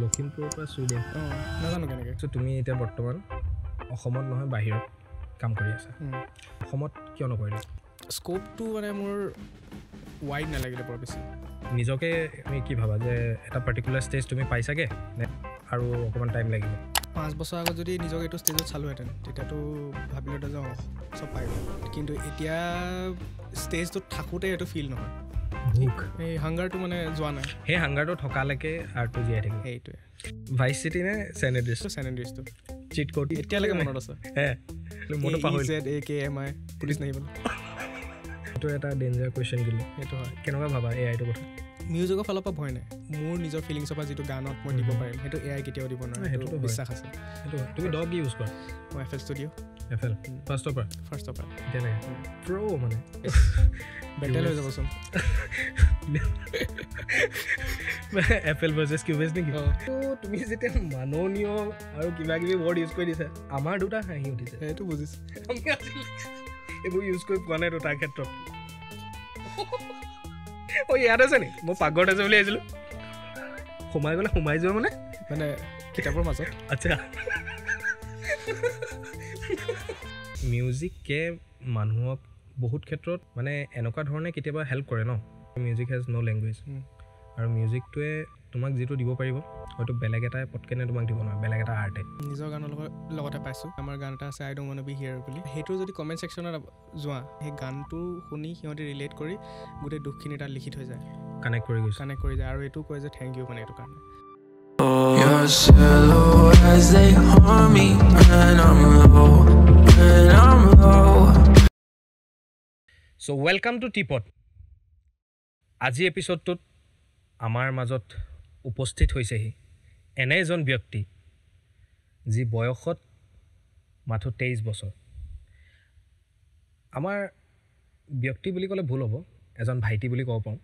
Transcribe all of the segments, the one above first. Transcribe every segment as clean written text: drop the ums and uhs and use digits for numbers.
লখিমপুৰৰ পৰা চুইডেন নাজানো কেনেকৈ চ' তুমি এতিয়া বৰ্তমান অসমত নহয় বাহিৰত কাম কৰি আছা অসমত কিয় নকৰিলা স্ক'পটো মানে মোৰ ৱাইড নালাগিলে বৰ বেছি নিজকে তুমি কি ভাবা যে এটা পাৰ্টিকুলাৰ ষ্টেজ তুমি পাইছাগে নে আৰু অকণমান টাইম লাগিব 5 বছৰ আগত যদি নিজক এইটো ষ্টেজত চালোহেঁতেন তেতিয়াতো ভাবিলোঁহেঁতেন যে চব পাই গ'ল কিন্তু এতিয়া ষ্টেজটোত থাকোঁতে এইটো ফিল নহয় ভোক এই হাংগাৰটো মানে যোৱা নাই সেই হাংগাৰটো থকালৈকে আৰ্টটো জীয়াই থাকিব সেইটোৱে ভাইচ চিটি নে চেন এড্ৰেছ চেন এণ্ড্ৰিজটো চিট ক'ত এতিয়ালৈকে মনত আছে হে মইতো পাহৰিলোঁ AKMI পুলিচ নাহিব এইটো এটা ডেঞ্জাৰ কুৱেশ্যন দিলোঁ সেইটো হয় কেনেকুৱা ভাবা এইটো কথা মিউজিকৰ ফালৰ পৰা ভয় নাই মোৰ নিজৰ ফিলিংছৰ পৰা যিটো গানত মই দিব পাৰিম সেইটো AI কেতিয়াও দিব নোৱাৰে সেইটোতো বিশ্বাস আছে সেইটো তুমি ডগ ইউজ কৰা মই FL Studio FL ফাৰ্ষ্টৰ পৰা এতিয়ালৈকে প্ৰ' মানে বেটেল হৈ যাবচোন FL ভাৰ্চেছ কিউবেছ নেকি তুমি যেতিয়া মাননীয় আৰু কিবা কিবি ৱৰ্ড ইউজ কৰি দিছা আমাৰ দুটা হাঁহি উঠিছে সেইটো বুজিছোঁ এইবোৰ ইউজ কৰি পোৱা নাইতো তাৰ ক্ষেত্ৰত ইয়াত আছে নি মই পাকঘৰত আছে বুলি আহিছিলোঁ সোমাই গ'লে সোমাই যোৱা মানে কিতাপৰ মাজত আচ্ছা মিউজিকে মানুহক বহুত ক্ষেত্ৰত মানে এনেকুৱা ধৰণে কেতিয়াবা হেল্প কৰে ন মিউজিক হেজ ন' লেংগুৱেজ আৰু মিউজিকটোৱে তোমাক যিটো দিব পাৰিব হয়তো বেলেগ এটাই পটকেনে তোমাক দিব নোৱাৰে বেলেগ এটা আৰ্টে নিজৰ গানৰ লগতে পাইছোঁ আমাৰ গান এটা আছে আই ডোন্ট ৱান্ট টু বি হিয়াৰ বুলি সেইটো যদি কমেণ্ট ছেকশ্যনত যোৱা সেই গানটো শুনি সিহঁতে ৰিলেট কৰি গোটেই দুখখিনি তাত লিখি থৈ যায় কানেক্ট কৰি যায় আৰু এইটো কয় যে থেংক ইউ মানে এইটো কাৰণে You're shallow as they harm me when I'm low. So welcome to Teapot. আজি এপিছডটোত আমাৰ মাজত উপস্থিত হৈছেহি এনে এজন ব্যক্তি যি বয়সত মাথো 23 বছৰ আমাৰ ব্যক্তি বুলি ক'লে ভুল হ'ব এজন ভাইটি বুলি ক'ব পাৰোঁ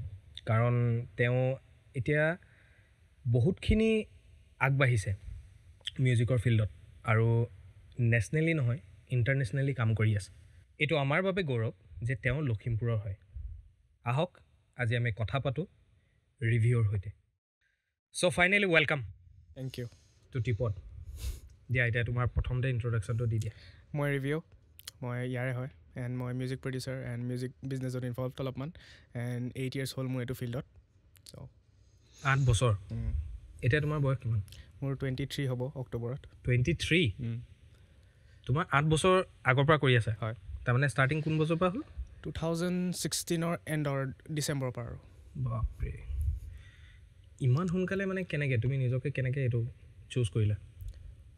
কাৰণ তেওঁ এতিয়া বহুতখিনি আগবাঢ়িছে মিউজিকৰ ফিল্ডত আৰু নেশ্যনেলি নহয় ইণ্টাৰনেশ্যনেলি কাম কৰি আছে এইটো আমাৰ বাবে গৌৰৱ যে তেওঁ লখিমপুৰৰ হয় আহক আজি আমি কথা পাতোঁ ৰিভিউৰ সৈতে so' finally welcome thank you to টিপট দিয়া এতিয়া তোমাৰ প্ৰথমতে ইণ্ট্ৰডাকশ্যনটো দি দিয়া মই ৰিভিউ মই ইয়াৰে হয় এণ্ড মই মিউজিক প্ৰডিউচাৰ এণ্ড মিউজিক বিজনেছত ইনভলভড অলপমান এণ্ড 8 years হ'ল মোৰ এইটো ফিল্ডত চ' 8 বছৰ এতিয়া তোমাৰ বয়স কিমান মোৰ 23 হ'ব অক্টোবৰত 23 তোমাৰ 8 বছৰ আগৰ পৰা কৰি আছে হয় তাৰমানে ষ্টাৰ্টিং কোন বছৰৰ পৰা হ'ল 2016 এণ্ডৰ ডিচেম্বৰৰ পৰা আৰু বাপৰে ইমান সোনকালে মানে কেনেকৈ তুমি নিজকে কেনেকৈ এইটো চুজ কৰিলা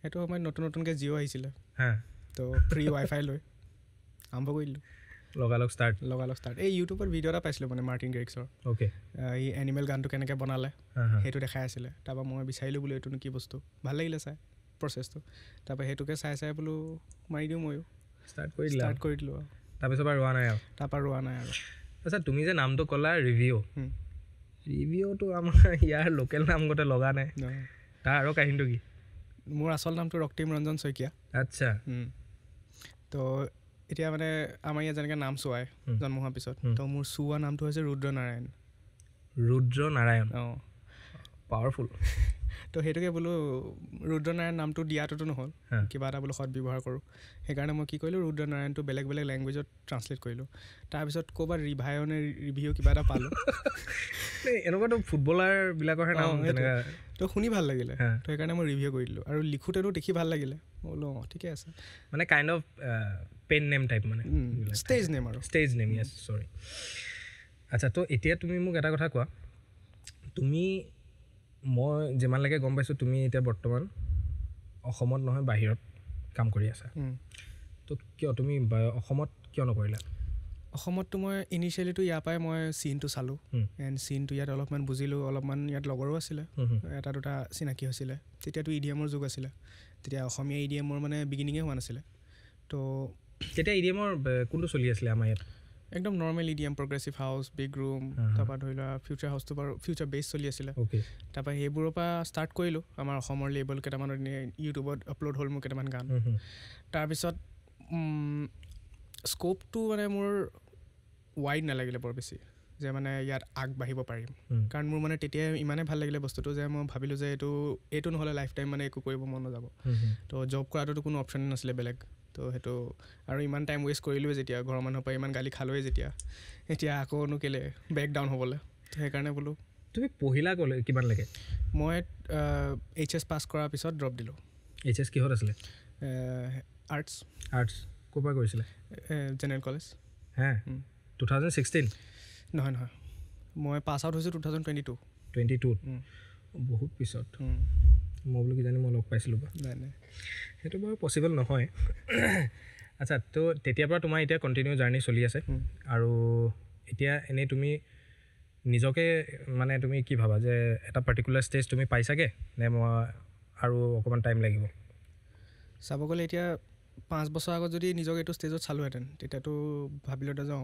সেইটো সময়ত নতুনকৈ জিঅ' আহিছিলে হা তো ফ্ৰী ৱাইফাই লৈ আৰম্ভ কৰি দিলোঁ লগালগ ষ্টাৰ্ট এই ইউটিউবত ভিডিঅ' এটা পাইছিলোঁ মানে মাৰ্টিন গেৰিক্সৰ অ'কে এই এনিমেল গানটো কেনেকৈ বনালে সেইটো দেখাই আছিলে তাৰপৰা মই বিচাৰিলোঁ বোলো এইটোনো কি বস্তু ভাল লাগিলে চাই প্ৰচেছটো তাৰপৰা সেইটোকে চাই বোলো মাৰি দিওঁ ময়ো ষ্টাৰ্ট কৰি দিলোঁ আৰু তাৰপিছৰ পৰা ৰোৱা নাই আৰু তাৰপৰা ৰোৱা নাই আৰু আচ্ছা তুমি যে নামটো ক'লা ৰিভিউটো আমাৰ ইয়াৰ লোকেল নাম গোটেই লগা নাই তাৰ আৰু কাহিনীটো কি মোৰ আচল নামটো ৰক্তিম ৰঞ্জন শইকীয়া আচ্ছা তো এতিয়া মানে আমাৰ ইয়াত যেনেকৈ নাম চোৱাই জন্ম হোৱাৰ পিছত তো মোৰ চোৱা নামটো হৈছে ৰুদ্ৰ নাৰায়ণ অঁ পাৱাৰফুল তো সেইটোকে বোলো ৰুদ্ৰ নাৰায়ণ নামটো দিয়াটোতো নহ'ল কিবা এটা বোলো সৎ ব্যৱহাৰ কৰোঁ সেইকাৰণে মই কি কৰিলোঁ ৰুদ্ৰ নাৰায়ণটো বেলেগ লেংগুৱেজত ট্ৰান্সলেট কৰিলোঁ তাৰপিছত ক'ৰবাত ৰিভিউ কিবা এটা পালোঁ এনেকুৱাতো ফুটবলাৰবিলাকৰহে নাম তো শুনি ভাল লাগিলে তো সেইকাৰণে মই ৰিভিউ কৰি দিলোঁ আৰু লিখোঁতেতো দেখি ভাল লাগিলে মই বোলো অঁ ঠিকে আছে মানে kind of pen name type মানে ষ্টেজ নেম য়েছ চৰি আচ্ছা তো এতিয়া তুমি মোক এটা কথা কোৱা তুমি মই যিমানলৈকে গম পাইছোঁ তুমি এতিয়া বৰ্তমান অসমত নহয় বাহিৰত কাম কৰি আছা তো কিয় তুমি অসমত কিয় নকৰিলা অসমততো মই ইনিচিয়েলিটো ইয়াৰ পৰাই মই চিনটো চালোঁ এণ্ড চিনটো ইয়াত অলপমান বুজিলোঁ অলপমান ইয়াত লগৰো আছিলে এটা দুটা চিনাকি হৈছিলে তেতিয়াতো ইডিএমৰ যুগ আছিলে তেতিয়া অসমীয়া ইডিএমৰ মানে বিগিনিঙে হোৱা নাছিলে তো তেতিয়া ইডিএমৰ কোনটো চলি আছিলে আমাৰ ইয়াত একদম normal EDM progressive house big room তাৰপৰা ধৰি লোৱা ফিউচাৰ হাউচটো বাৰু ফিউচাৰ বেছ চলি আছিলে তাৰপৰা সেইবোৰৰ পৰা ষ্টাৰ্ট কৰিলোঁ আমাৰ অসমৰ লেবল কেইটামানৰ ইউটিউবত আপলোড হ'ল মোৰ কেইটামান গান তাৰপিছত স্ক'পটো মানে মোৰ ৱাইড নালাগিলে বৰ বেছি যে মানে ইয়াত আগবাঢ়িব পাৰিম কাৰণ মোৰ মানে তেতিয়া ইমানেই ভাল লাগিলে বস্তুটো যে মই ভাবিলোঁ যে এইটো নহ'লে লাইফ টাইম মানে একো কৰিব মন নাযাব তো জব কৰাটোতো কোনো অপশ্যনে নাছিলে বেলেগ তো সেইটো আৰু ইমান টাইম ৱেষ্ট কৰিলোৱে যেতিয়া ঘৰৰ মানুহৰ পৰা ইমান গালি খালোৱে যেতিয়া এতিয়া আকৌনো কেলে বেক ডাউন হ'বলৈ তো সেইকাৰণে বোলো তুমি পঢ়িলা ক'লে কিমানলৈকে মই HS পাছ কৰাৰ পিছত ড্ৰপ দিলোঁ HS কিহত আছিলে আৰ্টছ ক'ৰ পৰা কৰিছিলে জেনেৰেল কলেজ হে 2016 নহয় মই পাছ আউট হৈছোঁ 2022 বহুত পিছত মই বোলো কিজানি মই লগ পাইছিলোঁ বা নাই সেইটো বাৰু পচিবল নহয় আচ্ছা তো তেতিয়াৰ পৰা তোমাৰ এতিয়া কণ্টিনিউ জাৰ্ণি চলি আছে আৰু এতিয়া এনেই তুমি নিজকে মানে তুমি কি ভাবা যে এটা পাৰ্টিকুলাৰ ষ্টেজ তুমি পাইছাগে নে মই আৰু অকণমান টাইম লাগিব চাব গ'লে এতিয়া 5 বছৰ আগত যদি নিজক এইটো ষ্টেজত চালোহেঁতেন তেতিয়াতো ভাবিলোঁ যে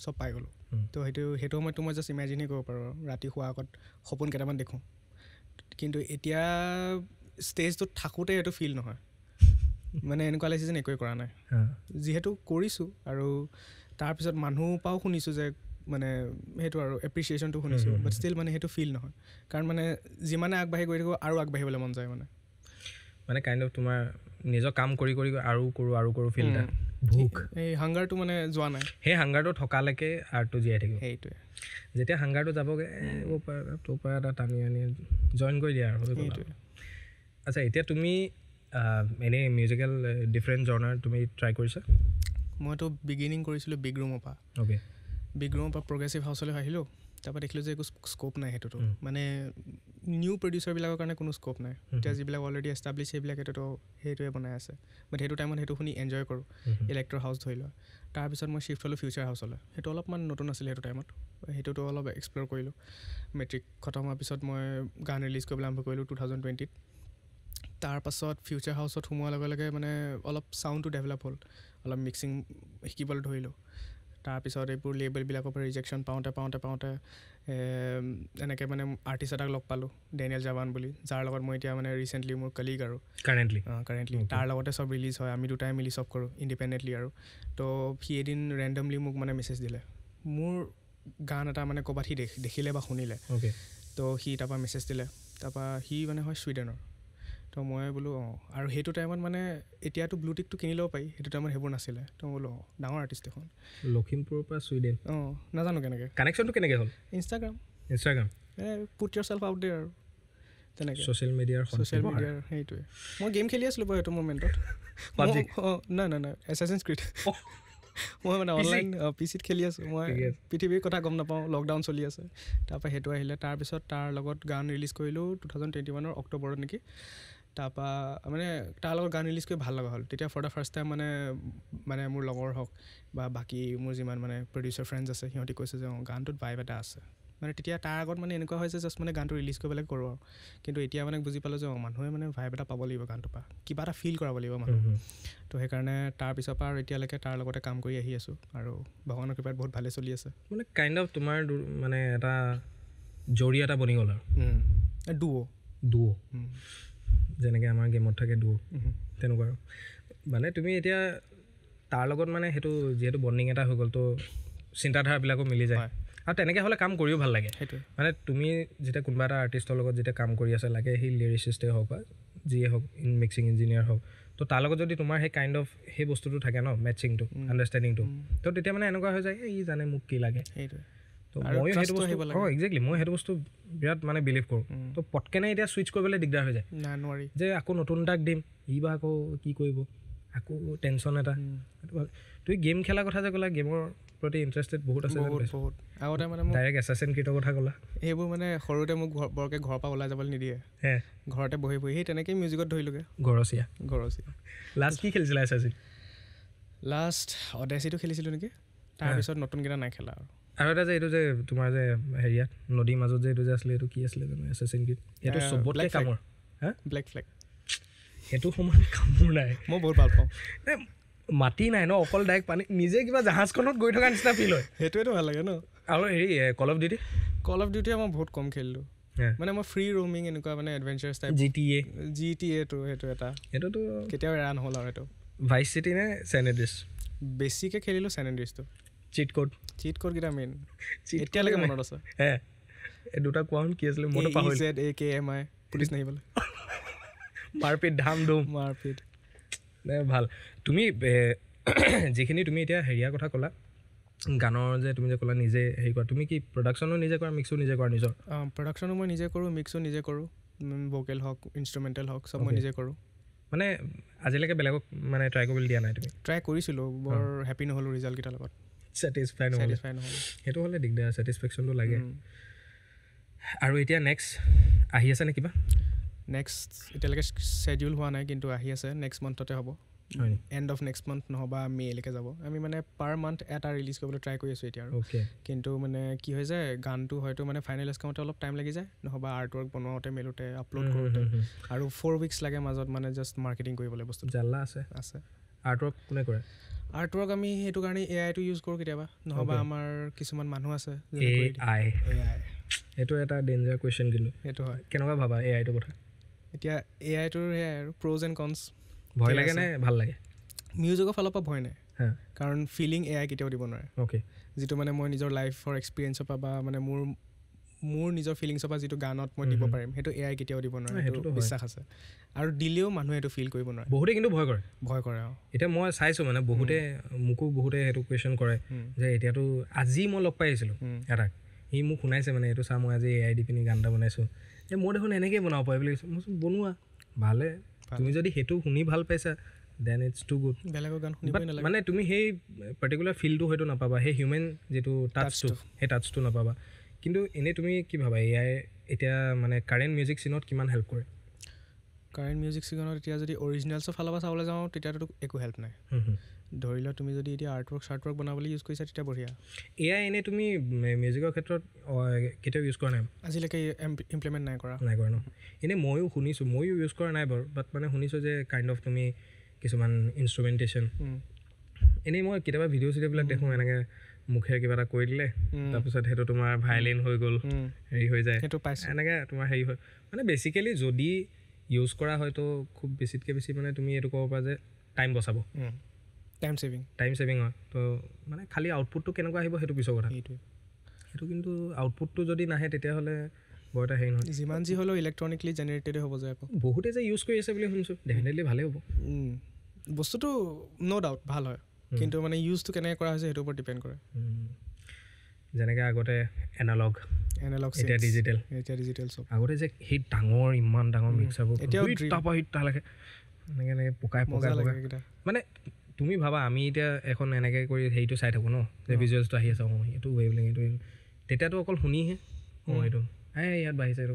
চব পাই গ'লোঁ তো সেইটো সময়তো মই জাষ্ট ইমেজিনেই কৰিব পাৰোঁ ৰাতি শোৱাৰ আগত সপোন কেইটামান দেখোঁ কিন্তু এতিয়া ষ্টেজটোত থাকোঁতে সেইটো ফিল নহয় মানে এনেকুৱা লাগিছে যেন একোৱে কৰা নাই যিহেতু কৰিছোঁ আৰু তাৰপিছত মানুহৰ পৰাও শুনিছোঁ যে মানে সেইটো আৰু এপ্ৰিচিয়েশ্যনটো শুনিছোঁ বাট ষ্টিল মানে সেইটো ফিল নহয় কাৰণ মানে যিমানে আগবাঢ়ি গৈ থাকোঁ আৰু আগবাঢ়িবলৈ মন যায় মানে কাইণ্ড অফ তোমাৰ নিজৰ কাম কৰি আৰু কৰোঁ ফিল এটা ভোক এই হাংগাৰটো মানে যোৱা নাই সেই হাংগাৰটো থকালৈকে আৰ্টটো জীয়াই থাকিব সেইটোৱে যেতিয়া হাংগাৰটো যাবগৈ তোৰ পৰা এটা টানি আনি জইন কৰি দিয়া আৰু সেইটোৱে আচ্ছা এতিয়া তুমি এনেই মিউজিকেল ডিফাৰেণ্ট জৰ্নাৰ তুমি ট্ৰাই কৰিছা মইতো বিগিনিং কৰিছিলোঁ বিগ ৰুমৰ পৰা অ'কে বিগ ৰুমৰ পৰা প্ৰগ্ৰেছিভ হাউচলৈ আহিলোঁ তাৰপৰা দেখিলোঁ যে একো স্ক'প নাই সেইটোতো মানে নিউ প্ৰডিউচাৰবিলাকৰ কাৰণে কোনো স্ক'প নাই এতিয়া যিবিলাক অলৰেডি এষ্টাব্লিছ সেইবিলাকেতো সেইটোৱে বনাই আছে বাট সেইটো টাইমত সেইটো শুনি এনজয় কৰোঁ ইলেক্ট্ৰ হাউচ ধৰি লোৱা তাৰপিছত মই শ্বিফ্ট হ'লোঁ ফিউচাৰ হাউচলৈ সেইটো অলপমান নতুন আছিলে সেইটো টাইমত সেইটোতো অলপ এক্সপ্ল'ৰ কৰিলোঁ মেট্ৰিক খতম হোৱাৰ পিছত মই গান ৰিলিজ কৰিবলৈ আৰম্ভ কৰিলোঁ 2020 তাৰপাছত ফিউচাৰ হাউচত সোমোৱাৰ লগে লগে মানে অলপ চাউণ্ডটো ডেভেলপ হ'ল অলপ মিক্সিং শিকিবলৈ ধৰিলোঁ তাৰপিছত এইবোৰ লেবেলবিলাকৰ পৰা ৰিজেকশ্যন পাওঁতে এনেকৈ মানে আৰ্টিষ্ট এটাক লগ পালোঁ ডেনিয়েল জাৱান বুলি যাৰ লগত মই এতিয়া মানে ৰিচেণ্টলি মোৰ কলিগ আৰু কাৰেণ্টলি তাৰ লগতে চব ৰিলিজ হয় আমি দুটাই মিলি চব কৰোঁ ইণ্ডিপেণ্ডেণ্টলি আৰু তো সি এদিন ৰেণ্ডমলি মোক মানে মেছেজ দিলে মোৰ গান এটা মানে ক'ৰবাত সি দেখিলে বা শুনিলে তো সি তাৰপৰা মেছেজ দিলে তাৰপৰা সি মানে হয় ছুইডেনৰ তো মই বোলো আৰু সেইটো টাইমত মানে এতিয়াতো ব্লুটিকটো কিনি ল'ব পাৰি সেইটো টাইমত সেইবোৰ নাছিলে তো বোলো ডাঙৰ আৰ্টিষ্ট এখন লখিমপুৰৰ পৰা ছুইডেন নাজানো কেনেকৈ কানেকশ্যনটো কেনেকৈ হ'ল Instagram put your self out there আৰু তেনেকৈ ছ'চিয়েল মিডিয়াৰ সেইটোৱে মই গেম খেলি আছিলোঁ বাৰু সেইটো মমেণ্টত নাই এছাচিনছ ক্ৰীড মই মানে অনলাইন পিচিত খেলি আছোঁ মই পৃথিৱীৰ কথা গম নাপাওঁ লকডাউন চলি আছে তাৰপৰা সেইটো আহিলে তাৰপিছত তাৰ লগত গান ৰিলিজ কৰিলোঁ 2021 অক্টোবৰত নেকি তাৰপৰা মানে তাৰ লগত গান ৰিলিজ কৰি ভাল লগা হ'ল তেতিয়া ফৰ দ্য ফাৰ্ষ্ট টাইম মানে মোৰ লগৰ হওক বা বাকী মোৰ যিমান মানে প্ৰডিউচাৰ ফ্ৰেণ্ডছ আছে সিহঁতি কৈছে যে গানটোত ভাইব এটা আছে মানে তেতিয়া তাৰ আগত মানে এনেকুৱা হৈছে জাষ্ট মানে গানটো ৰিলিজ কৰিবলৈ কৰোঁ আৰু কিন্তু এতিয়া মানে বুজি পালোঁ যে মানুহে মানে ভাইব এটা পাব লাগিব গানটোৰ পৰা কিবা এটা ফিল কৰাব লাগিব মানুহ তো সেইকাৰণে তাৰপিছৰ পৰা আৰু এতিয়ালৈকে তাৰ লগতে কাম কৰি আহি আছোঁ আৰু ভগৱানৰ কৃপাত বহুত ভালে চলি আছে মানে কাইণ্ড অফ তোমাৰ মানে এটা জৰি এটা বনি গ'ল আৰু ডুঅ' যেনেকৈ আমাৰ গেমত থাকে ডুঅ' তেনেকুৱা আৰু মানে তুমি এতিয়া তাৰ লগত মানে সেইটো যিহেতু বণ্ডিং এটা হৈ গ'ল তো চিন্তাধাৰাবিলাকো মিলি যায় আৰু তেনেকৈ হ'লে কাম কৰিও ভাল লাগে সেইটোৱে মানে তুমি যেতিয়া কোনোবা এটা আৰ্টিষ্টৰ লগত যেতিয়া কাম কৰি আছে লাগে সেই লিৰিচিষ্টেই হওক বা যিয়ে হওক মিক্সিং ইঞ্জিনিয়াৰ হওক তো তাৰ লগত যদি তোমাৰ সেই কাইণ্ড অফ সেই বস্তুটো থাকে ন মেটচিংটো আণ্ডাৰষ্টেণ্ডিংটো তো তেতিয়া মানে এনেকুৱা হৈ যায় ই জানে মোক কি লাগে সেইটোৱে তো ময়ো সেইটো বস্তু একজেক্টলি মই সেইটো বস্তু বিৰাট মানে বিলিভ কৰোঁ তো পটকেনে এতিয়া ছুইচ কৰিবলৈ দিগদাৰ হৈ যায় নোৱাৰি যে আকৌ নতুন এটাক দিম ই বা আকৌ কি কৰিব আকৌ টেনশ্যন এটা তুমি গেম খেলাৰ কথা যে ক'লা গেমৰ প্ৰতি ইণ্টাৰেষ্টেড বহুত আছে বহুত আগতে মানে ডাইৰেক্ট এছাচিন ক্ৰীডৰ কথা ক'লা সেইবোৰ মানে সৰুতে মোক বৰকৈ ঘৰৰ পৰা ওলাই যাবলৈ নিদিয়ে ঘৰতে বহি সেই তেনেকেই মিউজিকত ধৰিলোগৈ ঘৰচীয়া লাষ্ট কি খেলিছিলা এছাচিন লাষ্ট অডেচিটো খেলিছিলোঁ নেকি তাৰপিছত নতুনকেইটা নাই খেলা আৰু এটা যে এইটো যে তোমাৰ যে হেৰিয়াত নদীৰ মাজত যে এইটো যে আছিলে এইটো কি আছিলে জানো এছাচিন ক্ৰীড সেইটো চবতকৈ কামৰ ব্লেক ফ্লেগ সেইটো সমান কামোৰ নাই মই বহুত ভাল পাওঁ মাটি নাই ন অকল ডাইৰেক্ট পানী নিজে কিবা জাহাজখনত গৈ থকা নিচিনা ফিল হয় সেইটোৱেতো ভাল লাগে ন আৰু হেৰি কল অফ ডিউটি মই বহুত কম খেলিলোঁ মানে মই ফ্ৰী ৰোমিং এনেকুৱা মানে এডভেঞ্চাৰ্ছ টাইপ GTA সেইটো এটা সেইটোতো কেতিয়াও এৰা নহ'ল আৰু সেইটো ভাইচ চিটি নে ছেন এণ্ড্ৰিয়াছ বেছিকৈ খেলিলোঁ ছেন এণ্ড্ৰিয়াছটো চিট কোড কেইটা মেইন Cheat code এতিয়ালৈকে কেইটা মনত আছে হে এই দুটা কোৱা কি আছিলে মইতো পাহৰিলোঁ AZAKMI পুলিচ নাহিবলৈ মাৰপিট ধাম ধুম মাৰপিট নে ভাল তুমি যিখিনি তুমি এতিয়া হেৰিয়াৰ কথা ক'লা গানৰ যে তুমি যে ক'লা নিজে হেৰি কৰা তুমি কি প্ৰডাকশ্যনো নিজে কৰা মিক্সো নিজে কৰা নিজৰ প্ৰডাকশ্যনো মই নিজে কৰোঁ মিক্সো নিজে কৰোঁ ভোকেল হওক ইনষ্ট্ৰুমেণ্টেল হওক চব মই নিজে কৰোঁ মানে আজিলৈকে বেলেগক মানে ট্ৰাই কৰিবলৈ দিয়া নাই তুমি ট্ৰাই কৰিছিলোঁ বৰ হেপী নহ'লোঁ ৰিজাল্টকেইটাৰ লগত ছেটিছফাই নহ'লে সেইটো হ'লে দিগদাৰ ছেটিছফেকশ্যনটো লাগে আৰু এতিয়া নেক্সট আহি আছে নে কিবা নেক্সট এতিয়ালৈকে শ্বেডিউল হোৱা নাই কিন্তু আহি আছে নেক্সট মান্থতে হ'ব এণ্ড অফ নেক্সট মান্থ নহ'বা মে'লৈকে যাব আমি মানে পাৰ মান্থ এটা ৰিলিজ কৰিবলৈ ট্ৰাই কৰি আছোঁ এতিয়া আৰু কিন্তু মানে কি হৈ যায় গানটো হয়তো মানে ফাইনেলাইজ কৰোঁতে অলপ টাইম লাগি যায় নহ'বা আৰ্ট ৱৰ্ক বনাওঁতে মেলোতে আপলোড কৰোঁতে আৰু 4 উইকছ লাগে মাজত মানে জাষ্ট মাৰ্কেটিং কৰিবলৈ বস্তু জাল্লা আছে আৰ্ট ৱৰ্ক কোনে কৰে আৰ্ট ৱৰ্ক আমি সেইটো কাৰণে এআইটো ইউজ কৰোঁ কেতিয়াবা নহ'বা আমাৰ কিছুমান মানুহ আছে AI এইটো এটা ডেঞ্জাৰ কুৱেশ্যন কিন্তু সেইটো হয় কেনেকুৱা ভাবা এআইটোৰ কথা এতিয়া এআইটোৰ সেয়াই আৰু প্ৰ'জ এণ্ড কনছ ভয় লাগে নে ভাল লাগে মিউজিকৰ ফালৰ পৰা ভয় নাই কাৰণ ফিলিং এআই কেতিয়াও দিব নোৱাৰে অ'কে যিটো মানে মই নিজৰ লাইফৰ এক্সপিৰিয়েঞ্চৰ পৰা বা মানে মোৰ নিজৰ ফিলিংছৰ পৰা যিটো গানত মই দিব পাৰিম সেইটো এআই কেতিয়াও দিব নোৱাৰে সেইটো বিশ্বাস আছে আৰু দিলেও মানুহে এইটো ফিল কৰিব নোৱাৰে বহুতে কিন্তু ভয় কৰে এতিয়া মই চাইছোঁ মানে মোকো বহুতে সেইটো কুৱেশ্যন কৰে যে এতিয়াতো আজি মই লগ পাই আহিছিলোঁ এটাক সি মোক শুনাইছে মানে এইটো চা মই আজি এআই দি পিনি গান এটা বনাইছোঁ এই মই দেখোন এনেকৈ বনাব পাৰি বুলি কৈছোঁ মই বনোৱা ভালে তুমি যদি সেইটো শুনি ভাল পাইছা দেন ইটছ টু গুড বেলেগৰ গান শুনিবই নালাগে মানে তুমি সেই পাৰ্টিকুলাৰ ফিলটো হয়তো নাপাবা সেই হিউমেন যিটো টাচটো সেই টাচটো নাপাবা কিন্তু এনেই তুমি কি ভাবা এআই এতিয়া মানে কাৰেণ্ট মিউজিক চিনত কিমান হেল্প কৰে কাৰেণ্ট মিউজিক চিজনত এতিয়া যদি অৰিজিনেলছৰ ফালৰ পৰা চাবলৈ যাওঁ তেতিয়াতো একো হেল্প নাই ধৰি লোৱা তুমি যদি এতিয়া আৰ্ট ৱৰ্ক বনাবলৈ ইউজ কৰিছা তেতিয়া বঢ়িয়া এআই এনেই তুমি মিউজিকৰ ক্ষেত্ৰত কেতিয়াও ইউজ কৰা নাই আজিলৈকে ইমপ্লিমেণ্ট নাই কৰা ন এনেই ময়ো শুনিছোঁ ময়ো ইউজ কৰা নাই বাৰু বাট মানে শুনিছোঁ যে কাইণ্ড অফ তুমি কিছুমান ইনষ্ট্ৰুমেণ্টেশ্যন এনেই মই কেতিয়াবা ভিডিঅ' চিডিঅ'বিলাক দেখোঁ এনেকৈ মুখেৰে কিবা এটা কৰি দিলে তাৰপিছত সেইটো তোমাৰ ভাইলিন হৈ গ'ল হেৰি হৈ যায় সেইটো পাইছোঁ এনেকৈ তোমাৰ হেৰি হয় মানে বেচিকেলি যদি ইউজ কৰা হয়তো খুব বেছিতকৈ বেছি মানে তুমি এইটো ক'ব পাৰা যে টাইম বচাব টাইম ছেভিং হয় তো মানে খালি আউটপুটটো কেনেকুৱা আহিব সেইটো পিছৰ কথা সেইটো কিন্তু আউটপুটটো যদি নাহে তেতিয়াহ'লে বৰ এটা হেৰি নহয় যিমান যি হ'লেও ইলেক্ট্ৰনিকলি জেনেৰেটেডে হ'ব যে আকৌ বহুতে যে ইউজ কৰি আছে বুলি শুনিছোঁ ডেফিনেটলি ভালেই হ'ব বস্তুটো ন' ডাউট ভাল হয় কিন্তু মানে ইউজটো কেনেকৈ কৰা হৈছে সেইটোৰ ওপৰত ডিপেণ্ড কৰে যেনেকৈ আগতে এনালগ এতিয়া ডিজিটেল চব আগতে যে সেই ইমান ডাঙৰ মিক্সাৰবোৰ তালৈকে এনেকৈ পকাই মানে তুমি ভাবা আমি এতিয়া এখন এনেকৈ কৰি হেৰিটো চাই থাকোঁ ন যে ভিজুৱেলছটো আহি আছে এইটো ৱেভলিং এইটো তেতিয়াতো অকল শুনিহে এইটো ইয়াত বাঢ়িছে এইটো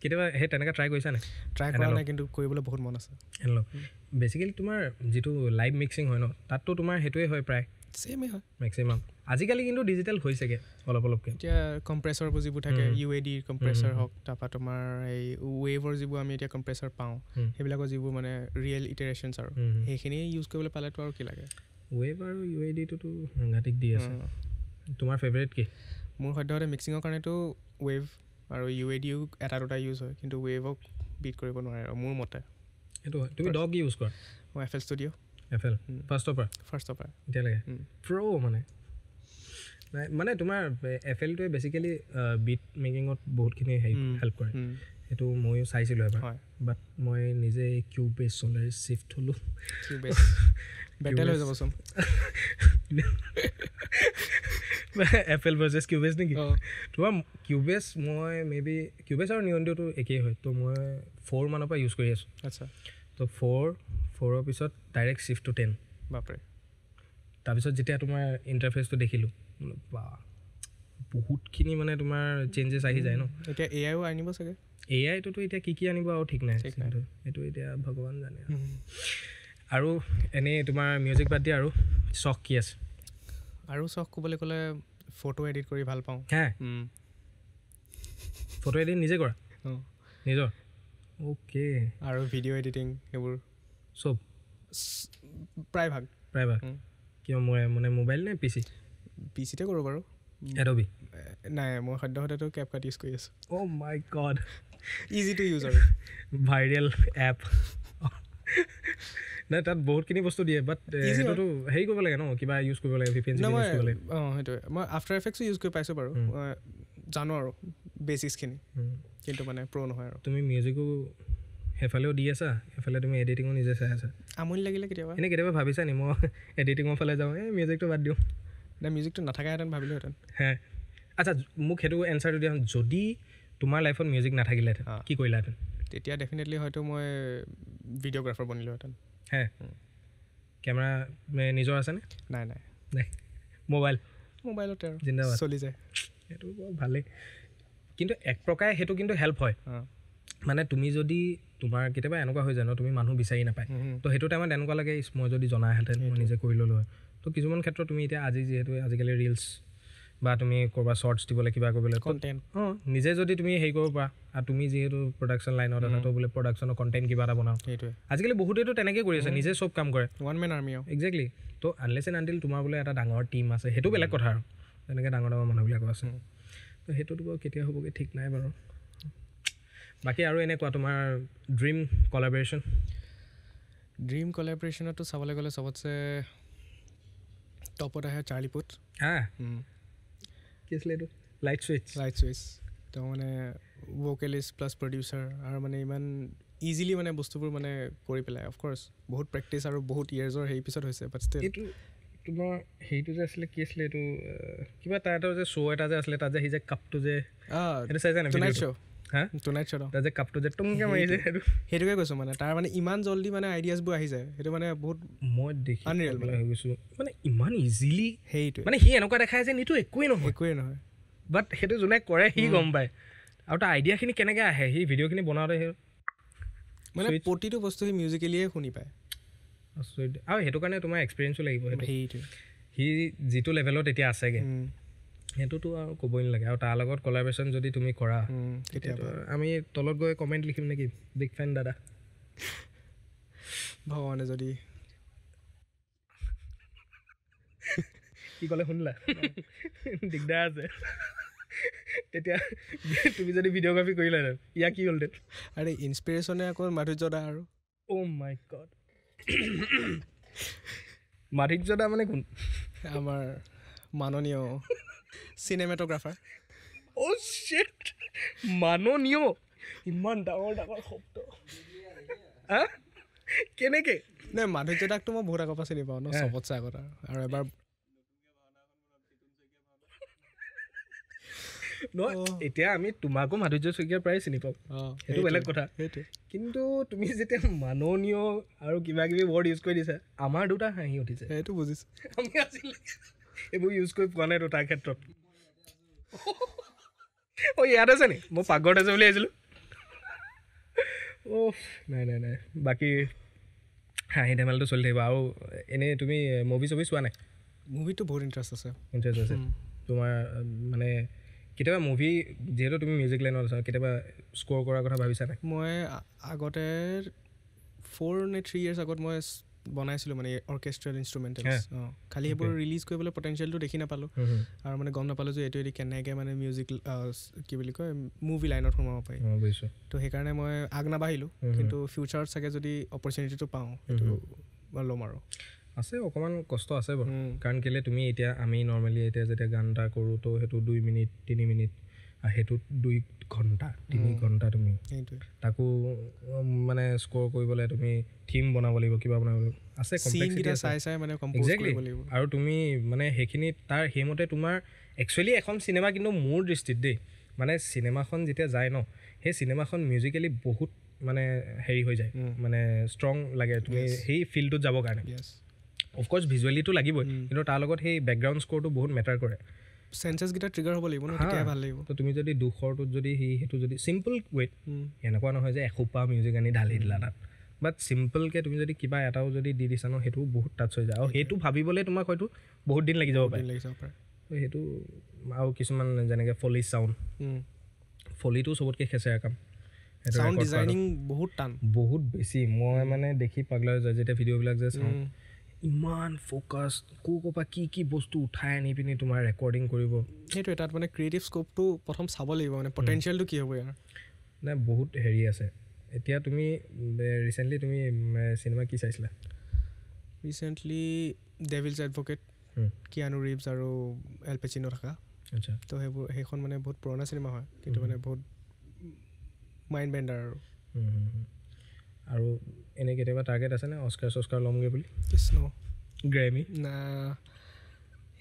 কেতিয়াবা সেই তেনেকৈ ট্ৰাই কৰিছা নাই ট্ৰাই কৰা নাই কিন্তু কৰিবলৈ বহুত মন আছে এনালগ বেচিকেলি তোমাৰ যিটো লাইভ মিক্সিং হয় ন তাততো তোমাৰ সেইটোৱে হয় প্ৰায় ছেমেই হয় মেক্সিমাম আজিকালি কিন্তু ডিজিটেল হৈছেগৈ অলপকৈ এতিয়া কম্প্ৰেছৰবোৰ যিবোৰ থাকে UAD কম্প্ৰেছৰ হওক তাৰপৰা তোমাৰ এই ৱেভৰ যিবোৰ আমি এতিয়া কম্প্ৰেছৰ পাওঁ সেইবিলাকৰ যিবোৰ মানে ৰিয়েল ইটাৰেশ্যনছ আৰু সেইখিনি ইউজ কৰিবলৈ পালেতো আৰু কি লাগে ৱেভ আৰু UADটোতো সাংঘাতিক দি আছে তোমাৰ ফেভৰেট কি মোৰ সদ্যহতে মিক্সিঙৰ কাৰণেতো ৱেভ আৰু UADও এটা দুটা ইউজ হয় কিন্তু ৱেভক বিট কৰিব নোৱাৰে আৰু মোৰ মতে সেইটো হয় তুমি ডগ ইউজ কৰা মই FL Studio ফাৰ্ষ্টৰ পৰা এতিয়ালৈকে প্ৰ' মানে তোমাৰ FLটোৱে বেচিকেলি বিট মেকিঙত বহুতখিনি হেল্প কৰে সেইটো ময়ো চাইছিলোঁ এবাৰ বাট মই নিজে কিউবেছ চলাৰ চিফ্ট হ'লোঁ বেটেল হৈ যাবচোন FL ভাৰ্চেছ কিউবেছ নেকি তোমাৰ কিউবেছ মই মেবি কিউবেছ আৰু নিয়নডিঅ'টো একেই হয় তো মই 4 মানৰ পৰা ইউজ কৰি আছোঁ আচ্ছা তো 4ৰ পিছত ডাইৰেক্ট চিফ্ট টু 10 বাপৰে তাৰপিছত যেতিয়া তোমাৰ ইণ্টাৰফেচটো দেখিলোঁ বা বহুতখিনি মানে তোমাৰ চেঞ্জেছ আহি যায় ন এতিয়া এআইও আনিব চাগে এআইটোতো এতিয়া কি আনিব আৰু ঠিক নাই সেইটো এতিয়া ভগৱান জানে আৰু এনেই তোমাৰ মিউজিক বাদ দিয়া আৰু চখ কি আছে আৰু চখ ক'বলৈ ক'লে ফটো এডিট কৰি ভাল পাওঁ ফটো এডিট নিজে কৰা নিজৰ অ'কে আৰু ভিডিঅ' এডিটিং সেইবোৰ চব প্ৰায়ভাগ কিয় মই মানে মোবাইল নে পিচিতে কৰোঁ বাৰু এডবি নাই মই সদ্যহতেতো কেপকাট ইউজ কৰি আছোঁ অ' মাই গড ইজি টু ইউজ আৰু ভাইৰেল এপ নাই তাত বহুতখিনি বস্তু দিয়ে বাট সেইটোতো হেৰি কৰিব লাগে ন কিবা ইউজ কৰিব লাগে VPN ইউজ কৰিব লাগে সেইটোৱে মই আফটাৰ এফেক্টছো ইউজ কৰি পাইছোঁ বাৰু জানো আৰু বেচিক্সখিনি কিন্তু মানে প্ৰ' নহয় আৰু তুমি মিউজিকো সেইফালেও দি আছা সেইফালে তুমি এডিটিঙো নিজে চাই আছা আমনি লাগিলে কেতিয়াবা এনেই কেতিয়াবা ভাবিছা নি মই এডিটিঙৰ ফালে যাওঁ মিউজিকটো বাদ দিওঁ নাই মিউজিকটো নাথাকাহেঁতেন ভাবিলোহেঁতেন হে আচ্ছা মোক সেইটো এনচাৰটো দিয়া যদি তোমাৰ লাইফত মিউজিক নাথাকিলেহেঁতেন কি কৰিলাহেঁতেন তেতিয়া ডেফিনেটলি হয়তো মই ভিডিঅ'গ্ৰাফাৰ বনিলোহেঁতেন হে কেমেৰা নিজৰ আছেনে নাই নাই নাই মোবাইলতে আৰু জিন্দাবাদ চলি যায় সেইটো ভালেই কিন্তু এক প্ৰকাৰে সেইটো কিন্তু হেল্প হয় মানে তুমি যদি তোমাৰ কেতিয়াবা এনেকুৱা হৈ যায় ন তুমি মানুহ বিচাৰি নাপায় তো সেইটো টাইমত এনেকুৱা লাগে মই যদি জনাহেঁতেন মই নিজে কৰি ল'লোঁ হয় তো কিছুমান ক্ষেত্ৰত তুমি এতিয়া আজি যিহেতু আজিকালি ৰিলছ বা তুমি ক'ৰবাত শ্বৰ্টছ দিবলৈ কিবা কৰিবলৈ কণ্টেণ্ট নিজে যদি তুমি হেৰি কৰিব পাৰা আৰু তুমি যিহেতু প্ৰডাকশ্যন লাইনত আছা তো বোলে প্ৰডাকশ্যনৰ কণ্টেণ্ট কিবা এটা বনাওঁ সেইটোৱে আজিকালি বহুতেতো তেনেকৈ কৰি আছে নিজে চব কাম কৰে ওৱান মেন আৰ্মি আৰু একজেক্টলি তো আনলেছ এণ্ড আনটিল তোমাৰ বোলে এটা ডাঙৰ টীম আছে সেইটো বেলেগ কথা আৰু তেনেকৈ ডাঙৰ ডাঙৰ মানুহবিলাকো আছে তো সেইটোতো বাৰু কেতিয়া হ'বগৈ ঠিক নাই বাৰু বাকী আৰু এনেকুৱা তোমাৰ ড্ৰিম কলাবৰেশ্যনতো চাবলৈ গ'লে চবতছে টপত আহে চাৰ্লি পুথ কি আছিলে এইটো লাইট চুইচ তো মানে ভোকেলিষ্ট প্লাছ প্ৰডিউচাৰ আৰু মানে ইমান ইজিলি মানে বস্তুবোৰ মানে কৰি পেলাই অফক'ৰ্ছ বহুত প্ৰেক্টিচ আৰু বহুত ইয়েৰ্ছৰ হেৰি পিছত হৈছে বাট ষ্টিল এইটো তোমাৰ হেৰিটো যে আছিলে কি আছিলে এইটো কিবা তাৰ এটা যে শ্ব' এটা যে আছিলে তাত যে সি যে কাপটো যে সেইটো চাইছা নাই টুনাইট শ্ব' তাত যে কাপটো যে টুংকে মাৰিছে সেইটোকে কৈছোঁ মানে তাৰ মানে ইমান জল্দি মানে আইডিয়াছবোৰ আহি যায় সেইটো মানে বহুত মই দেখি আনৰিয়েল হৈ গৈছোঁ মানে ইমান ইজিলি সেইটোৱে মানে সি এনেকুৱা দেখায় যে এইটো একোৱেই নহয় বাট সেইটো যোনে কৰে সি গম পায় আৰু তাৰ আইডিয়াখিনি কেনেকৈ আহে সি ভিডিঅ'খিনি বনাওঁতে সেই মানে প্ৰতিটো বস্তু সি মিউজিকেলিয়ে শুনি পায় আৰু সেইটো কাৰণে তোমাৰ এক্সপিৰিয়েঞ্চো লাগিব সেইটোৱে সি যিটো লেভেলত এতিয়া আছেগৈ সেইটোতো আৰু ক'বই নালাগে আৰু তাৰ লগত কলাবৰেশ্যন যদি তুমি কৰা তেতিয়াতো আমি তলত গৈ কমেণ্ট লিখিম নেকি বিগ ফেন দাদা ভগৱানে যদি কি ক'লে শুনিলা দিগদাৰ আছে তেতিয়া তুমি যদি ভিডিঅ'গ্ৰাফী কৰিলাহেঁতেন ইয়াৰ কি হ'লহেঁতেন আৰে ইনস্পিৰেশ্যনে আকৌ মাধুৰ্য দা আৰু মাই গড মাধুৰ্য দা মানে কোন আমাৰ মাননীয় চিনেমেট'গ্ৰাফাৰ শ্বিট মাননীয় ইমান ডাঙৰ শব্দ কেনেকৈ নাই মাধুৰ্য দাকতো মই বহুত আগৰ পৰা চিনি পাওঁ ন চবতছে আগত আৰু এবাৰ নহয় এতিয়া আমি তোমাকো মাধুৰ্য শইকীয়াৰ প্ৰায় চিনি পাওঁ সেইটো বেলেগ কথা কিন্তু তুমি যেতিয়া মাননীয় আৰু কিবা কিবি ৱৰ্ড ইউজ কৰি দিছা আমাৰ দুটা হাঁহি উঠিছে সেইটো বুজিছোঁ আমি আছিলে এইবোৰ ইউজ কৰি পোৱা নাইতো তাৰ ক্ষেত্ৰত ইয়াত আছে নি মই পাকঘৰত আছে বুলি আহিছিলোঁ নাই বাকী হাঁহি ধেমালিটো চলি থাকিব আৰু এনেই তুমি মুভি চুভি চোৱা নাই মুভিটো বহুত ইণ্টাৰেষ্ট আছে তোমাৰ মানে কেতিয়াবা মুভি যিহেতু তুমি মিউজিক লাইনত আছা কেতিয়াবা স্ক'ৰ কৰাৰ কথা ভাবিছা নাই মই আগতে 4 নে 3 years আগত মই বনাইছিলোঁ মানে অৰ্কেষ্ট্ৰেল ইনষ্ট্ৰুমেণ্টেলছ খালি সেইবোৰ ৰিলিজ কৰিবলৈ পটেঞ্চিয়েলটো দেখি নাপালোঁ আৰু মানে গম নাপালোঁ যে এইটো এদি কেনেকৈ মানে মিউজিক কি বুলি কয় মুভি লাইনত সোমাব পাৰি বুজিছোঁ তো সেইকাৰণে মই আগ নাবাঢ়িলোঁ কিন্তু ফিউচাৰত চাগে যদি অপৰচুনিটিটো পাওঁ সেইটো ল'ম আৰু আছে অকণমান কষ্ট আছে বাৰু কাৰণ কেলৈ তুমি এতিয়া আমি নৰ্মেলি এতিয়া যেতিয়া গান এটা কৰোঁ তো সেইটো 2 মিনিট 3 মিনিট আৰু সেইটো 2 ঘণ্টা 3 ঘণ্টা তুমি তাকো মানে স্ক'ৰ কৰিবলৈ তুমি থিম বনাব লাগিব কিবা বনাব লাগিব আছে এক্সেক্টলি আৰু তুমি মানে সেইখিনি তাৰ সেইমতে তোমাৰ একচুৱেলি এখন চিনেমা কিন্তু মোৰ দৃষ্টিত দেই মানে চিনেমাখন যেতিয়া যায় ন সেই চিনেমাখন মিউজিকেলি বহুত মানে হেৰি হৈ যায় মানে ষ্ট্ৰং লাগে তুমি সেই ফিল্ডটোত যাবৰ কাৰণে অফক'ৰ্ছ ভিজুৱেলিটো লাগিবই কিন্তু তাৰ লগত সেই বেকগ্ৰাউণ্ড স্ক'ৰটো বহুত মেটাৰ কৰে চেন্সেছকেইটা ট্ৰিগাৰ হ'ব লাগিব ন তেতিয়াহে ভাল লাগিব তো তুমি যদি 200টোত যদি সেইটো যদি চিম্পল ৱেট এনেকুৱা নহয় যে এসোপা মিউজিক আনি ঢালি দিলা তাত বাট চিম্পলকৈ তুমি যদি কিবা এটাও যদি দি দিছা ন সেইটো বহুত টাচ হৈ যায় আৰু সেইটো ভাবিবলৈ তোমাক হয়তো বহুত দিন লাগি যাব পাৰে সেইটো আৰু কিছুমান যেনেকৈ ফলি চাউণ্ড ফলিটো চবতকৈ খেঁচেৰা কাম চাউণ্ড ডিজাইনিং বহুত টান বহুত বেছি মই মানে দেখি পাগলা হৈ যায় যেতিয়া ভিডিঅ'বিলাক যে চাওঁ ইমান ফ'কাছ ক'ৰপৰা কি বস্তু উঠাই আনি পিনি তোমাৰ ৰেকৰ্ডিং কৰিব সেইটোৱে তাত মানে ক্ৰিয়েটিভ স্ক'পটো প্ৰথম চাব লাগিব মানে পটেঞ্চিয়েলটো কি হ'ব ইয়াৰ নাই বহুত হেৰি আছে এতিয়া তুমি ৰিচেণ্টলি তুমি চিনেমা কি চাইছিলা ৰিচেণ্টলি ডেভিলছ এডভকেট কিয়ানো ৰিভছ আৰু এল পেচিনো থকা আচ্ছা তো সেইখন মানে বহুত পুৰণা চিনেমা হয় কিন্তু মানে বহুত মাইণ্ড বেণ্ডাৰ আৰু এনেই কেতিয়াবা টাৰ্গেট আছেনে অস্কাৰ ল'মগৈ বুলি কৃষ্ণ গ্ৰেমি না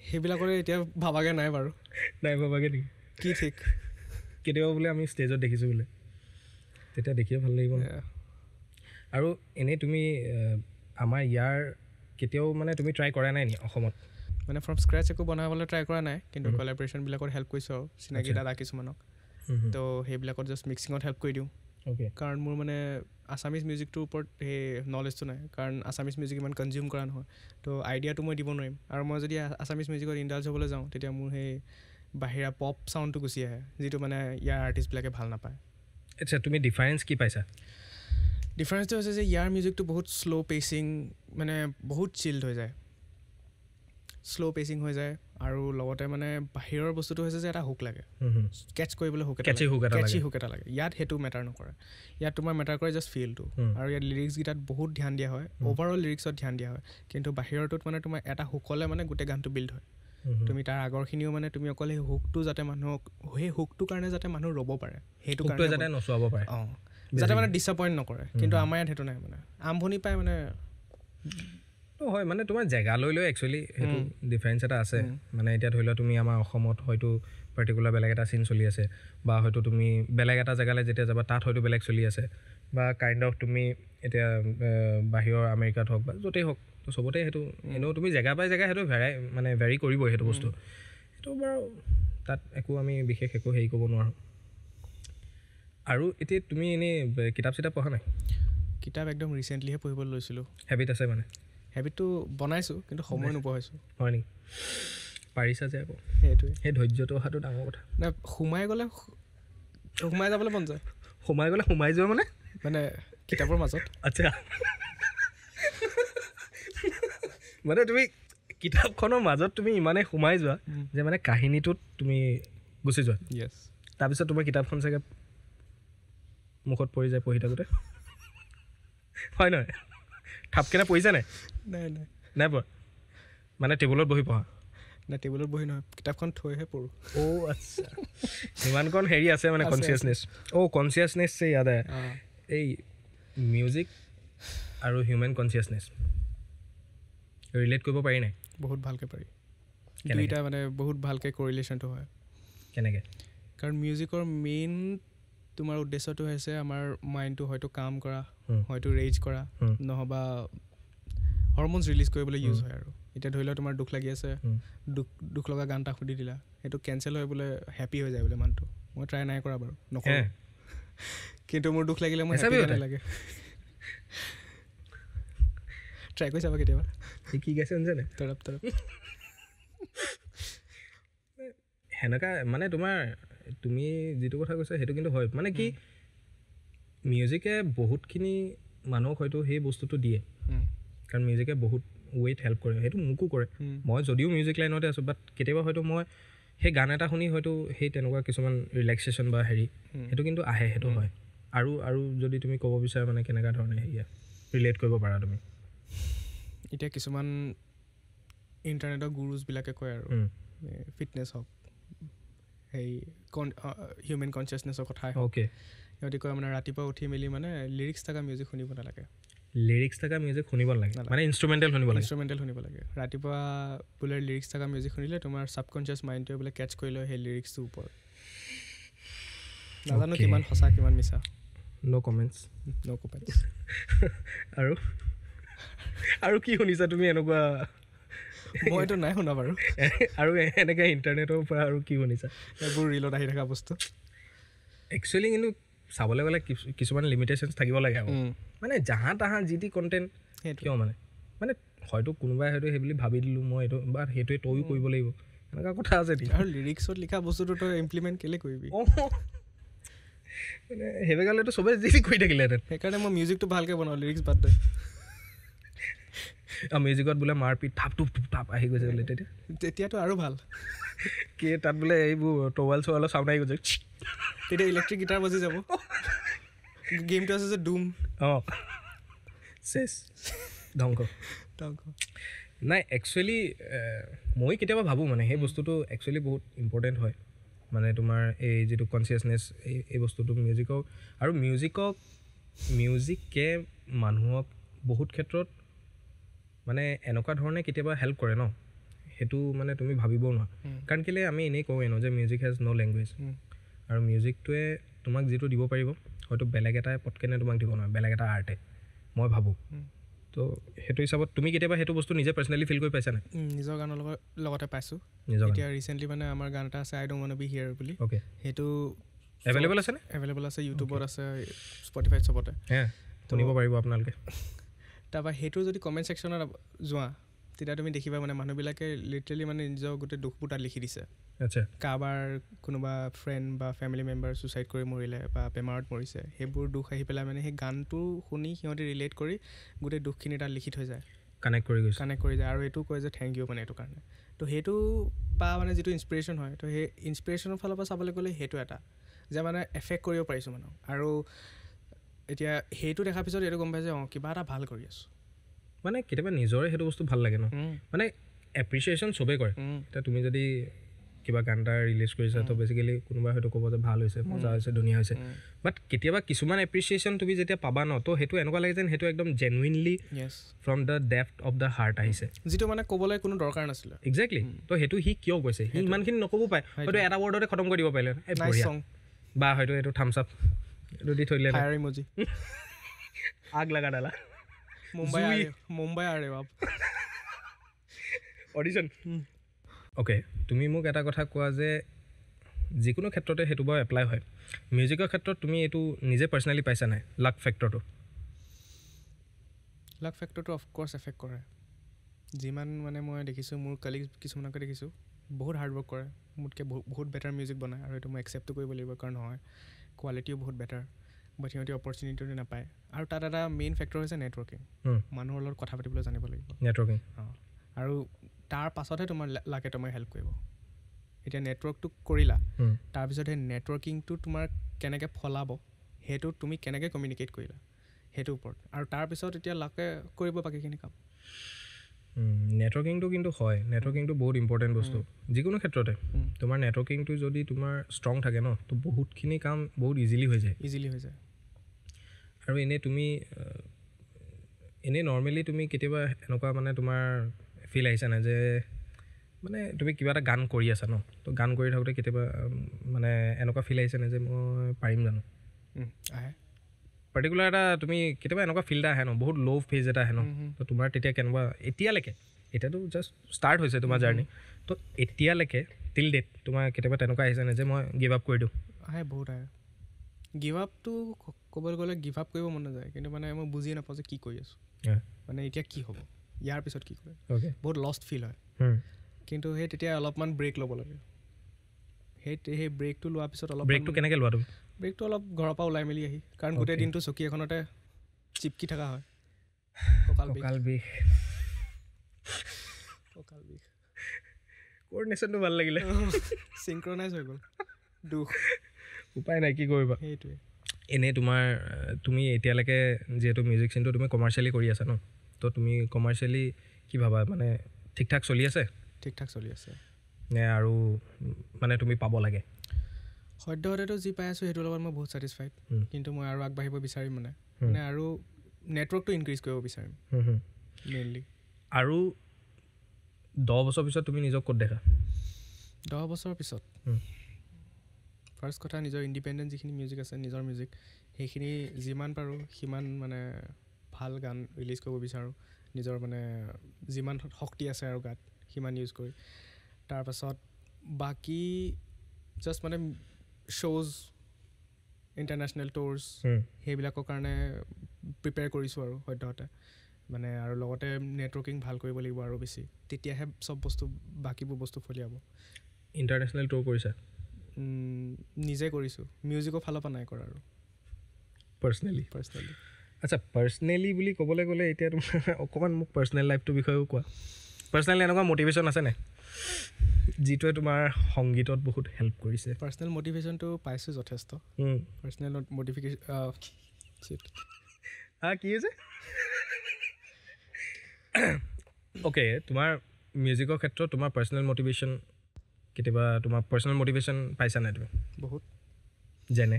সেইবিলাকৰে এতিয়া ভাবাগে নাই বাৰু নাই ভাবাগে নেকি কি ঠিক কেতিয়াবা বোলে আমি ষ্টেজত দেখিছোঁ বোলে তেতিয়া দেখিয়ে ভাল লাগিব আৰু এনেই তুমি আমাৰ ইয়াৰ কেতিয়াও মানে তুমি ট্ৰাই কৰা নাই নি অসমত মানে ফ্ৰম স্ক্ৰেচ একো বনাবলৈ ট্ৰাই কৰা নাই কিন্তু কলাবৰেশ্যনবিলাকত হেল্প কৰিছোঁ আৰু চিনাকি দাদা কিছুমানক তো সেইবিলাকত জাষ্ট মিক্সিঙত হেল্প কৰি দিওঁ অ'কে কাৰণ মোৰ মানে আছামিজ মিউজিকটোৰ ওপৰত সেই নলেজটো নাই কাৰণ আছামিজ মিউজিক ইমান কনজিউম কৰা নহয় তো আইডিয়াটো মই দিব নোৱাৰিম আৰু মই যদি আছামিজ মিউজিকত ইণ্ডালজ হ'বলৈ যাওঁ তেতিয়া মোৰ সেই বাহিৰা পপ চাউণ্ডটো গুচি আহে যিটো মানে ইয়াৰ আৰ্টিষ্টবিলাকে ভাল নাপায় আচ্ছা তুমি ডিফাৰেঞ্চ কি পাইছা ডিফাৰেঞ্চটো হৈছে যে ইয়াৰ মিউজিকটো বহুত শ্ল' পেচিং মানে বহুত চিল্ড হৈ যায় শ্ল' পেচিং হৈ যায় আৰু লগতে মানে বাহিৰৰ বস্তুটো হৈছে যে এটা হুক লাগে কেটচ কৰিবলৈ হুক এটা লাগে ইয়াত সেইটো মেটাৰ নকৰে ইয়াত তোমাৰ মেটাৰ কৰে জাষ্ট ফিলটো আৰু ইয়াত লিৰিক্সকেইটাত বহুত ধ্যান দিয়া হয় অভাৰঅল লিৰিক্সত ধ্যান দিয়া হয় কিন্তু বাহিৰৰটোত মানে তোমাৰ এটা হুকলে মানে গোটেই গানটো বিল্ড হয় তুমি তাৰ আগৰখিনিও মানে তুমি অকল সেই হুকটো যাতে মানুহক সেই হুকটোৰ কাৰণে যাতে মানুহ ৰ'ব পাৰে সেইটো কাৰণে যাতে নচুৱাব পাৰে অঁ যাতে মানে ডিছএপইণ্ট নকৰে কিন্তু আমাৰ ইয়াত সেইটো নাই মানে আৰম্ভণি পাই মানে হয় মানে তোমাৰ জেগা লৈ একচুৱেলি সেইটো ডিফাৰেঞ্চ এটা আছে মানে এতিয়া ধৰি লোৱা তুমি আমাৰ অসমত হয়তো পাৰ্টিকুলাৰ বেলেগ এটা চিন চলি আছে বা হয়তো তুমি বেলেগ এটা জেগালৈ যেতিয়া যাবা তাত হয়তো বেলেগ চলি আছে বা কাইণ্ড অফ তুমি এতিয়া বাহিৰৰ আমেৰিকাত হওক বা য'তেই হওক তো চবতে সেইটো এনেও তুমি জেগা পাই জেগা সেইটো ভেৰি কৰিবই সেইটো বস্তু সেইটো বাৰু তাত একো আমি বিশেষ একো হেৰি ক'ব নোৱাৰোঁ আৰু এতিয়া তুমি এনেই কিতাপ চিতাপ পঢ়া নাই কিতাপ একদম ৰিচেণ্টলিহে পঢ়িবলৈ লৈছিলোঁ হেবিট আছে মানে হেবিটটো বনাইছোঁ কিন্তু সময় নোপোৱা হৈছোঁ হয় নেকি পাৰিছা যে আকৌ সেইটোৱে সেই ধৈৰ্যটো অহাটো ডাঙৰ কথা নাই সোমাই গ'লে সোমাই যাবলৈ মন যায় সোমাই যোৱা মানে কিতাপৰ মাজত আচ্ছা মানে তুমি কিতাপখনৰ মাজত তুমি ইমানেই সোমাই যোৱা যে মানে কাহিনীটোত তুমি গুচি যোৱা য়েছ তাৰপিছত তোমাৰ কিতাপখন চাগে মুখত পৰি যায় পঢ়ি থাকোঁতে হয় নহয় থাপকেনে পৰিছে নাই নাই পৰা মানে টেবুলত বহি পঢ়া নাই টেবুলত বহি নহয় কিতাপখন থৈহে পঢ়োঁ আচ্ছা ইমানকণ হেৰি আছে মানে কনচিয়াছনেছ কনচিয়াছনেছ ইয়াদ আহে এই মিউজিক আৰু হিউমেন কনচিয়াছনেছ ৰিলেট কৰিব পাৰি নাই বহুত ভালকৈ পাৰি দুইটা মানে বহুত ভালকৈ কৰিলেশ্যনটো হয় কেনেকৈ কাৰণ মিউজিকৰ মেইন তোমাৰ উদ্দেশ্যটো হৈছে আমাৰ মাইণ্ডটো হয়তো কাম কৰা হয়তো ৰেজ কৰা নহবা হৰম'নছ ৰিলিজ কৰিবলৈ ইউজ হয় আৰু এতিয়া ধৰি লোৱা তোমাৰ দুখ লাগি আছে দুখ লগা গান এটা সুধি দিলা সেইটো কেঞ্চেল হৈ বোলে হেপী হৈ যায় বোলে মানুহটো মই ট্ৰাই নাই কৰা বাৰু নকৰোঁ কিন্তু মোৰ দুখ লাগিলে মই হেপী নালাগে ট্ৰাই কৰি চাবা কেতিয়াবা কি গাইছে শুনিছেনে তৰপ সেনেকুৱা মানে তুমি যিটো কথা কৈছা সেইটো কিন্তু হয় মানে কি মিউজিকে বহুতখিনি মানুহক হয়তো সেই বস্তুটো দিয়ে কাৰণ মিউজিকে বহুত ৱেইট হেল্প কৰে সেইটো মোকো কৰে মই যদিও মিউজিক লাইনতে আছোঁ বাট কেতিয়াবা হয়তো মই সেই গান এটা শুনি হয়তো সেই তেনেকুৱা কিছুমান ৰিলেক্সেশ্যন বা হেৰি সেইটো কিন্তু আহে সেইটো হয় আৰু যদি তুমি ক'ব বিচাৰা মানে কেনেকুৱা ধৰণে হেৰিয়া ৰিলেট কৰিব পাৰা তুমি এতিয়া কিছুমান ইণ্টাৰনেটৰ গুৰুজবিলাকে কয় আৰু ফিটনেছ হওক সেই হিউমেন কনচিয়াছনেছৰ কথাই অ'কে সিহঁতি কয় মানে ৰাতিপুৱা উঠি মেলি মানে লিৰিক্স থকা মিউজিক শুনিব নালাগে শুনিব নালাগে মানে ইনষ্ট্ৰুমেণ্টেল শুনিব লাগে ৰাতিপুৱা বোলে লিৰিক্স থকা মিউজিক শুনিলে তোমাৰ ছাবকনচিয়াছ মাইণ্ডটোৱে বোলে কেটচ কৰি লয় সেই লিৰিক্সটোৰ ওপৰত নাজানো কিমান সঁচা কিমান মিছা ন' কমেণ্টছ আৰু কি শুনিছা তুমি এনেকুৱা মইতো নাই শুনা বাৰু আৰু এনেকৈ ইণ্টাৰনেটৰ পৰা আৰু কি শুনিছা এইবোৰ ৰিলত আহি থকা বস্তু একচুৱেলি কিন্তু চাবলৈ গ'লে কিছুমান লিমিটেশ্যনছ থাকিব লাগে আকৌ মানে জাহা তাহা যি টি কণ্টেণ্ট কিয় মানে হয়তো কোনোবাই হয়তো সেই বুলি ভাবি দিলোঁ মই এইটো বা সেইটোৱে তয়ো কৰিব লাগিব এনেকুৱা কথা আছে নেকি আৰু লিৰিক্সত লিখা বস্তুটো তই ইমপ্লিমেণ্ট কেলৈ কৰিবি মানে সেইবিলাকতো চবেই যি কৰি থাকিলেহেঁতেন সেইকাৰণে মই মিউজিকটো ভালকৈ বনাওঁ লিৰিক্স বাদ দে মিউজিকত বোলে মাৰপিট থাপ থাপ আহি গৈছে বোলে তেতিয়াতো আৰু ভাল কি তাত বোলে এইবোৰ টৱেল চৱেলৰ চাউণ্ড আহি গৈছে তেতিয়া ইলেক্ট্ৰিক গিটাৰ বাজি যাব গেমটো আছে যে ডুম চেছ ধ্বংস ধ্বংস নাই একচুৱেলি মই কেতিয়াবা ভাবোঁ মানে সেই বস্তুটো একচুৱেলি বহুত ইম্পৰ্টেণ্ট হয় মানে তোমাৰ এই যিটো কনচিয়াছনেছ এই বস্তুটো মিউজিকক আৰু মিউজিকে মানুহক বহুত ক্ষেত্ৰত মানে এনেকুৱা ধৰণে কেতিয়াবা হেল্প কৰে ন সেইটো মানে তুমি ভাবিবও নোৱাৰা কাৰণ কেলৈ আমি এনেই কওঁ ন যে মিউজিক হেজ ন' লেংগুৱেজ আৰু মিউজিকটোৱে তোমাক যিটো দিব পাৰিব হয়তো বেলেগ এটাই পটকেনে তোমাক দিব নোৱাৰে বেলেগ এটা আৰ্টে মই ভাবোঁ তো সেইটো হিচাপত তুমি কেতিয়াবা সেইটো বস্তু নিজে পাৰ্চনেলি ফিল কৰি পাইছা নাই নিজৰ গানৰ লগতে পাইছোঁ নিজৰ এতিয়া ৰিচেণ্টলি মানে আমাৰ গান এটা আছে আই ডোণ্ট ৱান্ট বি হিয়াৰ বুলি অ'কে সেইটো এভেইলেবল আছেনে এভেইলেবল আছে ইউটিউবত আছে স্পটিফাইত চবতে হে শুনিব পাৰিব আপোনালোকে তাৰপৰা সেইটো যদি কমেণ্ট ছেকশ্যনত যোৱা তেতিয়া তুমি দেখিবা মানে মানুহবিলাকে লিটাৰেলি মানে নিজৰ গোটেই দুখবোৰ তাত লিখি দিছে আচ্ছা কাৰোবাৰ কোনোবা ফ্ৰেণ্ড বা ফেমিলি মেম্বাৰ ছুচাইড কৰি মৰিলে বা বেমাৰত মৰিছে সেইবোৰ দুখ আহি পেলাই মানে সেই গানটো শুনি সিহঁতে ৰিলেট কৰি গোটেই দুখখিনি তাত লিখি থৈ যায় কানেক্ট কৰি যায় আৰু এইটো কয় যে থেংক ইউ মানে এইটো কাৰণে তো সেইটো পা মানে যিটো ইনস্পিৰেশ্যন হয় তো সেই ইনস্পিৰেশ্যনৰ ফালৰ পৰা চাবলৈ গ'লে সেইটো এটা যে মানে এফেক্ট কৰিব পাৰিছোঁ মানুহক আৰু এতিয়া সেইটো দেখাৰ পিছত এইটো গম পাই যে কিবা এটা ভাল কৰি আছোঁ মানে কেতিয়াবা নিজৰে সেইটো বস্তু ভাল লাগে ন মানে এপ্ৰিচিয়েশ্যন চবেই কৰে এতিয়া তুমি যদি কিবা গান এটা ৰিলিজ কৰিছা তো বেচিকেলি কোনোবাই হয়তো ক'ব যে ভাল হৈছে মজা হৈছে ধুনীয়া হৈছে বাট কেতিয়াবা কিছুমান এপ্ৰিচিয়েশ্যন তুমি যেতিয়া পাবা ন তো সেইটো এনেকুৱা লাগে যেন সেইটো একদম genuinely from the depth of the heart আহিছে যিটো মানে ক'বলৈ কোনো দৰকাৰ নাছিলে একজেক্টলি তো সেইটো সি কিয় কৈছে সি ইমানখিনি নক'ব পাৰে হয়তো এটা ৱৰ্ডতে খতম কৰি দিব পাৰিলে বা হয়তো এইটো থামছ আপ এইটো দি থৈ দিলে আগ লগা ডালা মুম্বাই আৰে বাপ অডিশ্যন অ'কে তুমি মোক এটা কথা কোৱা যে যিকোনো ক্ষেত্ৰতে সেইটো বাৰু এপ্লাই হয় মিউজিকৰ ক্ষেত্ৰত তুমি এইটো নিজে পাৰ্চনেলি পাইছা নাই লাক ফেক্টৰটো অফক'ৰ্ছ এফেক্ট কৰে যিমান মানে মই দেখিছোঁ মোৰ কালিগ কিছুমানকে দেখিছোঁ বহুত হাৰ্ড ৱৰ্ক কৰে মোতকৈ বহুত বেটাৰ মিউজিক বনায় আৰু এইটো মই একচেপ্টো কৰিব লাগিব কাৰণ হয় কোৱালিটিও বহুত বেটাৰ বাট সিহঁতে অপৰচুনিটিটো নাপায় আৰু তাত এটা মেইন ফেক্টৰ হৈছে নেটৱৰ্কিং মানুহৰ লগত কথা পাতিবলৈ জানিব লাগিব নেটৱৰ্কিং আৰু তাৰ পাছতহে তোমাৰ লাকে তোমাক হেল্প কৰিব এতিয়া নেটৱৰ্কটো কৰিলা তাৰপিছত সেই নেটৱৰ্কিংটো তোমাৰ কেনেকৈ ফলাব সেইটো তুমি কেনেকৈ কমিউনিকেট কৰিলা সেইটোৰ ওপৰত আৰু তাৰপিছত এতিয়া লাকে কৰিব বাকীখিনি কাম নেটৱৰ্কিংটো কিন্তু হয় নেটৱৰ্কিংটো বহুত ইম্পৰ্টেণ্ট বস্তু যিকোনো ক্ষেত্ৰতে তোমাৰ নেটৱৰ্কিংটো যদি তোমাৰ ষ্ট্ৰং থাকে ন তো বহুতখিনি কাম বহুত ইজিলি হৈ যায় আৰু এনেই নৰ্মেলি তুমি কেতিয়াবা এনেকুৱা মানে তোমাৰ ফিল আহিছে নাই যে মানে তুমি কিবা এটা গান কৰি আছা ন তো গান কৰি থাকোঁতে কেতিয়াবা মানে এনেকুৱা ফিল আহিছে নাই যে মই পাৰিম জানো আহে পাৰ্টিকুলাৰ এটা তুমি কেতিয়াবা এনেকুৱা ফিল এটা আহে ন বহুত ল' ফেজ এটা আহে ন তো তোমাৰ তেতিয়া কেনেকুৱা এতিয়াতো জাষ্ট ষ্টাৰ্ট হৈছে তোমাৰ জাৰ্ণি তো এতিয়ালৈকে টিল ডেট তোমাৰ কেতিয়াবা তেনেকুৱা আহিছে নাই যে মই গিভ আপ কৰি দিওঁ বহুত আহে গিভ আপটো ক'বলৈ গ'লে গিভ আপ কৰিব মন নাযায় কিন্তু মানে মই বুজিয়ে নাপাওঁ যে কি কৰি আছোঁ মানে এতিয়া কি হ'ব ইয়াৰ পিছত কি কৰে বহুত লষ্ট ফিল হয় কিন্তু সেই তেতিয়া অলপমান ব্ৰেক ল'ব লাগে সেই ব্ৰেকটো লোৱাৰ পিছত ব্ৰেকটো কেনেকৈ লোৱা তুমি ব্ৰেকটো অলপ ঘৰৰ পৰা ওলাই মেলি আহি কাৰণ গোটেই দিনটো চকী এখনতে চিপকি থকা হয় কঁকাল বিষ কোঅৰ্ডিনেশ্যনটো ভাল লাগিলে চিংক্ৰনাইজ হৈ গ'ল দুখ উপায় নাই কি কৰিবা সেইটোৱে এনেই তুমি এতিয়ালৈকে যিহেতু মিউজিক চিনটো তুমি কমাৰ্চিয়েলি কৰি আছা ন তো তুমি কমাৰ্চিয়েলি কি ভাবা মানে ঠিক ঠাক চলি আছে নে আৰু মানে তুমি পাব লাগে সদ্যহতেতো যি পাই আছোঁ সেইটোৰ লগত মই বহুত ছেটিছফাইড কিন্তু মই আৰু আগবাঢ়িব বিচাৰিম মানে আৰু নেটৱৰ্কটো ইনক্ৰিজ কৰিব বিচাৰিম মেইনলি আৰু 10 বছৰ পিছত তুমি নিজক ক'ত দেখা 10 বছৰ পিছত ফাৰ্ষ্ট কথা নিজৰ ইণ্ডিপেণ্ডেণ্ট যিখিনি মিউজিক আছে নিজৰ মিউজিক সেইখিনি যিমান পাৰোঁ সিমান মানে ভাল গান ৰিলিজ কৰিব বিচাৰোঁ নিজৰ মানে যিমান শক্তি আছে আৰু গাত সিমান ইউজ কৰি তাৰপাছত বাকী জাষ্ট মানে শ্ব'জ ইণ্টাৰনেশ্যনেল টুৰ্ছ সেইবিলাকৰ কাৰণে প্ৰিপেয়াৰ কৰিছোঁ আৰু সদ্যহতে মানে আৰু লগতে নেটৱৰ্কিং ভাল কৰিব লাগিব আৰু বেছি তেতিয়াহে চব বস্তু বাকীবোৰ বস্তু ফলিয়াব ইণ্টাৰনেশ্যনেল টুৰ কৰিছা নিজে কৰিছোঁ মিউজিকৰ ফালৰ পৰা নাই কৰা আৰু পাৰ্চনেলি আচ্ছা পাৰ্চনেলি বুলি ক'বলৈ গ'লে এতিয়া তোমাৰ অকণমান মোক পাৰ্চনেল লাইফটোৰ বিষয়েও কোৱা পাৰ্চনেলি এনেকুৱা মটিভেশ্যন আছে নাই যিটোৱে তোমাৰ সংগীতত বহুত হেল্প কৰিছে পাৰ্চনেল মটিভেশ্যনটো পাইছোঁ যথেষ্ট পাৰ্চনেল কি হৈছে অ'কে তোমাৰ মিউজিকৰ ক্ষেত্ৰত তোমাৰ পাৰ্চনেল মটিভেশ্যন কেতিয়াবা তোমাৰ পাৰ্চনেল মটিভেশ্যন পাইছা নাই তুমি বহুত যেনে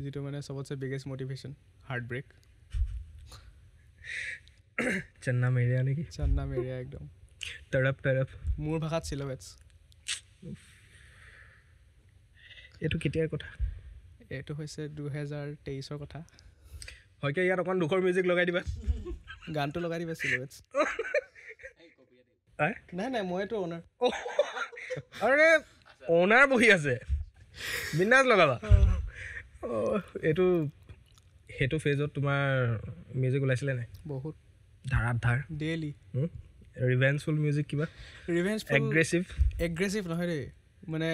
যিটো মানে চবতছে biggest motivation heart break Channa Mereya নেকি চান্না মেৰিয়া একদম তৰপ মোৰ ভাষাত চিলৱেটছ এইটো কেতিয়াৰ কথা এইটো হৈছে 2023ৰ কথা হয়কে ইয়াত অকণ দুখৰ মিউজিক লগাই দিবা গানটো লগাই দিবা চিলৱেটছ নাই মইতো অ'নাৰ আৰে অ'নাৰ বহি আছে বিন্দাছ লগাবা এইটো সেইটো ফেজত তোমাৰ মিউজিক ওলাইছিলে নাই বহুত ধাৰ ডেইলি ৰিভেঞ্জফুল মিউজিক কিবা এগ্ৰেছিভ নহয় দেই মানে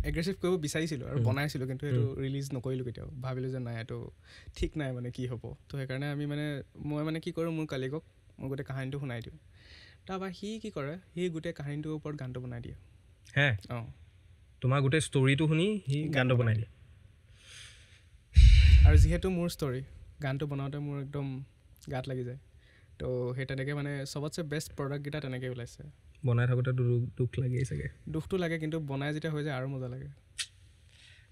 এগ্ৰেছিভ কৰিব বিচাৰিছিলোঁ আৰু বনাইছিলোঁ কিন্তু সেইটো ৰিলিজ নকৰিলোঁ কেতিয়াও ভাবিলোঁ যে নাই এইটো ঠিক নাই মানে কি হ'ব তো সেইকাৰণে মই মানে কি কৰোঁ মোৰ কালিকক মই গোটেই কাহিনীটো শুনাই দিওঁ তাৰপৰা সি কি কৰে সি গোটেই কাহিনীটোৰ ওপৰত গানটো বনাই দিয়ে হে অঁ তোমাৰ গোটেই ষ্টৰিটো শুনি সি গানটো বনাই দিয়ে আৰু যিহেতু মোৰ ষ্টৰি গানটো বনাওঁতে মোৰ একদম গাত লাগি যায় তো সেই তেনেকৈ মানে চবতছে বেষ্ট প্ৰডাক্টকেইটা তেনেকৈ ওলাইছে বনাই থাকোঁতে দুখ লাগেই চাগে দুখটো লাগে কিন্তু বনাই যেতিয়া হৈ যায় আৰু মজা লাগে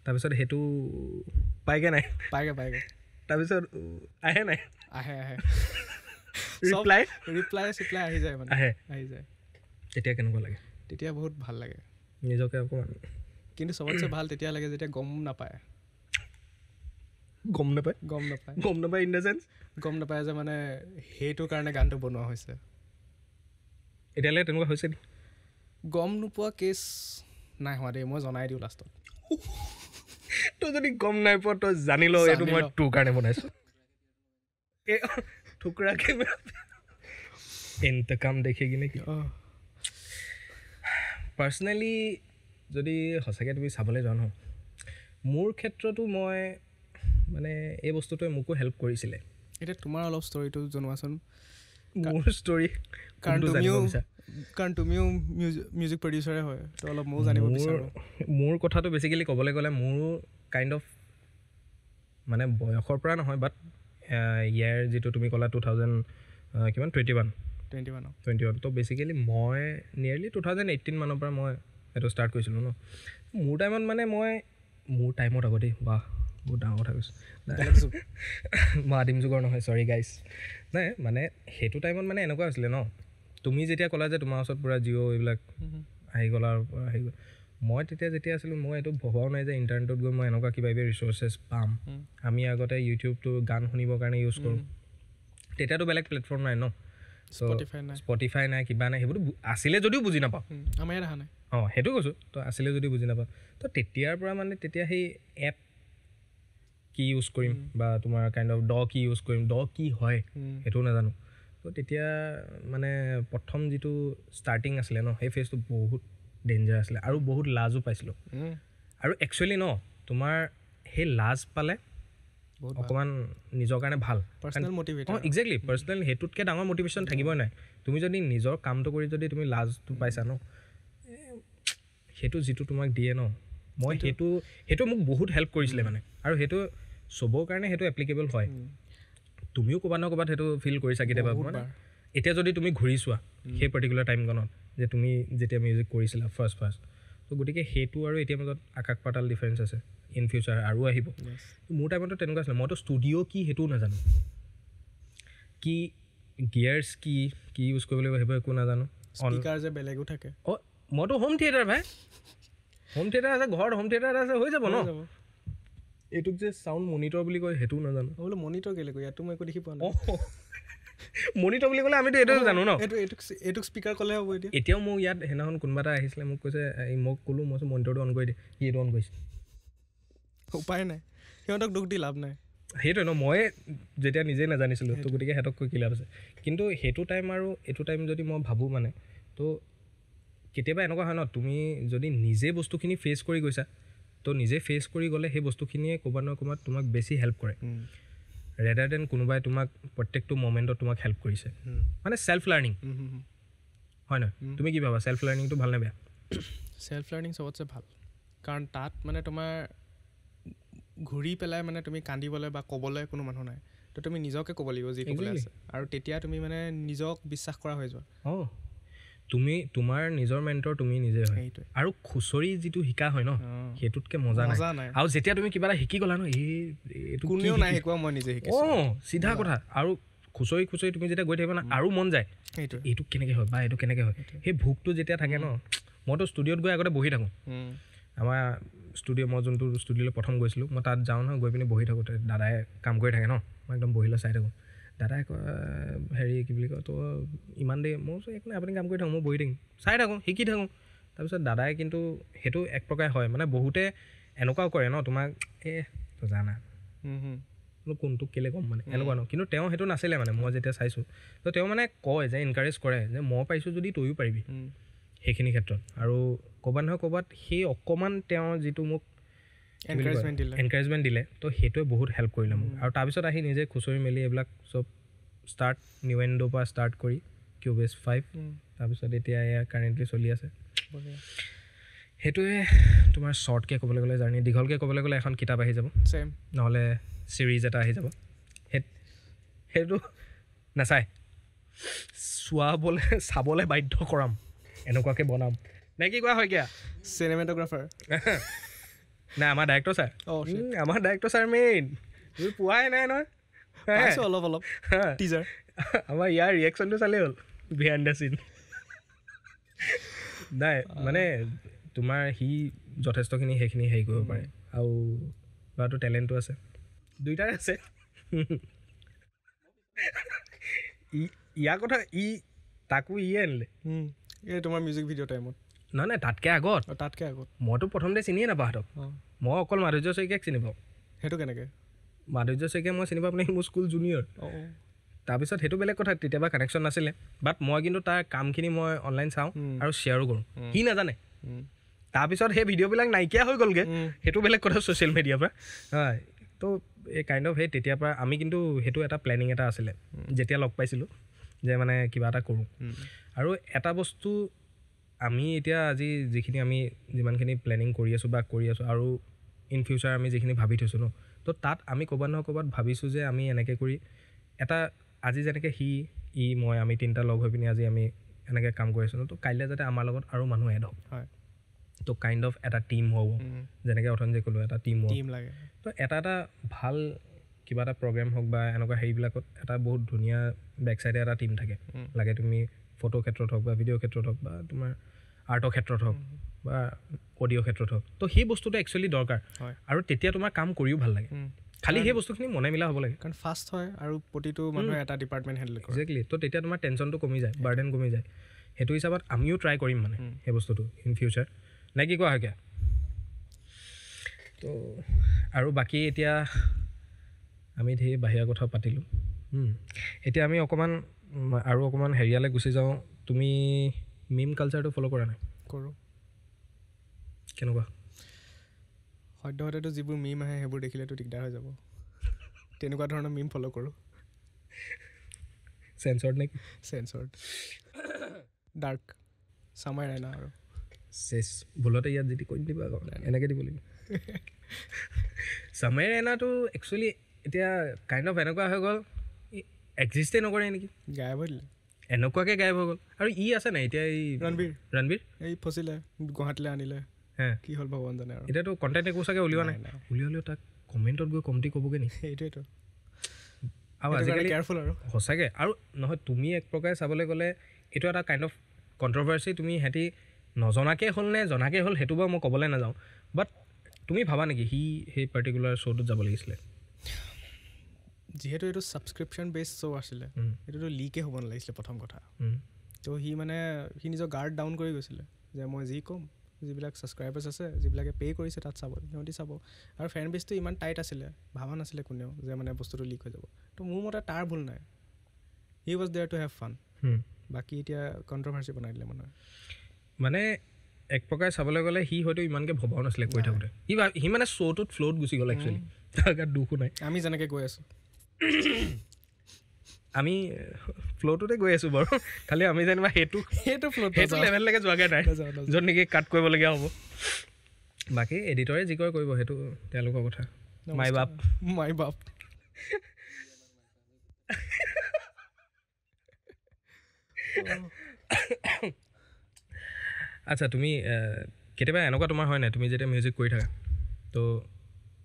তাৰপিছত সেইটো পাইগৈ নাই পাইগৈ তাৰপিছত আহে নাই আহে ৰিপ্লাই চিপ্লাই আহি যায় মানে আহি যায় তেতিয়া কেনেকুৱা লাগে তেতিয়া বহুত ভাল লাগে নিজকে অকণমান কিন্তু চবতছে ভাল তেতিয়া লাগে যেতিয়া গম নাপায় ইন দ্য চেন্স গম নাপায় যে মানে সেইটো কাৰণে গানটো বনোৱা হৈছে এতিয়ালৈকে তেনেকুৱা হৈছে নি গম নোপোৱা কেছ নাই হোৱা দেই মই জনাই দিওঁ লাষ্টত তই যদি গম নাই পোৱা তই জানি ল এইটো মই তোৰ কাৰণে বনাইছোঁ এই ঠুকৰাকে ইন্তকাম দেখি কিনে কি পাৰ্চনেলি যদি সঁচাকৈ তুমি চাবলৈ যোৱা নহয় মোৰ ক্ষেত্ৰতো মই মানে এই বস্তুটোৱে মোকো হেল্প কৰিছিলে এতিয়া তোমাৰ অলপ ষ্টৰিটো জনোৱাচোন মোৰ ষ্টৰি কাৰণ তুমিও মিউজিক প্ৰডিউচাৰে হয় তো অলপ ময়ো জানিব বিচাৰোঁ মোৰ কথাটো বেচিকেলি ক'বলৈ গ'লে মোৰ কাইণ্ড অফ মানে বয়সৰ পৰা নহয় বাট ইয়াৰ যিটো তুমি ক'লা 2021 তো বেচিকেলি মই নিয়েৰলি 2018 মানৰ পৰা মই সেইটো ষ্টাৰ্ট কৰিছিলোঁ ন মোৰ টাইমত আগতেই বাহ বহুত ডাঙৰ কথা কৈছোঁ মই আদিম যুগৰ নহয় চৰি গাইজ নাই মানে সেইটো টাইমত মানে এনেকুৱা হৈছিলে ন তুমি যেতিয়া ক'লা যে তোমাৰ ওচৰত পূৰা জিঅ' এইবিলাক আহি গ'ল আৰু আহি গ'ল মই যেতিয়া আছিলোঁ মই এইটো ভবাও নাই যে ইণ্টাৰনেটত গৈ মই এনেকুৱা কিবা কিবি ৰিচ'ৰ্চেছ পাম আমি আগতে ইউটিউবটো গান শুনিবৰ কাৰণে ইউজ কৰোঁ তেতিয়াতো বেলেগ প্লেটফৰ্ম নাই ন স্পটিফাই নাই কিবা নাই সেইবোৰতো আছিলে যদিও বুজি নাপাওঁ আমাৰ ইয়াত অহা নাই সেইটো কৈছোঁ তো আছিলে যদিও বুজি নাপাওঁ তো তেতিয়াৰ পৰা মানে তেতিয়া সেই এপ কি ইউজ কৰিম বা তোমাৰ কাইণ্ড অফ কি ইউজ কৰিম কি হয় সেইটোও নাজানো তো তেতিয়া মানে প্ৰথম যিটো ষ্টাৰ্টিং আছিলে ন সেই ফেজটো বহুত ডেঞ্জাৰ আছিলে আৰু বহুত লাজো পাইছিলোঁ আৰু একচুৱেলি ন তোমাৰ সেই লাজ পালে অকণমান নিজৰ কাৰণে ভাল একজেক্টলি পাৰ্চনেল সেইটোতকৈ ডাঙৰ মটিভেশ্যন থাকিবই নাই তুমি যদি নিজৰ কামটো কৰি যদি তুমি লাজটো পাইছা ন সেইটো যিটো তোমাক দিয়ে ন মই সেইটো মোক বহুত হেল্প কৰিছিলে মানে আৰু সেইটো চবৰ কাৰণে সেইটো এপ্লিকেবল হয় তুমিও ক'ৰবাত ন ক'ৰবাত সেইটো ফিল কৰিছা কেতিয়াবা মানে এতিয়া যদি তুমি ঘূৰি চোৱা সেই পাৰ্টিকুলাৰ টাইমখনত যে তুমি যেতিয়া মিউজিক কৰিছিলা ফাৰ্ষ্ট তো গতিকে সেইটো আৰু এতিয়া মাজত আকাশ পাতাল ডিফাৰেঞ্চ আছে ইন ফিউচাৰ আৰু আহিব মোৰ টাইমতো তেনেকুৱা আছিলে মইতো ষ্টুডিঅ' কি সেইটোও নাজানো কি গিয়াৰ্ছ কি ইউজ কৰিব লাগিব সেইবোৰ একো নাজানো স্পীকাৰ যে বেলেগো থাকে মইতো হোম থিয়েটাৰ ভাই হোম থিয়েটাৰ আছে ঘৰত হোম থিয়েটাৰ আছে হৈ যাব ন এইটোক যে চাউণ্ড মনিটৰ বুলি কয় সেইটোও নাজানো বোলো মনিটৰ কেলৈ কয় ইয়াতো মই একো দেখি পোৱা নাই মনিটৰ বুলি ক'লে আমিতো এইটোৱে জানো ন এইটোক স্পীকাৰ ক'লে হ'ব এতিয়াও মোক ইয়াত সেইদিনাখন কোনোবা এটা আহিছিলে মোক কৈছে মোক ক'লোঁ মই মনিটৰটো অন কৰি দিয়ে সি এইটো অন কৰিছে উপায় নাই সিহঁতক দুখ দি লাভ নাই সেইটোৱে ন মই যেতিয়া নিজেই নাজানিছিলোঁ তো গতিকে সিহঁতক কৈ কি লাভ আছে কিন্তু সেইটো টাইম আৰু এইটো টাইম যদি মই ভাবোঁ মানে তো কেতিয়াবা এনেকুৱা হয় ন তুমি যদি নিজে বস্তুখিনি ফেচ কৰি গৈছা তো নিজে ফেচ কৰি গ'লে সেই বস্তুখিনিয়ে ক'ৰবাত নহয় ক'ৰবাত তোমাক বেছি হেল্প কৰে ৰেডাৰ দেন কোনোবাই তোমাক প্ৰত্যেকটো মমেণ্টত তোমাক হেল্প কৰিছে মানে ছেল্ফ লাৰ্ণিং হয় নহয় তুমি কি ভাবা ছেল্ফ লাৰ্ণিংটো ভাল নে বেয়া ছেল্ফ লাৰ্ণিং চবতছে ভাল কাৰণ তাত মানে তোমাৰ ঘূৰি পেলাই মানে তুমি কান্দিবলৈ বা ক'বলৈ কোনো মানুহ নাই তো তুমি নিজকে ক'ব লাগিব যি ক'বলৈ আছে আৰু তেতিয়া তুমি মানে নিজক বিশ্বাস কৰা হৈ যোৱা তুমি তোমাৰ নিজৰ মেণ্টৰ তুমি নিজে হয় সেইটোৱে আৰু খুচৰি যিটো শিকা হয় ন সেইটোতকৈ মজা নাই আৰু যেতিয়া তুমি কিবা এটা শিকি গ'লা ন এইটো কোনেও নাই শিকোৱা মই নিজে শিকিছোঁ চিধা কথা আৰু খুচৰি তুমি যেতিয়া গৈ থাকিবা না আৰু মন যায় এইটো কেনেকৈ হয় বা এইটো কেনেকৈ হয় সেই ভোকটো যেতিয়া থাকে ন মইতো ষ্টুডিঅ'ত গৈ আগতে বহি থাকোঁ আমাৰ মই যোনটো ষ্টুডিঅ'লৈ প্ৰথম গৈছিলোঁ মই তাত যাওঁ নহয় গৈ পিনি বহি থাকোঁতে দাদাই কাম কৰি থাকে ন মই একদম বহিলৈ চাই থাকোঁ দাদাই কয় হেৰি কি বুলি কয় তো ইমান দেৰি মই একো নাই আপুনি কাম কৰি থাকোঁ মই বহি থাকিম চাই থাকোঁ শিকি থাকোঁ তাৰপিছত দাদাই কিন্তু সেইটো এক প্ৰকাৰ হয় মানে বহুতে এনেকুৱাও কৰে ন তোমাক তো জানা কোনটোক কেলৈ ক'ম মানে এনেকুৱা ন কিন্তু তেওঁ সেইটো নাছিলে মানে মই যেতিয়া চাইছোঁ তো তেওঁ মানে কয় যে এনকাৰেজ কৰে যে মই পাৰিছোঁ যদি তয়ো পাৰিবি সেইখিনি ক্ষেত্ৰত আৰু ক'ৰবাত নহয় ক'ৰবাত সেই অকণমান তেওঁ যিটো মোক এনকাৰেজমেণ্ট দিলে তো সেইটোৱে বহুত হেল্প কৰিলে মোক আৰু তাৰপিছত আহি নিজে খুচৰি মেলি এইবিলাক চব ষ্টাৰ্ট নিউ এণ্ডৰ পৰা ষ্টাৰ্ট কৰি কিউবেছ 5 তাৰপিছত এতিয়া এয়া কাৰেণ্টলি চলি আছে সেইটোৱে তোমাৰ শ্বৰ্টকৈ ক'বলৈ গ'লে জাৰ্ণি দীঘলকৈ ক'বলৈ গ'লে এখন কিতাপ আহি যাব ছেম নহ'লে ছিৰিজ এটা আহি যাব সেইটো নাচায় চাবলৈ বাধ্য কৰাম এনেকুৱাকৈ বনাম নে কি কোৱা হয় কিয়া চিনেমেটোগ্ৰাফাৰ নাই আমাৰ ডাইৰেক্টৰ ছাৰ মেইন তুমি পোৱাই নাই নহয় অলপ টিজাৰ আমাৰ ইয়াৰ ৰিয়েকশ্যনটো চালেই হ'ল বিহাইণ্ড দ্য চিন নাই মানে তোমাৰ সি যথেষ্টখিনি সেইখিনি হেৰি কৰিব পাৰে আৰু ল'ৰাটো টেলেণ্টো আছে দুইটাৰে আছে ইয়াৰ কথা তাকো ইয়ে আনিলে এই তোমাৰ মিউজিক ভিডিঅ' টাইমত নহয় তাতকৈ আগত মইতো প্ৰথমতে চিনিয়ে নাপাওঁ সিহঁতক মই অকল মাধুৰ্য শইকীয়াক চিনি পাওঁ সেইটো কেনেকৈ মাধুৰ্য শইকীয়া মই চিনি পাওঁ মানে মোৰ স্কুল জুনিয়ৰ তাৰপিছত সেইটো বেলেগ কথা তেতিয়াবা কানেকশ্যন নাছিলে বাট মই কিন্তু তাৰ কামখিনি মই অনলাইন চাওঁ আৰু শ্বেয়াৰো কৰোঁ সি নাজানে তাৰপিছত সেই ভিডিঅ'বিলাক নাইকিয়া হৈ গ'লগৈ সেইটো বেলেগ কথা ছ'চিয়েল মিডিয়াৰ পৰা হয় তো এই কাইণ্ড অফ সেই তেতিয়াৰ পৰা আমি কিন্তু সেইটো এটা প্লেনিং এটা আছিলে যেতিয়া লগ পাইছিলোঁ যে মানে কিবা এটা কৰোঁ আৰু এটা বস্তু আমি এতিয়া আজি যিখিনি আমি যিমানখিনি প্লেনিং কৰি আছোঁ আৰু ইন ফিউচাৰ আমি যিখিনি ভাবি থৈছোঁ ন তো তাত আমি ক'ৰবাত নহয় ক'ৰবাত ভাবিছোঁ যে আমি এনেকৈ কৰি এটা আজি যেনেকৈ মই আমি তিনিটা লগ হৈ পিনি আজি আমি এনেকৈ কাম কৰি আছোঁ ন তো কাইলৈ যাতে আমাৰ লগত আৰু মানুহ এড হওক তো কাইণ্ড অফ এটা টীম হ'ব যেনেকৈ অথনি যে ক'লোঁ এটা টীম লাগে তো এটা ভাল কিবা এটা প্ৰগ্ৰেম হওক বা এনেকুৱা হেৰিবিলাকত এটা বহুত ধুনীয়া বেক চাইডে এটা টীম থাকে লাগে তুমি ফটো ক্ষেত্ৰত হওক বা ভিডিঅ' ক্ষেত্ৰত হওক বা তোমাৰ আৰ্টৰ ক্ষেত্ৰত হওক বা অডিঅ' ক্ষেত্ৰত হওক তো সেই বস্তুটো একচুৱেলি দৰকাৰ আৰু তেতিয়া তোমাৰ কাম কৰিও ভাল লাগে খালি সেই বস্তুখিনি মনে মিলা হ'ব লাগে কাৰণ ফাষ্ট হয় আৰু প্ৰতিটো মানুহে এটা ডিপাৰ্টমেণ্ট হেণ্ডেল কৰে একজেক্টলি তো তেতিয়া তোমাৰ টেনশ্যনটো কমি যায় বাৰ্ডেন কমি যায় সেইটো হিচাপত আমিও ট্ৰাই কৰিম মানে সেই বস্তুটো ইন ফিউচাৰ নে কি কোৱা হয় কিয়া তো আৰু বাকী এতিয়া আমি ধেৰ বাহিৰা কথা পাতিলোঁ এতিয়া আমি অকণমান হেৰিয়ালৈ গুচি যাওঁ তুমি মিম কালচাৰটো ফ'ল' কৰা নাই কৰোঁ কেনেকুৱা সদ্যহতেতো যিবোৰ মিম আহে সেইবোৰ দেখিলেতো দিগদাৰ হৈ যাব তেনেকুৱা ধৰণৰ মিম ফ'ল' কৰোঁ চেঞ্চৰ্ড নেকি চেঞ্চৰ্ড ডাৰ্ক চামাই ৰাইনা আৰু চেছ ভুলতে ইয়াত যদি কৈ দিবা আকৌ এনেকৈ দিব লাগিব চামাই ৰাইনাটো একচুৱেলি এতিয়া কাইণ্ড অফ এনেকুৱা হৈ গ'ল এক্সিষ্টেই নকৰে নেকি গায়ব হৈ দিলে এনেকুৱাকৈ গায়ব হৈ গ'ল আৰু আছে নাই এতিয়া এই ৰণবীৰ এই ফচিলে গুৱাহাটীলৈ আনিলে কি হ'ল ভগৱান জানে আৰু এতিয়াতো কণ্টেণ্ট একো চাগে উলিওৱা নাই উলিয়ালেও তাক কমেণ্টত গৈ কমটি ক'বগৈ নেকি সেইটোৱেতো আৰু আজিকালি কেয়াৰফুল আৰু সঁচাকৈ আৰু নহয় তুমি এক প্ৰকাৰে চাবলৈ গ'লে এইটো এটা কাইণ্ড অফ কণ্ট্ৰভাৰ্চি তুমি সিহঁতি নজনাকৈ হ'ল নে জনাকৈ হ'ল সেইটো বাৰু মই ক'বলৈ নাযাওঁ বাট তুমি ভাবা নেকি সি সেই পাৰ্টিকুলাৰ শ্ব'টোত যাব লাগিছিলে যিহেতু এইটো ছাবস্ক্ৰিপশ্যন বেছ শ্ব' আছিলে এইটোতো লিকেই হ'ব নালাগিছিলে প্ৰথম কথা তো সি নিজৰ গাৰ্ড ডাউন কৰি গৈছিলে যে মই যি ক'ম যিবিলাক ছাবস্ক্ৰাইবাৰ্ছ আছে যিবিলাকে পে' কৰিছে তাত চাব সিহঁতি চাব আৰু ফেন বেছটো ইমান টাইট আছিলে ভাবা নাছিলে কোনেও যে মানে বস্তুটো লিক হৈ যাব তো মোৰ মতে তাৰ ভুল নাই he was there to have fun বাকী এতিয়া কণ্ট্ৰভাৰ্চি বনাই দিলে মানে এক প্ৰকাৰে চাবলৈ গ'লে সি হয়তো ইমানকৈ ভবাও নাছিলে কৈ থাকোঁতে সি মানে শ্ব'টোত ফ্ল'ত গুচি গ'ল একচুৱেলি তাৰ গাত দুখো নাই আমি যেনেকৈ গৈ আছোঁ আমি ফ্ল'টোতে গৈ আছোঁ বাৰু খালি আমি যেনিবা সেইটো লেভেললৈকে যোৱাগৈ নাই য'ত নেকি কাট কৰিবলগীয়া হ'ব বাকী এডিটৰে যি কৰে কৰিব সেইটো তেওঁলোকৰ কথা মাই বাপ আচ্ছা তুমি কেতিয়াবা এনেকুৱা তোমাৰ হয় নাই তুমি যেতিয়া মিউজিক কৰি থাকা তো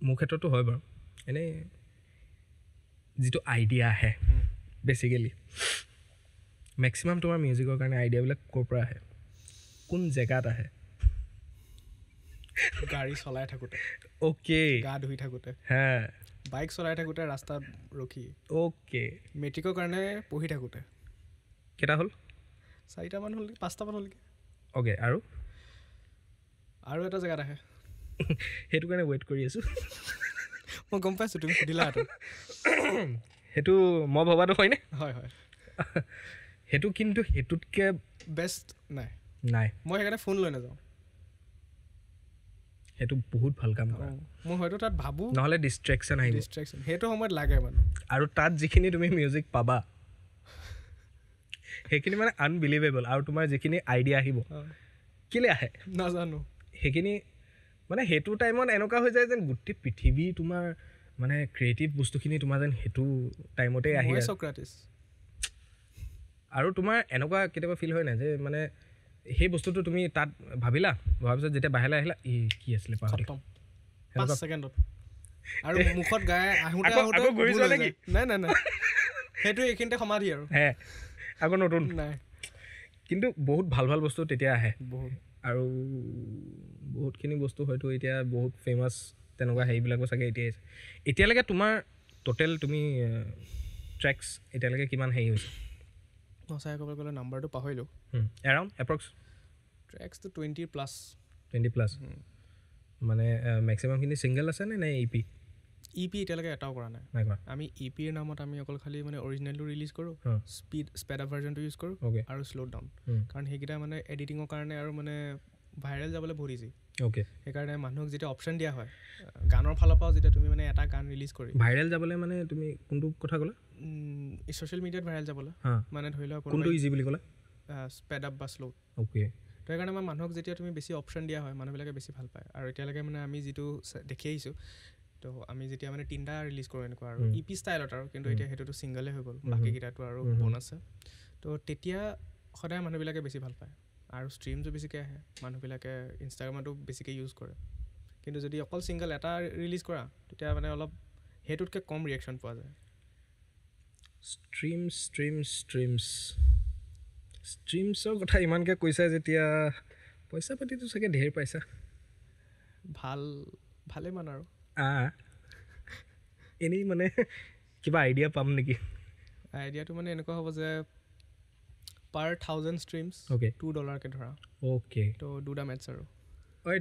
মোৰ ক্ষেত্ৰতো হয় বাৰু এনেই যিটো আইডিয়া আহে বেচিকেলি মেক্সিমাম তোমাৰ মিউজিকৰ কাৰণে আইডিয়াবিলাক ক'ৰ পৰা আহে কোন জেগাত আহে গাড়ী চলাই থাকোঁতে অ'কে গা ধুই থাকোঁতে হা বাইক চলাই থাকোঁতে ৰাস্তাত ৰখি অ'কে মেট্ৰিকৰ কাৰণে পঢ়ি থাকোঁতে কেইটা হ'ল 4টামান হ'ল 5টামান হ'লগৈ অ'কে আৰু এটা জেগাত আহে সেইটো কাৰণে ৱেইট কৰি আছোঁ মই গম পাইছোঁ তুমি সুধিলা সেইটো মই ভবাটো হয়নে হয় হয় সেইটো কিন্তু সেইটোতকৈ বেষ্ট নাই মই সেইকাৰণে ফোন লৈ নাযাওঁ সেইটো বহুত ভাল কাম কৰা মই হয়তো তাত ভাবোঁ নহ'লে ডিষ্ট্ৰেকশ্যন আহিব সেইটো সময়ত লাগে মানে আৰু তাত যিখিনি তুমি মিউজিক পাবা সেইখিনি মানে আনবিলিভেবল আৰু তোমাৰ যিখিনি আইডিয়া আহিব কেলৈ আহে নাজানো সেইখিনি মানে সেইটো টাইমত এনেকুৱা হৈ যায় যেন গোটেই পৃথিৱী তোমাৰ মানে ক্ৰিয়েটিভ বস্তুখিনি তোমাৰ যেন সেইটো টাইমতে আহি আছে আৰু তোমাৰ এনেকুৱা কেতিয়াবা ফিল হয় নাই যে মানে সেই বস্তুটো তুমি তাত ভাবিলা ভবাৰ পিছত যেতিয়া বাহিৰলৈ আহিলা কি আছিলে পাহৰি 5 ছেকেণ্ডত আৰু মুখত গাই আহোঁতে আকৌ ঘূৰি যোৱা নেকি নাই সেইটো এইখিনিতে সমাধি আৰু আকৌ নতুন নাই কিন্তু বহুত ভাল ভাল বস্তু তেতিয়া আহে বহুত আৰু বহুতখিনি বস্তু হয়তো এতিয়া বহুত ফেমাছ তেনেকুৱা হেৰিবিলাকো চাগে এতিয়ালৈকে তোমাৰ টোটেল তুমি ট্ৰেক্স এতিয়ালৈকে কিমান হেৰি হৈছে সঁচাই ক'বলৈ গ'লে নাম্বাৰটো পাহৰিলোঁ এৰাউণ্ড এপ্ৰক্স ট্ৰেক্সটো 20+. মানে মেক্সিমামখিনি ছিংগল আছে নে ইপি এতিয়ালৈকে এটাও কৰা নাই আমি ইপিৰ নামত আমি অকল খালি মানে অৰিজিনেলটো ৰিলিজ কৰোঁ স্পেড আপ ভাৰ্জনটো ইউজ কৰোঁ আৰু শ্ল' ডাউন কাৰণ সেইকেইটা মানে এডিটিঙৰ কাৰণে আৰু মানে ভাইৰেল যাবলৈ বহুত ইজি সেইকাৰণে মানুহক যেতিয়া অপশ্যন দিয়া হয় গানৰ ফালৰ পৰাও যেতিয়া তুমি মানে এটা গান ৰিলিজ কৰি ভাইৰেল যাবলৈ মানে তুমি কোনটো কথা ক'লা ছ'চিয়েল মিডিয়াত ভাইৰেল যাবলৈ মানে ধৰি লোৱা কোনটো ইজি বুলি ক'লা স্পেড আপ বা শ্ল' অ'কে তো সেইকাৰণে মই মানুহক যেতিয়া তুমি বেছি অপশ্যন দিয়া হয় মানুহবিলাকে বেছি ভাল পায় আৰু এতিয়ালৈকে মানে আমি যিটো দেখি আহিছোঁ তো আমি যেতিয়া মানে 3টা ৰিলিজ কৰোঁ এনেকুৱা আৰু ইপি ষ্টাইলত আৰু কিন্তু এতিয়া সেইটোতো ছিংগলে হৈ গ'ল বাকীকেইটাটো আৰু বন আছে তো তেতিয়া সদায় মানুহবিলাকে বেছি ভাল পায় আৰু ষ্ট্ৰীমটো বেছিকৈ আহে মানুহবিলাকে ইনষ্টাগ্ৰামতো বেছিকৈ ইউজ কৰে কিন্তু যদি অকল ছিংগল এটা ৰিলিজ কৰা তেতিয়া মানে অলপ সেইটোতকৈ কম ৰিয়েকশ্যন পোৱা যায় ষ্ট্ৰীমছৰ কথা ইমানকৈ কৈছা যেতিয়া পইচা পাতিটো চাগে ঢেৰ পাইছা ভালেমান আৰু এনেই মানে কিবা আইডিয়া পাম নেকি আইডিয়াটো মানে এনেকুৱা হ'ব যে পাৰ 1000 ষ্ট্ৰীমছ $2কৈ ধৰা অ'কে তো 2টা মেটছ আৰু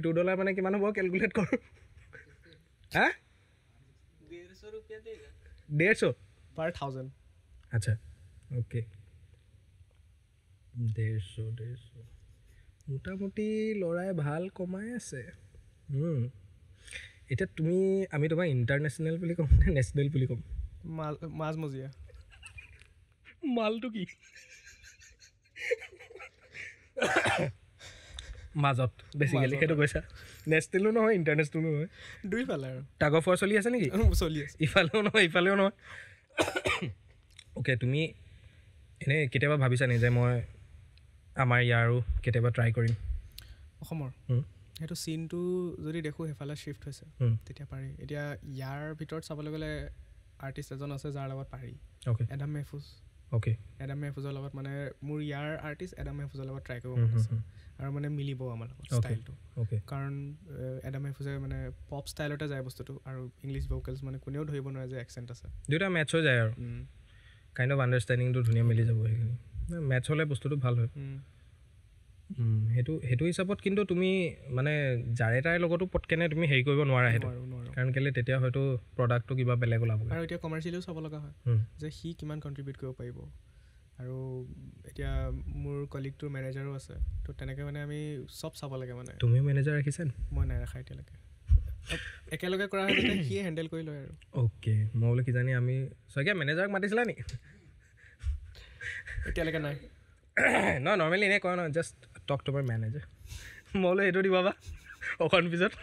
$2 মানে কিমান হ'ব কেলকুলেট কৰোঁ 150 পাৰ 1000 আচ্ছা অ'কে 150 মোটামুটি ল'ৰাই ভাল কমাই আছে এতিয়া আমি তোমাক ইণ্টাৰনেশ্যনেল বুলি ক'ম নে নেশ্যনেল বুলি ক'ম মাজমজিয়া মালটো কি মাজত বেছিকেলি সেইটো কৈছা নেশ্যনেলো নহয় ইণ্টাৰনেশ্যনেলো নহয় দুইফালে আৰু টাগ অফ ৱাৰ চলি আছে নেকি চলি আছে ইফালেও নহয় ইফালেও নহয় অ'কে তুমি এনেই কেতিয়াবা ভাবিছানি যে মই আমাৰ ইয়াৰো কেতিয়াবা ট্ৰাই কৰিম অসমৰ সেইটো চিনটো যদি দেখোঁ সেইফালে শ্বিফ্ট হৈছে তেতিয়া পাৰি এতিয়া ইয়াৰ ভিতৰত চাবলৈ গ'লে আৰ্টিষ্ট এজন আছে যাৰ লগত পাৰি এডাম মেহফুজৰ লগত মানে মোৰ ইয়াৰ আৰ্টিষ্ট এডাম মেহফুজৰ লগত ট্ৰাই কৰিব মন আছে আৰু মানে মিলিব আমাৰ লগত ষ্টাইলটো কাৰণ এডাম মেহফুজে মানে পপ ষ্টাইলতে যায় বস্তুটো আৰু ইংলিছ ভোকেলছ মানে কোনেও ধৰিব নোৱাৰে যে একচেণ্ট আছে দুয়োটা মেটচ হৈ যায় আৰু কাইণ্ড অফ আণ্ডাৰষ্টেণ্ডিংটো ধুনীয়া মিলি যাব সেইখিনি মেটচ হ'লে বস্তুটো ভাল হয় সেইটো হিচাপত কিন্তু তুমি মানে যাৰে তাৰে লগতো পটকেনে তুমি হেৰি কৰিব নোৱাৰা সেইটো কাৰণ কেলৈ তেতিয়া হয়তো প্ৰডাক্টটো কিবা বেলেগ ওলাব আৰু এতিয়া কমাৰ্চিয়েলিও চাব লগা হয় যে সি কিমান কণ্ট্ৰিবিউট কৰিব পাৰিব আৰু এতিয়া মোৰ কলিগটোৰ মেনেজাৰো আছে তো তেনেকৈ মানে আমি চব চাব লাগে মানে তুমিও মেনেজাৰ ৰাখিছা মই নাই ৰাখা এতিয়ালৈকে একেলগে কৰা হয় তেতিয়া সিয়ে হেণ্ডেল কৰি লয় আৰু অ'কে মই বোলে কিজানি আমি শইকীয়া মেনেজাৰক মাতিছিলা নি এতিয়ালৈকে নাই নহয় নৰ্মেলি এনেই কয় নহয় just talk to my manager মই বোলে সেইটো দিবা বা অকণ পিছত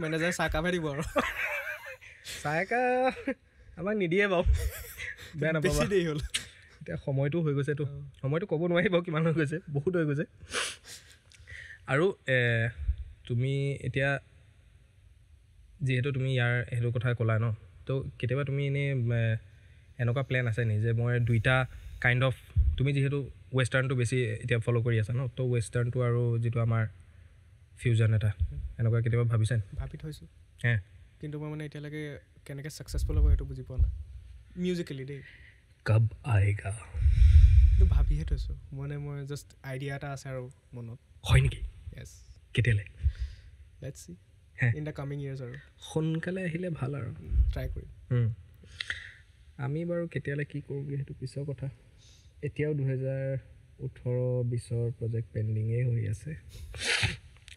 মেনেজাৰ চাহ কাপহে দিব আৰু চাহ একাপ আমাক নিদিয়ে বাৰু বেয়া নাপাবা দেৰি হ'ল এতিয়া সময়টো হৈ গৈছেতো সময়টো ক'ব নোৱাৰি বাৰু কিমান হৈ গৈছে বহুত হৈ গৈছে আৰু তুমি এতিয়া যিহেতু তুমি ইয়াৰ সেইটো কথা ক'লা ন তো কেতিয়াবা তুমি এনেই এনেকুৱা প্লেন আছে নি যে মই দুইটা কাইণ্ড অফ তুমি যিহেতু ৱেষ্টাৰ্ণটো বেছি এতিয়া ফ'ল' কৰি আছা ন তো ৱেষ্টাৰ্ণটো আৰু যিটো আমাৰ ফিউজন এটা এনেকুৱা কেতিয়াবা ভাবিছা নি ভাবি থৈছোঁ হে কিন্তু মই মানে এতিয়ালৈকে কেনেকৈ ছাকচেছফুল হ'ব সেইটো বুজি পোৱা নাই মিউজিকেলি দেই কব আয়েগা কিন্তু ভাবিহে থৈছোঁ মানে মই জাষ্ট আইডিয়া এটা আছে আৰু মনত হয় নেকি য়েছ কেতিয়ালৈ লেটছ চি হে ইন দ্য কামিং ইয়াৰ্ছ আৰু সোনকালে আহিলে ভাল আৰু ট্ৰাই কৰিম আমি বাৰু কেতিয়ালৈ কি কৰোঁগৈ সেইটো পিছৰ কথা এতিয়াও 2018-20 প্ৰজেক্ট পেণ্ডিঙেই হৈ আছে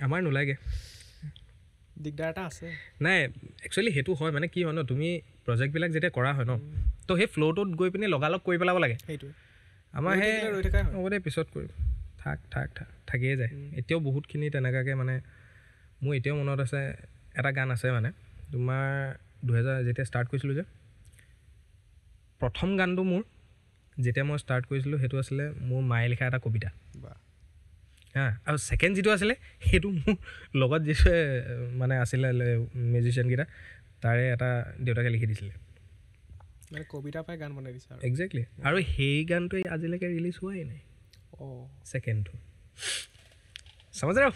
আমাৰ নোলাগে দিগদাৰ এটা আছে নাই একচুৱেলি সেইটো হয় মানে কি হয় ন তুমি প্ৰজেক্টবিলাক যেতিয়া কৰা হয় ন তো সেই ফ্ল'টোত গৈ পিনি লগালগ কৰি পেলাব লাগে সেইটোৱে আমাৰ সেই ৰৈ থকাই হয় হ'ব দে পিছত কৰিম থাকিয়ে যায় এতিয়াও বহুতখিনি তেনেকুৱাকৈ মানে মোৰ এতিয়াও মনত আছে এটা গান আছে মানে তোমাৰ 2000 যেতিয়া ষ্টাৰ্ট কৰিছিলোঁ যে প্ৰথম গানটো মোৰ যেতিয়া মই ষ্টাৰ্ট কৰিছিলোঁ সেইটো আছিলে মোৰ মায়ে লিখা এটা কবিতা হা আৰু ছেকেণ্ড যিটো আছিলে সেইটো মোৰ লগত যিটো মানে আছিলে মিউজিচিয়ানকেইটা তাৰে এটা দেউতাকে লিখি দিছিলে মানে কবিতা পাই গান বনাই দিছে একজেক্টলি আৰু সেই গানটোৱে আজিলৈকে ৰিলিজ হোৱাই নাই ছেকেণ্ডটো সমজ ৰ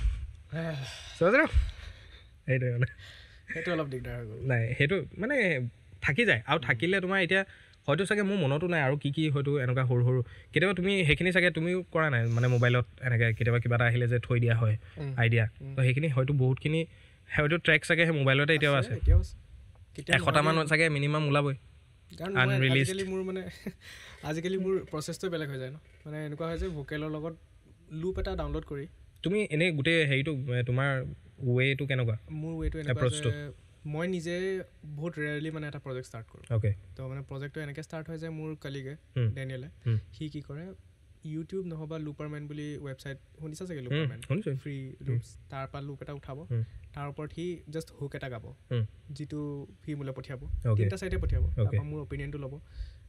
সেইটোৱে মানে সেইটো অলপ দিগদাৰ হৈ গ'ল নাই সেইটো মানে থাকি যায় আৰু থাকিলে তোমাৰ এতিয়া হয়তো চাগে মোৰ মনতো নাই আৰু কি হয়তো এনেকুৱা সৰু সৰু কেতিয়াবা তুমি সেইখিনি চাগে তুমিও কৰা নাই মানে মোবাইলত এনেকৈ কেতিয়াবা কিবা এটা আহিলে যে থৈ দিয়া হয় আইডিয়া তো সেইখিনি হয়তো বহুতখিনি হয়তো ট্ৰেক চাগে সেই মোবাইলতে এতিয়াও আছে 100টামান চাগে মিনিমাম ওলাবই আজিকালি মোৰ মানে আজিকালি মোৰ প্ৰচেছটো বেলেগ হৈ যায় ন মানে এনেকুৱা হয় যে ভোকেলৰ লগত লুপ এটা ডাউনলোড কৰি তুমি এনেই গোটেই হেৰিটো তোমাৰ ৱেটো কেনেকুৱা মোৰ ৱেটো এনেকুৱা যে মই নিজে বহুত ৰেয়াৰলি মানে এটা প্ৰজেক্ট ষ্টাৰ্ট কৰোঁ অ'কে তো মানে প্ৰজেক্টটো এনেকৈ ষ্টাৰ্ট হয় যে মোৰ কলিগে ডেনিয়েলে সি কি কৰে ইউটিউব নহ'বা লুপাৰমেন বুলি ৱেবছাইট শুনিছা চাগে লুপাৰমেন ফ্ৰী লুপছ তাৰপৰা লুপ এটা উঠাব তাৰ ওপৰত সি জাষ্ট হুক এটা গাব যিটো সি মোলৈ পঠিয়াব 3টা চাইডে পঠিয়াব তাৰপৰা মোৰ অপিনিয়নটো ল'ব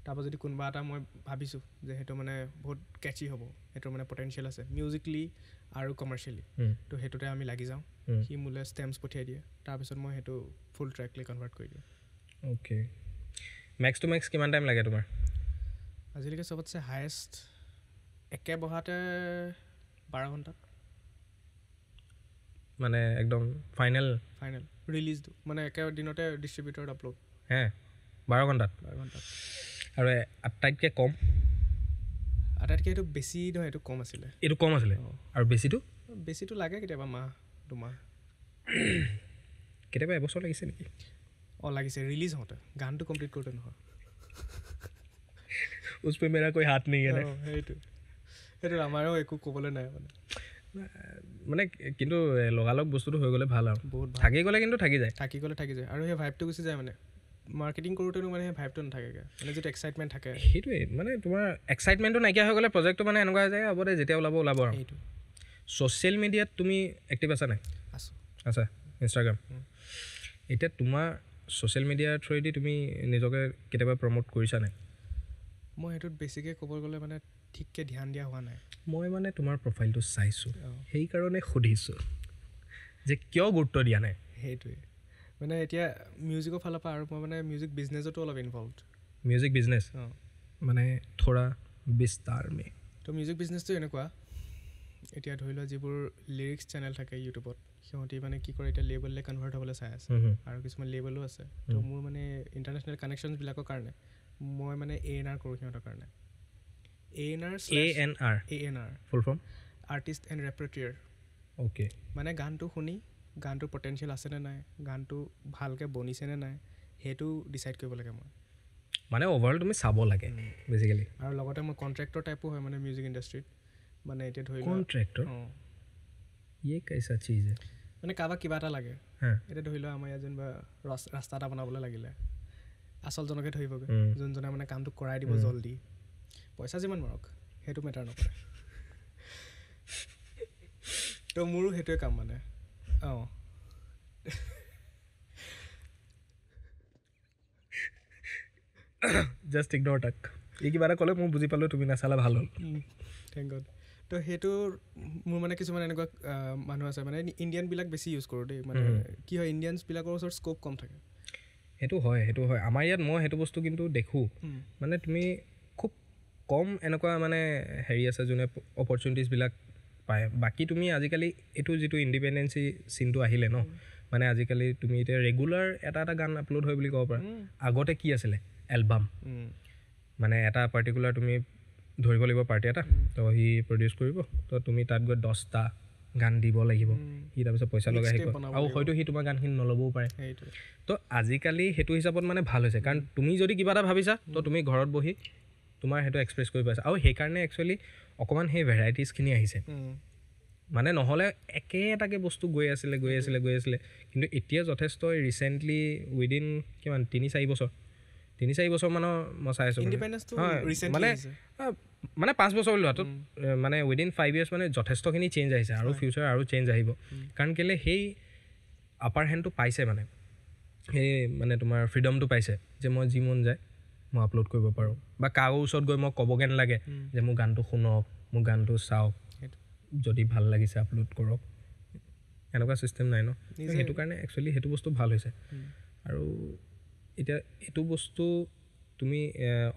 তাৰপৰা যদি কোনোবা এটা মই ভাবিছোঁ যে সেইটো মানে বহুত কেচি হ'ব সেইটোৰ মানে পটেঞ্চিয়েল আছে মিউজিকলি আৰু কমাৰ্চিয়েলি তো সেইটোতে আমি লাগি যাওঁ সি মোলৈ ষ্টেম্পছ পঠিয়াই দিয়ে তাৰপিছত মই সেইটো ফুল ট্ৰেকলি কনভাৰ্ট কৰি দিওঁ অ'কে মেক্স টু মেক্স কিমান টাইম লাগে তোমাৰ আজিলৈকে চবতছে হায়েষ্ট একে বহাতে 12 ঘণ্টা মানে একদম ফাইনেল ৰিলিজটো মানে একে দিনতে ডিষ্ট্ৰিবিউটৰত আপলোড হে 12 ঘণ্টাত আৰু আটাইতকৈ কম আটাইতকৈ এইটো বেছি নহয় এইটো কম আছিলে এইটো কম আছিলে আৰু বেছিটো লাগে কেতিয়াবা মাহ 2 মাহ কেতিয়াবা এবছৰ লাগিছে নেকি লাগিছে ৰিলিজ হওঁতে গানটো কমপ্লিট কৰোঁতে নহয় উছ পে মেৰা কোই হাত নেই আছে সেইটো আমাৰো একো ক'বলৈ নাই মানে কিন্তু লগালগ বস্তুটো হৈ গ'লে ভাল আৰু বহুত থাকি গ'লে কিন্তু থাকি যায় আৰু সেই ভাইবটো গুচি যায় মানে মাৰ্কেটিং কৰোঁতেনো মানে সেই ভাইবটো নাথাকেগৈ মানে যিটো এক্সাইটমেণ্ট থাকে সেইটোৱে মানে তোমাৰ এক্সাইটমেণ্টটো নাইকিয়া হৈ গ'লে প্ৰজেক্টটো মানে এনেকুৱা হৈ যায় হ'ব দে যেতিয়া ওলাব আৰু সেইটো ছ'চিয়েল মিডিয়াত তুমি এক্টিভ আছা নাই আছা ইনষ্টাগ্ৰাম এতিয়া তোমাৰ ছ'চিয়েল মিডিয়াৰ থ্ৰুৱেদি তুমি নিজকে কেতিয়াবা প্ৰমোট কৰিছা নাই মই সেইটোত বেছিকৈ ক'ব গ'লে মানে ঠিককৈ ধ্যান দিয়া হোৱা নাই মই মানে তোমাৰ প্ৰফাইলটো চাইছোঁ সেইকাৰণে সুধিছোঁ যে কিয় গুৰুত্ব দিয়া নাই সেইটোৱে মানে এতিয়া মিউজিকৰ ফালৰ পৰা আৰু মই মানে মিউজিক বিজনেছতো অলপ ইনভলভড মিউজিক বিজনেছ মানে থোৰা বিস্তাৰ মে তো মিউজিক বিজনেছটো এনেকুৱা এতিয়া ধৰি লোৱা যিবোৰ লিৰিক্স চেনেল থাকে ইউটিউবত সিহঁতি মানে কি কৰে এতিয়া লেবেললৈ কনভাৰ্ট হ'বলৈ চাই আছে আৰু কিছুমান লেবেলো আছে তো মোৰ মানে ইণ্টাৰনেশ্যনেল কানেকশ্যনছবিলাকৰ কাৰণে মই মানে A&R কৰোঁ সিহঁতৰ কাৰণে A&R full form artist and repertoire okay মানে গানটো শুনি গানটোৰ পটেঞ্চিয়েল আছেনে নাই গানটো ভালকৈ বনিছেনে নাই সেইটো ডিচাইড কৰিব লাগে মই মানে অভাৰঅল তুমি চাব লাগে বেচিকেলি আৰু লগতে মই কণ্ট্ৰেক্টৰ টাইপো হয় মানে মিউজিক ইণ্ডাষ্ট্ৰীত মানে এতিয়া ধৰি কণ্ট্ৰেক্টৰ ইয়ে কেইছা চিজ মানে কাৰোবাক কিবা এটা লাগে এতিয়া ধৰি লোৱা আমাৰ ইয়াত যেনিবা ৰাস্তা এটা বনাবলৈ লাগিলে আচলজনকে ধৰিবগৈ যোনজনে মানে কামটো কৰাই দিব জল্দি পইচা যিমান মাৰক সেইটো মেটাৰ নকৰে তো মোৰো সেইটোৱে কাম মানে জাষ্ট ইগন'ৰ টাক এই কিবা এটা ক'লে মই বুজি পালোঁ তুমি নাচালা ভাল হ'ল থেংক গড তো সেইটো মোৰ মানে কিছুমান এনেকুৱা মানুহ আছে মানে ইণ্ডিয়ানবিলাক বেছি ইউজ কৰোঁ দেই মানে কি হয় ইণ্ডিয়ানছবিলাকৰ ওচৰত স্ক'প কম থাকে সেইটো হয় আমাৰ ইয়াত মই সেইটো বস্তু কিন্তু দেখোঁ মানে তুমি খুব কম এনেকুৱা মানে হেৰি আছে যোনে অপৰচুনিটিছবিলাক পায় বাকী তুমি আজিকালি এইটো যিটো ইণ্ডিপেণ্ডেঞ্চি চিনটো আহিলে ন মানে আজিকালি তুমি এতিয়া ৰেগুলাৰ এটা গান আপলোড হয় বুলি ক'ব পাৰা আগতে কি আছিলে এলবাম মানে এটা পাৰ্টিকুলাৰ তুমি ধৰিব লাগিব পাৰ্টি এটা তো সি প্ৰডিউচ কৰিব তো তুমি তাত গৈ 10টা গান দিব লাগিব সি তাৰপিছত পইচা লগাই আহিব আৰু হয়তো সি তোমাৰ গানখিনি নল'বও পাৰে তো আজিকালি সেইটো হিচাপত মানে ভাল হৈছে কাৰণ তুমি যদি কিবা এটা ভাবিছা তো তুমি ঘৰত বহি তোমাৰ সেইটো এক্সপ্ৰেছ কৰিব পাৰিছা আৰু সেইকাৰণে একচুৱেলি অকণমান সেই ভেৰাইটিজখিনি আহিছে মানে নহ'লে একেটাকে বস্তু গৈ আছিলে কিন্তু এতিয়া যথেষ্ট ৰিচেণ্টলি উইদিন কিমান 3-4 বছৰ মানৰ মই চাই আছোঁ মানে 5 বছৰ বুলি লোৱাটো মানে উইদিন 5 years মানে যথেষ্টখিনি চেঞ্জ আহিছে আৰু ফিউচাৰ আৰু চেঞ্জ আহিব কাৰণ কেলৈ সেই আপাৰ হেণ্ডটো পাইছে মানে সেই মানে তোমাৰ ফ্ৰীডমটো পাইছে যে মই যি মন যায় মই আপলোড কৰিব পাৰোঁ বা কাৰো ওচৰত গৈ মই ক'বগৈ নালাগে যে মোৰ গানটো শুনক মোৰ গানটো চাওক যদি ভাল লাগিছে আপলোড কৰক এনেকুৱা ছিষ্টেম নাই ন সেইটো কাৰণে একচুৱেলি সেইটো বস্তু ভাল হৈছে আৰু এতিয়া এইটো বস্তু তুমি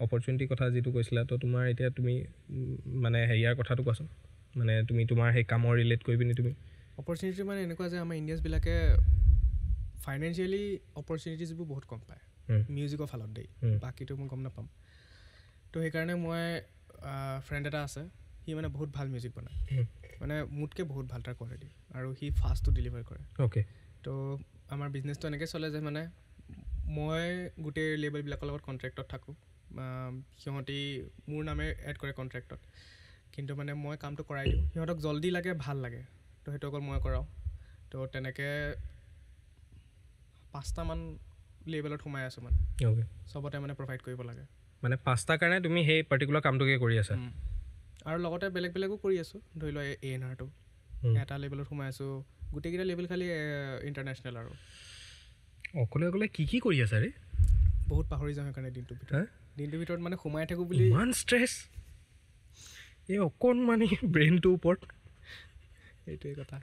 অপৰচুনিটিৰ কথা যিটো কৈছিলা তো তোমাৰ এতিয়া তুমি মানে হেৰিয়াৰ কথাটো কোৱাচোন মানে তুমি তোমাৰ সেই কামৰ ৰিলেট কৰি পিনি তুমি অপৰচুনিটি মানে এনেকুৱা যে আমাৰ ইণ্ডিয়ানছবিলাকে ফাইনেন্সিয়েলি অপৰচুনিটিজবোৰ বহুত কম পায় মিউজিকৰ ফালত দেই বাকীটো মই গম নাপাম তো সেইকাৰণে মই ফ্ৰেণ্ড এটা আছে সি মানে বহুত ভাল মিউজিক বনায় মানে মোতকৈ বহুত ভাল তাৰ কোৱালিটি আৰু সি ফাষ্টটো ডেলিভাৰ কৰে অ'কে তো আমাৰ বিজনেছটো এনেকৈ চলে যে মানে মই গোটেই লেবেলবিলাকৰ লগত কণ্ট্ৰেক্টত থাকোঁ সিহঁতি মোৰ নামে এড কৰে কণ্ট্ৰেক্টত কিন্তু মানে মই কামটো কৰাই দিওঁ সিহঁতক জল্দি লাগে ভাল লাগে তো সেইটো অকল মই কৰাওঁ তো তেনেকৈ 5টামান লেভেলত সোমাই আছোঁ মানে চবতে মানে প্ৰভাইড কৰিব লাগে মানে 5টাৰ কাৰণে তুমি সেই পাৰ্টিকুলাৰ কামটোকে কৰি আছা আৰু লগতে বেলেগো কৰি আছোঁ ধৰি লোৱা A&Rটো এটা লেভেলত সোমাই আছোঁ গোটেইকেইটা লেভেল খালি ইণ্টাৰনেশ্যনেল আৰু অকলে কি কৰি আছা ৰে বহুত পাহৰি যাওঁ সেইকাৰণে দিনটোৰ ভিতৰত মানে সোমাই থাকোঁ বুলি ইমান ষ্ট্ৰেছ এই অকণমানি ব্ৰেইনটোৰ ওপৰত সেইটোৱে কথা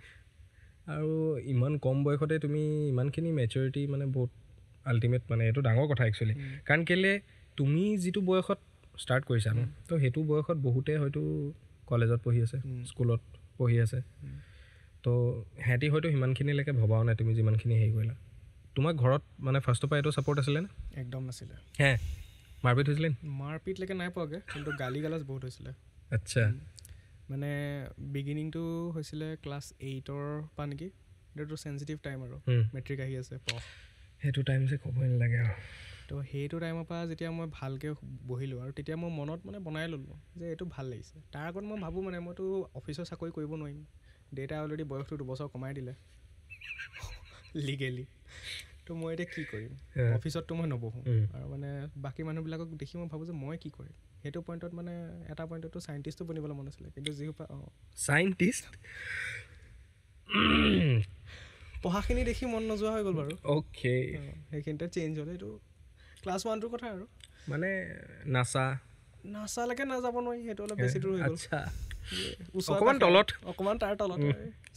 আৰু ইমান কম বয়সতে তুমি ইমানখিনি মেচিউৰিটি মানে বহুত আল্টিমেট মানে এইটো ডাঙৰ কথা একচুৱেলি কাৰণ কেলৈ তুমি যিটো বয়সত ষ্টাৰ্ট কৰিছা ন তো সেইটো বয়সত বহুতে হয়তো কলেজত পঢ়ি আছে স্কুলত পঢ়ি আছে তো সিহঁতি হয়তো সিমানখিনিলৈকে ভবাও নাই তুমি যিমানখিনি হেৰি কৰিলা তোমাৰ ঘৰত মানে ফাৰ্ষ্টৰ পৰা এইটো ছাপৰ্ট আছিলে নে একদম নাছিলে হে মাৰপিট হৈছিলে মাৰপিটলৈকে নাই পোৱাগৈ কিন্তু গালি গালাজ বহুত হৈছিলে আচ্ছা মানে বিগিনিংটো হৈছিলে ক্লাছ 8ৰ পৰা নেকি এইটো চেঞ্চিটিভ টাইম আৰু মেট্ৰিক আহি আছে সেইটো টাইম যে ক'বই নালাগে আৰু তো সেইটো টাইমৰ পৰা যেতিয়া মই ভালকৈ বহিলোঁ আৰু তেতিয়া মই মনত মানে বনাই ল'লোঁ যে এইটো ভাল লাগিছে তাৰ আগত মই ভাবোঁ মানে মইতো অফিচৰ চাকৰি কৰিব নোৱাৰিম দেউতাই অলৰেডি বয়সটো 2 বছৰ কমাই দিলে লিগেলি তো মই এতিয়া কি কৰিম অফিচততো মই নবহোঁ আৰু মানে বাকী মানুহবিলাকক দেখি মই ভাবোঁ যে মই কি কৰিম সেইটো পইণ্টত মানে এটা পইণ্টতো চাইণ্টিষ্টো বনিবলৈ মন আছিলে কিন্তু যিসোপা চাইণ্টিষ্ট পঢ়াখিনি দেখি মন নোযোৱা হৈ গ'ল বাৰু অ'কে সেইখিনিতে চেঞ্জ হ'ল এইটো ক্লাছ 1টোৰ কথা আৰু মানে নাচালৈকে নাযাব নোৱাৰি সেইটো অলপ বেছি দূৰ হৈ গ'ল অকণমান তাৰ তলত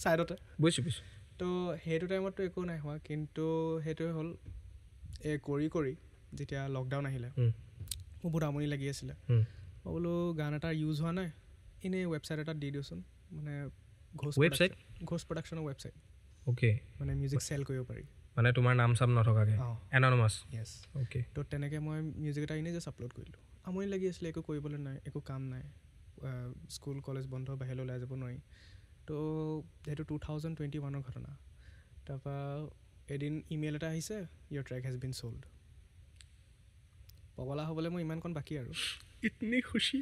ছাইডতে বুজিছোঁ তো সেইটো টাইমততো একো নাই হোৱা কিন্তু সেইটোৱে হ'ল কৰি যেতিয়া লকডাউন আহিলে মোৰ বহুত আমনি লাগি আছিলে মই বোলো গান এটা ইউজ হোৱা নাই এনেই ৱেবছাইট এটাত দি দিওঁচোন মানে ঘোষ প্ৰডাকশ্যনৰ ৱেবছাইট অ'কে মানে মিউজিক চেল কৰিব পাৰি মানে তোমাৰ নাম চাম নথকাকৈ এননমাছ য়েছ অ'কে তো তেনেকৈ মই মিউজিক এটা এনেই জাষ্ট আপলোড কৰিলোঁ আমনি লাগি আছিলে একো কৰিবলৈ নাই একো কাম নাই স্কুল কলেজ বন্ধ বাহিৰলৈ ওলাই যাব নোৱাৰি তো সেইটো 2021ৰ ঘটনা তাৰপৰা এদিন ইমেইল এটা আহিছে ইয়ৰ ট্ৰেক হেজ বিন চ'ল্ড পগলা হ'বলৈ মই ইমানকণ বাকী আৰু ইতনি খুচি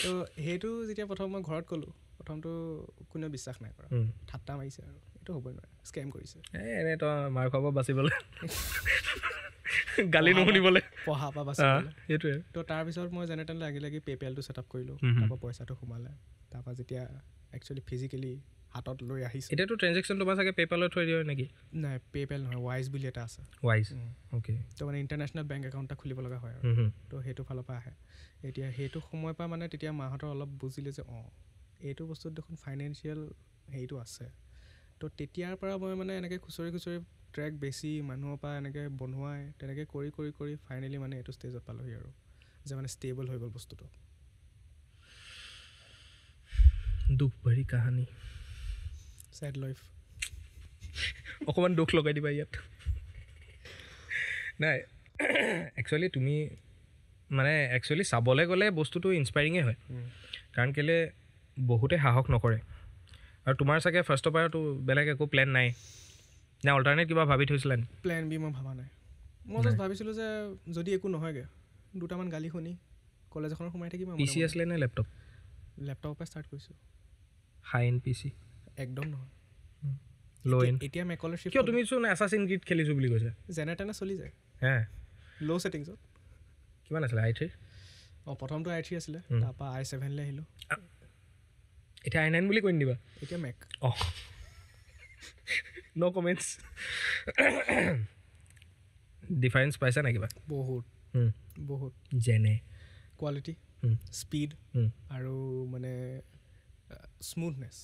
তো সেইটো যেতিয়া প্ৰথম মই ঘৰত ক'লোঁ প্ৰথমটো কোনেও বিশ্বাস নাই কৰা ঠাট্টা মাৰিছে আৰু এইটো হ'বই নোৱাৰে স্কেম কৰিছে এনেই তই মাৰ খাব বাচিবলৈ গালি নুশুনিবলৈ পঢ়া পৰা বাচিবলৈ সেইটোৱে তো তাৰপিছত মই যেনে তেনে লাগি পে'পেলটো ছেটআপ কৰিলোঁ তাৰপৰা পইচাটো সোমালে তাৰপৰা যেতিয়া একচুৱেলি ফিজিকেলি হাতত লৈ আহিছোঁ এতিয়াতো ট্ৰেনজেকশ্যন তোমাৰ চাগে পে'পলত থৈ দিয়ে নেকি নাই পে'পেল নহয় ৱাইজ বুলি এটা আছে ৱাইজ অ'কে তো মানে ইণ্টাৰনেশ্যনেল বেংক একাউণ্ট এটা খুলিব লগা হয় আৰু তো সেইটো ফালৰ পৰা আহে এতিয়া সেইটো সময়ৰ পৰা মানে তেতিয়া মাহঁতৰ অলপ বুজিলে যে এইটো বস্তুত দেখোন ফাইনেন্সিয়েল হেৰিটো আছে তো তেতিয়াৰ পৰা মই মানে এনেকৈ খুচৰি ট্ৰেক বেছি মানুহৰ পৰা এনেকৈ বনোৱাই তেনেকৈ কৰি ফাইনেলি মানে এইটো ষ্টেজত পালোহি আৰু যে মানে ষ্টেবল হৈ গ'ল বস্তুটো দুখ ভৰি কাহানী ছেড লাইফ অকণমান দুখ লগাই দিবা ইয়াত নাই একচুৱেলি তুমি মানে একচুৱেলি চাবলৈ গ'লে বস্তুটো ইনস্পাইৰিঙে হয় কাৰণ কেলৈ বহুতে সাহস নকৰে আৰু তোমাৰ চাগে ফাৰ্ষ্টৰ পৰাতো বেলেগ একো প্লেন নাই নে অল্টাৰনেট কিবা ভাবি থৈছিলা নি প্লেন বি মই ভাবা নাই মই জাষ্ট ভাবিছিলোঁ যে যদি একো নহয়গৈ দুটামান গালি শুনি কলেজ এখনত সোমাই থাকিম পি চি আছিলে নে লেপটপ লেপটপৰ পৰা ষ্টাৰ্ট কৰিছোঁ হাই এণ্ড পি চি একদম নহয় ল' এণ্ড এতিয়া মেকলৰ শ্বিফ্ট কিয় তুমিচোন এছাচিন ক্ৰীড খেলিছোঁ বুলি কৈছা যেনে তেনে চলি যায় হে ল' ছেটিংছত কিমান আছিলে i3 প্ৰথমটো i3 আছিলে তাৰপৰা i7 লৈ আহিলোঁ এতিয়া i9 বুলি কৈ নিদিবা এতিয়া মেক ন' কমেণ্টছ ডিফাৰেঞ্চ পাইছা নে কিবা বহুত যেনে কোৱালিটি স্পীড আৰু মানে স্মুথনেছ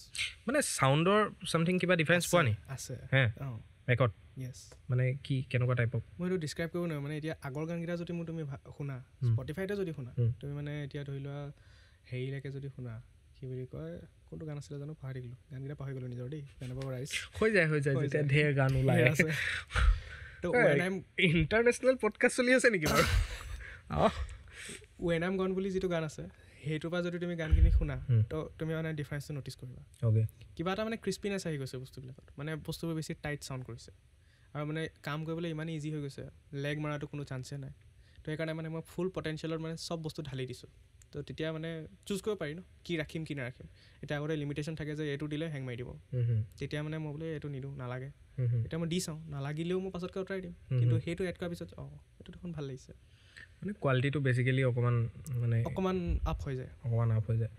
মানে চাউণ্ডৰ চামথিং কিবা ডিফাৰেঞ্চ পোৱা নি আছে হে মেকত য়েছ মানে কি কেনেকুৱা টাইপৰ মই এইটো ডিছক্ৰাইব কৰিব নোৱাৰোঁ মানে এতিয়া আগৰ গানকেইটা যদি তুমি শুনা স্পটিফাইতে যদি শুনা তুমি মানে এতিয়া ধৰি লোৱা হেৰিলৈকে যদি শুনা কি বুলি কয় কোনটো গান আছিলে জানো পাহৰি থাকিলোঁ গানকেইটা পাহৰি গ'লোঁ নিজৰ দেই গানৰ ৰাইজ হৈ যায় যেতিয়া ঢেৰ গান ওলাই আছে তো ইণ্টাৰনেশ্যনেল পডকাষ্ট চলি আছে নেকি বাৰু ৱেন আইম গন বুলি যিটো গান আছে সেইটোৰ পৰা যদি তুমি গানখিনি শুনা তো তুমি মানে ডিফাৰেঞ্চটো ন'টিছ কৰিবা অ'কে কিবা এটা মানে ক্ৰিস্পিনেছ আহি গৈছে বস্তুবিলাকত মানে বস্তুবোৰ বেছি টাইট চাউণ্ড কৰিছে আৰু মানে কাম কৰিবলৈ ইমানেই ইজি হৈ গৈছে লেগ মৰাটো কোনো চান্সে নাই তো সেইকাৰণে মানে মই ফুল পটেঞ্চিয়েলত মানে চব বস্তু ঢালি দিছোঁ তো তেতিয়া মানে চুজ কৰিব পাৰি ন কি ৰাখিম কি নাৰাখিম এতিয়া আগতে লিমিটেশ্যন থাকে যে এইটো দিলে হেং মাৰি দিব তেতিয়া মানে মই বোলে এইটো নিদিওঁ নালাগে এতিয়া মই দি চাওঁ নালাগিলেও মই পাছতকৈ আঁতৰাই দিম কিন্তু সেইটো এড কৰাৰ পিছত এইটো দেখোন ভাল লাগিছে মানে কোৱালিটিটো বেচিকেলি অকণমান আপ হৈ যায়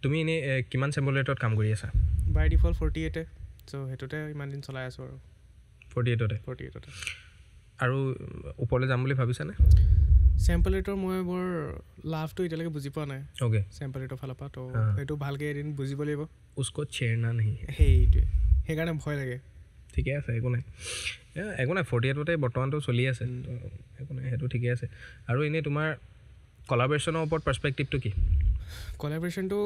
তুমি এনেই কিমান চেম্পল ৰেটত কাম কৰি আছা বাই ডিফল্ট 48 চ' সেইটোতে ইমান দিন চলাই আছোঁ আৰু 48তে আৰু ওপৰলৈ যাম বুলি ভাবিছানে চেম্পল ৰেটৰ মই বৰ লাভটো এতিয়ালৈকে বুজি পোৱা নাই অ'কে চেম্পল ৰেটৰ ফালৰ পৰা তো সেইটো ভালকৈ এদিন বুজিব লাগিব উস্কো চেৰনা নেহি সেইটোৱে সেইকাৰণে ভয় লাগে ঠিকে আছে একো নাই 48তে বৰ্তমানটো চলি আছে একো নাই সেইটো ঠিকে আছে আৰু এনেই তোমাৰ কলাবৰেশ্যনৰ ওপৰত পাৰ্চপেক্টিভটো কি কলাবৰেশ্যনটো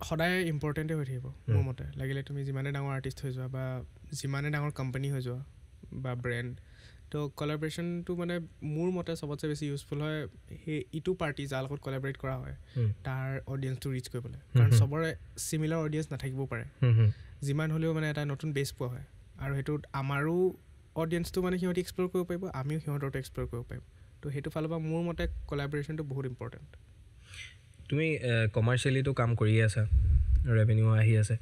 সদায় ইম্পৰ্টেণ্টেই হৈ থাকিব মোৰ মতে লাগিলে তুমি যিমানে ডাঙৰ আৰ্টিষ্ট হৈ যোৱা বা যিমানে ডাঙৰ কোম্পানী হৈ যোৱা বা ব্ৰেণ্ড তো কলাবৰেশ্যনটো মানে মোৰ মতে চবতছে বেছি ইউজফুল হয় সেই ইটো পাৰ্টি যাৰ লগত কলাবৰেট কৰা হয় তাৰ অডিয়েঞ্চটো ৰিচ কৰিবলৈ কাৰণ চবৰে চিমিলাৰ অডিয়েঞ্চ নাথাকিবও পাৰে যিমান হ'লেও মানে এটা নতুন বেছ পোৱা হয় আৰু সেইটোত আমাৰো অডিয়েঞ্চটো মানে সিহঁতি এক্সপ্ল'ৰ কৰিব পাৰিব আমিও সিহঁতৰটো এক্সপ্ল'ৰ কৰিব পাৰিম তো সেইটো ফালৰ পৰা মোৰ মতে কলাবৰেশ্যনটো বহুত ইম্পৰ্টেণ্ট তুমি কমাৰ্চিয়েলিটো কাম কৰিয়ে আছা ৰেভিনিউ আহি আছে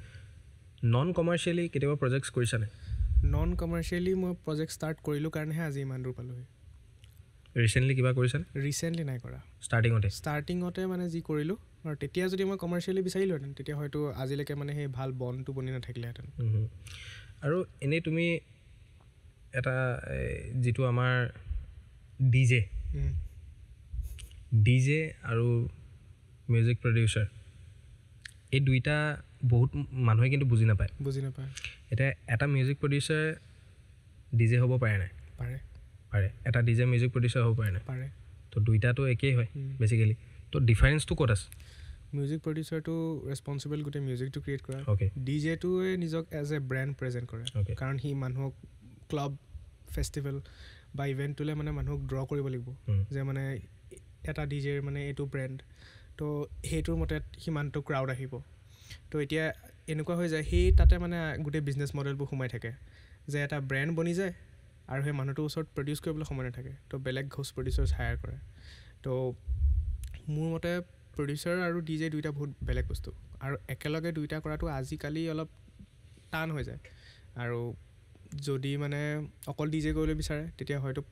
নন কমাৰ্চিয়েলি কেতিয়াবা প্ৰজেক্টছ কৰিছানে নন কমাৰ্চিয়েলি মই প্ৰজেক্ট ষ্টাৰ্ট কৰিলোঁ কাৰণেহে আজি ইমান দূৰ পালোহি ৰিচেণ্টলি কিবা কৰিছানে ৰিচেণ্টলি নাই কৰা ষ্টাৰ্টিঙতে মানে যি কৰিলোঁ আৰু তেতিয়া যদি মই কমাৰ্চিয়েলি বিচাৰিলোহেঁতেন তেতিয়া হয়তো আজিলৈকে মানে সেই ভাল বনটো বনি নাথাকিলেহেঁতেন আৰু এনেই তুমি এটা যিটো আমাৰ ডিজে আৰু মিউজিক প্ৰডিউচাৰ এই দুইটা বহুত মানুহে কিন্তু বুজি নাপায় এতিয়া এটা মিউজিক প্ৰডিউচাৰ ডিজে হ'ব পাৰে নাই পাৰে এটা ডিজে মিউজিক প্ৰডিউচাৰ হ'ব পাৰে নাই তো দুইটাটো একেই হয় বেচিকেলি তো ডিফাৰেঞ্চটো ক'ত আছে মিউজিক প্ৰডিউচাৰটো ৰেছপনচিবল গোটেই মিউজিকটো ক্ৰিয়েট কৰা অ'কে ডিজেটোৱে নিজক এজ এ ব্ৰেণ্ড প্ৰেজেণ্ট কৰে কাৰণ সি মানুহক ক্লাব ফেষ্টিভেল বা ইভেণ্টটোলৈ মানে মানুহক ড্ৰ কৰিব লাগিব যে মানে এটা ডিজেৰ মানে এইটো ব্ৰেণ্ড তো সেইটোৰ মতে সিমানটো ক্ৰাউড আহিব তো এতিয়া এনেকুৱা হৈ যায় সেই তাতে মানে গোটেই বিজনেছ মডেলবোৰ সোমাই থাকে যে এটা ব্ৰেণ্ড বনি যায় আৰু সেই মানুহটোৰ ওচৰত প্ৰডিউচ কৰিবলৈ সময় নাথাকে তো বেলেগ ঘোষ প্ৰডিউচাৰ্ছ হায়াৰ কৰে তো মোৰ মতে প্ৰডিউচাৰ আৰু ডিজে দুইটা বহুত বেলেগ বস্তু আৰু একেলগে দুইটা কৰাটো আজিকালি অলপ টান হৈ যায় আৰু যদি মানে অকল DJ কৰিবলৈ বিচাৰে তেতিয়া হয়তো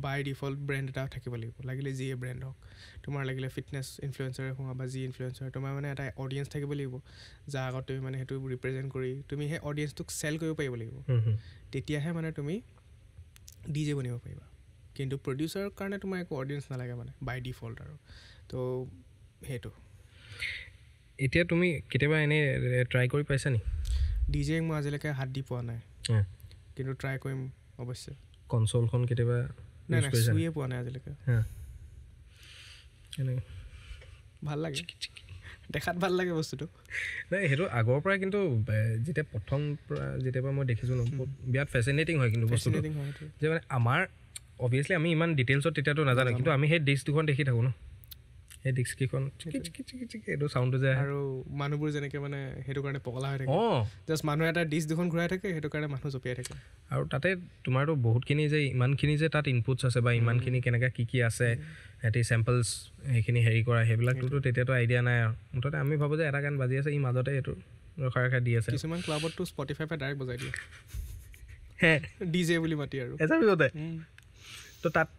বাই ডিফল্ট ব্ৰেণ্ড এটা থাকিব লাগিব লাগিলে যিয়ে ব্ৰেণ্ড হওক তোমাৰ লাগিলে ফিটনেছ ইনফ্লুৱেঞ্চাৰে হোৱা বা যি ইনফ্লুৱেঞ্চাৰ তোমাৰ মানে এটা অডিয়েঞ্চ থাকিব লাগিব যাৰ আগত তুমি মানে সেইটো ৰিপ্ৰেজেণ্ট কৰি তুমি সেই অডিয়েঞ্চটোক চেল কৰিব পাৰিব লাগিব তেতিয়াহে মানে তুমি DJ বনিব পাৰিবা কিন্তু প্ৰডিউচাৰৰ কাৰণে তোমাৰ একো অডিয়েঞ্চ নালাগে মানে বাই ডিফল্ট আৰু তো সেইটো এতিয়া তুমি কেতিয়াবা এনে ট্ৰাই কৰি পাইছা নি DJ মই আজিলৈকে হাত দি পোৱা নাই কিন্তু ট্ৰাই কৰিম অৱশ্যে কনসোলখন কেতিয়াবা নাই নাই চুইয়ে পোৱা নাই আজিলৈকে ভাল লাগে দেখাত ভাল লাগে বস্তুটো নাই সেইটো আগৰ পৰা কিন্তু যেতিয়া প্ৰথম যেতিয়াবা মই দেখিছোঁ ন বিৰাট ফেচিনেটিং হয় কিন্তু বস্তুটো যে মানে আমাৰ অবভিয়াছলি আমি ইমান ডিটেইলছত তেতিয়াতো নাজানো কিন্তু আমি সেই ডিস্ক দুখন দেখি থাকোঁ ন সেই ডিস্ককেইখন এইটো চাউণ্ডটো যায় আৰু মানুহবোৰ যেনেকৈ মানে সেইটো কাৰণে পগলা হৈ থাকে জাষ্ট মানুহে এটা ডিস্ক দুখন ঘূৰাই থাকে সেইটো কাৰণে মানুহ জপিয়াই থাকে আৰু তাতে তোমাৰতো বহুতখিনি যে ইমানখিনি যে তাত ইনপুটছ আছে বা ইমানখিনি কেনেকৈ কি আছে সিহঁতি চেম্পলছ সেইখিনি হেৰি কৰা সেইবিলাকটোতো তেতিয়াতো আইডিয়া নাই আৰু মুঠতে আমি ভাবোঁ যে এটা গান বাজি আছে ই মাজতে এইটো ৰখা ৰখা দি আছে কিছুমান ক্লাবততো স্পটিফাইৰ পৰা ডাইৰেক্ট বজাই দিয়ে DJ বুলি মাতি আৰু এটা বিগতে তো তাত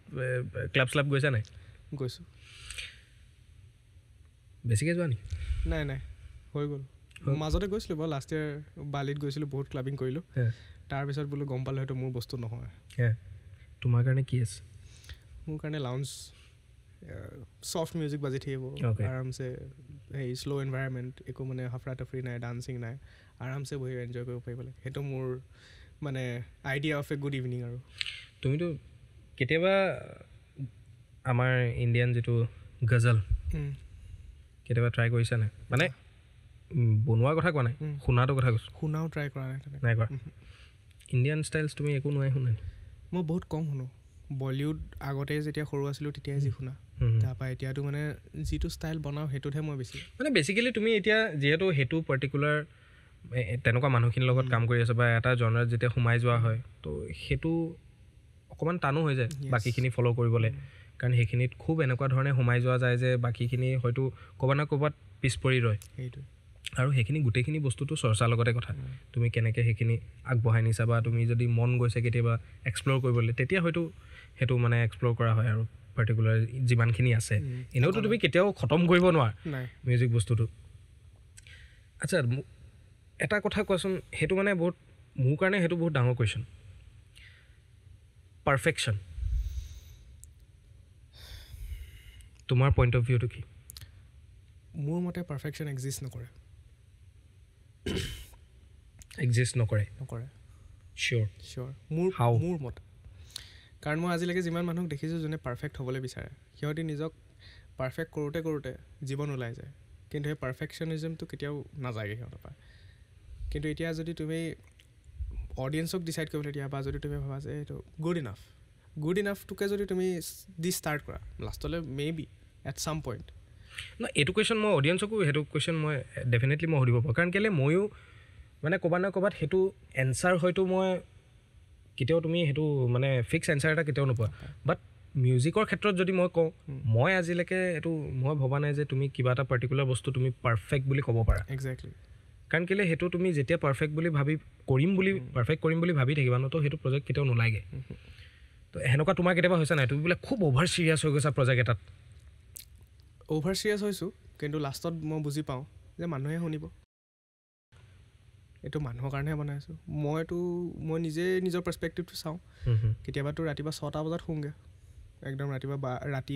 ক্লাব গৈছা নাই গৈছোঁ বেছিকৈ যোৱা নি নাই নাই হৈ গ'ল মাজতে গৈছিলোঁ বাৰু লাষ্ট ইয়েৰ বালিত গৈছিলোঁ বহুত ক্লাবিং কৰিলোঁ তাৰপিছত বোলো গম পালোঁ সেইটো মোৰ বস্তু নহয় তোমাৰ কাৰণে কি আছে মোৰ কাৰণে লাউঞ্জ ছফ্ট মিউজিক বাজি থাকিব আৰামছে সেই শ্ল' এনভাইৰনমেণ্ট একো মানে হাফৰা টাফৰি নাই ডান্সিং নাই আৰামছে বহি এনজয় কৰিব পাৰিব লাগে সেইটো মোৰ মানে idea of a good evening আৰু তুমিতো কেতিয়াবা আমাৰ ইণ্ডিয়ান যিটো গজল কেতিয়াবা ট্ৰাই কৰিছা নাই মানে বনোৱাৰ কথা কোৱা নাই শুনাটো কথা কৈছোঁ শুনাও ট্ৰাই কৰা নাই নাই কৰা ইণ্ডিয়ান ষ্টাইলছ তুমি একো নোৱাৰি শুনা মই বহুত কম শুনো বলিউড আগতে যেতিয়া সৰু আছিলোঁ তেতিয়াই যি শুনা তাৰপৰা এতিয়াতো মানে যিটো ষ্টাইল বনাওঁ সেইটোতহে মই বেছি মানে বেচিকেলি তুমি এতিয়া যিহেতু সেইটো পাৰ্টিকুলাৰ তেনেকুৱা মানুহখিনিৰ লগত কাম কৰি আছা বা এটা জনাৰত যেতিয়া সোমাই যোৱা হয় তো সেইটো অকণমান টানো হৈ যায় বাকীখিনি ফ'ল' কৰিবলৈ কাৰণ সেইখিনিত খুব এনেকুৱা ধৰণে সোমাই যোৱা যায় যে বাকীখিনি হয়তো ক'ৰবাত না ক'ৰবাত পিছ পৰি ৰয় সেইটো আৰু সেইখিনি গোটেইখিনি বস্তুটো চৰ্চাৰ লগতে কথা তুমি কেনেকৈ সেইখিনি আগবঢ়াই নিছা বা তুমি যদি মন গৈছে কেতিয়াবা এক্সপ্ল'ৰ কৰিবলৈ তেতিয়া হয়তো সেইটো মানে এক্সপ্ল'ৰ কৰা হয় আৰু পাৰ্টিকুলাৰ যিমানখিনি আছে এনেওতো তুমি কেতিয়াও খতম কৰিব নোৱাৰা মিউজিক বস্তুটো আচ্ছা এটা কথা কোৱাচোন সেইটো মানে বহুত মোৰ কাৰণে সেইটো বহুত ডাঙৰ কুৱেশ্যন পাৰফেকশ্যন তোমাৰ পইণ্ট অফ ভিউটো কি মোৰ মতে পাৰফেকশ্যন এক্সিষ্ট নকৰে চিয়'ৰ মোৰ মতে কাৰণ মই আজিলৈকে যিমান মানুহক দেখিছোঁ যোনে পাৰফেক্ট হ'বলৈ বিচাৰে সিহঁতি নিজক পাৰফেক্ট কৰোঁতে জীৱন ওলাই যায় কিন্তু সেই পাৰফেকশ্যনিজমটো কেতিয়াও নাযায়গৈ সিহঁতৰ পৰা কিন্তু এতিয়া যদি তুমি অডিয়েঞ্চক ডিচাইড কৰিবলৈ দিয়া বা যদি তুমি ভাবা যে এইটো গুড ইনাফটোকে যদি তুমি দি ষ্টাৰ্ট কৰা লাষ্টলৈ may be at some point ন এইটো কুৱেশ্যন মই অডিয়েঞ্চকো সেইটো কুৱেশ্যন মই ডেফিনেটলি মই সুধিব পাৰোঁ কাৰণ কেলৈ ময়ো মানে ক'ৰবাত না ক'ৰবাত সেইটো এনচাৰ হয়তো মই কেতিয়াও তুমি সেইটো মানে ফিক্স এনচাৰ এটা কেতিয়াও নোপোৱা বাট মিউজিকৰ ক্ষেত্ৰত যদি মই কওঁ মই আজিলৈকে এইটো মই ভবা নাই যে তুমি কিবা এটা পাৰ্টিকুলাৰ বস্তু তুমি পাৰফেক্ট বুলি ক'ব পাৰা এক্সেক্টলি কাৰণ কেলৈ সেইটো তুমি যেতিয়া পাৰফেক্ট বুলি পাৰফেক্ট কৰিম বুলি ভাবি থাকিবা ন তো সেইটো প্ৰজেক্ট কেতিয়াও নোলাগে তো সেনেকুৱা তোমাৰ কেতিয়াবা হৈছে নাই তুমি বোলে খুব অভাৰ চিৰিয়াছ হৈ গৈছা প্ৰজেক্ট এটাত অভাৰ চিৰিয়াছ হৈছোঁ কিন্তু লাষ্টত মই বুজি পাওঁ যে মানুহে শুনিব এইটো মানুহৰ কাৰণেহে বনাইছোঁ মই নিজে নিজৰ পাৰ্চপেক্টিভটো চাওঁ কেতিয়াবাতো ৰাতিপুৱা 6টা বজাত শুওঁগৈ একদম ৰাতি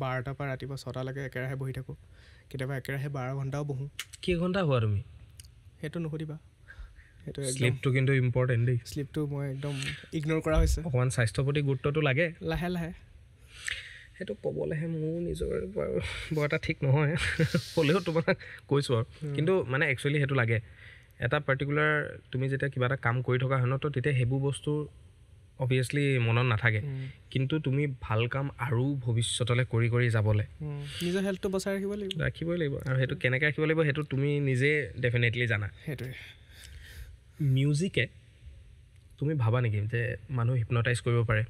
12টাৰ পৰা ৰাতিপুৱা 6টালৈকে একেৰাহে বহি থাকোঁ কেতিয়াবা একেৰাহে 12 ঘণ্টাও বহোঁ কেইঘণ্টা হোৱা তুমি সেইটো নুসুধিবা সেইটো শ্লিপটো কিন্তু ইম্পৰ্টেণ্ট দেই শ্লিপটো মই একদম ইগন'ৰ কৰা হৈছে অকণমান স্বাস্থ্যৰ প্ৰতি গুৰুত্বটো লাগে লাহে সেইটো ক'বলৈহে মোৰ নিজৰ বৰ এটা ঠিক নহয় হ'লেও তোমাক কৈছোঁ আৰু কিন্তু মানে একচুৱেলি সেইটো লাগে এটা পাৰ্টিকুলাৰ তুমি যেতিয়া কিবা এটা কাম কৰি থকা হয় ন তো তেতিয়া সেইবোৰ বস্তু অবভিয়াছলি মনত নাথাকে কিন্তু তুমি ভাল কাম আৰু ভৱিষ্যতলৈ কৰি যাবলৈ নিজৰ হেল্থটো বচাই ৰাখিবই লাগিব আৰু সেইটো কেনেকৈ ৰাখিব লাগিব সেইটো তুমি নিজে ডেফিনেটলি জানা সেইটোৱে মিউজিকে তুমি ভাবা নেকি যে মানুহ হিপনটাইজ কৰিব পাৰে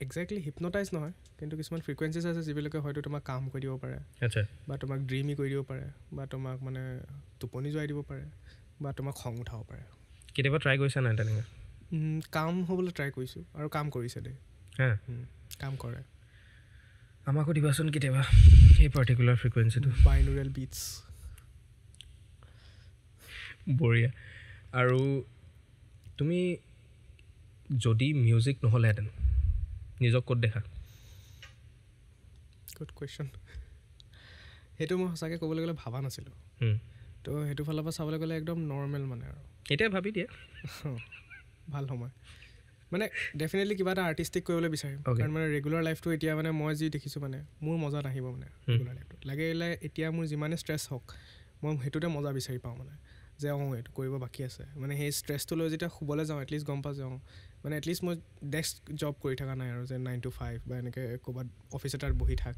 এক্সেক্টলি হিপনটাইজ নহয় কিন্তু কিছুমান ফ্ৰিকুৱেঞ্চিছ আছে যিবিলাকে হয়তো তোমাক কাম কৰি দিব পাৰে আচ্ছা বা তোমাক ড্ৰিমি কৰি দিব পাৰে বা তোমাক মানে টোপনি যোৱাই দিব পাৰে বা তোমাক খং উঠাব পাৰে কেতিয়াবা ট্ৰাই কৰিছা নাই তেনেকৈ কাম হ'বলৈ ট্ৰাই কৰিছোঁ আৰু কাম কৰিছে দেই হা কাম কৰে আমাকো দিবাচোন কেতিয়াবা সেই পাৰ্টিকুলাৰ ফ্ৰিকুৱেঞ্চিটো বাইনুৰেল বিটছ বঢ়িয়া আৰু তুমি যদি মিউজিক নহ'লেহেঁতেন নিজক ক'ত দেখা গুড কুৱেশ্যন সেইটো মই সঁচাকৈ ক'বলৈ গ'লে ভাবা নাছিলোঁ তো সেইটো ফালৰ পৰা চাবলৈ গ'লে একদম নৰ্মেল মানে আৰু এতিয়া ভাবি দিয়া ভাল সময় মানে ডেফিনেটলি কিবা এটা আৰ্টিষ্টিক কৰিবলৈ বিচাৰিম কাৰণ মানে ৰেগুলাৰ লাইফটো এতিয়া মানে মই যি দেখিছোঁ মানে মোৰ মজা নাহিব মানে ৰেগুলাৰ লাইফটো লাগিলে এতিয়া মোৰ যিমানে ষ্ট্ৰেছ হওক মই সেইটোতে মজা বিচাৰি পাওঁ মানে যে এইটো কৰিব বাকী আছে মানে সেই ষ্ট্ৰেছটো লৈ যেতিয়া শুবলৈ যাওঁ এটলিষ্ট গম পাওঁ যে মানে এটলিষ্ট মই ডেস্ক জব কৰি থকা নাই আৰু যে 9 to 5 বা এনেকৈ ক'ৰবাত অফিচ এটাত বহি থাক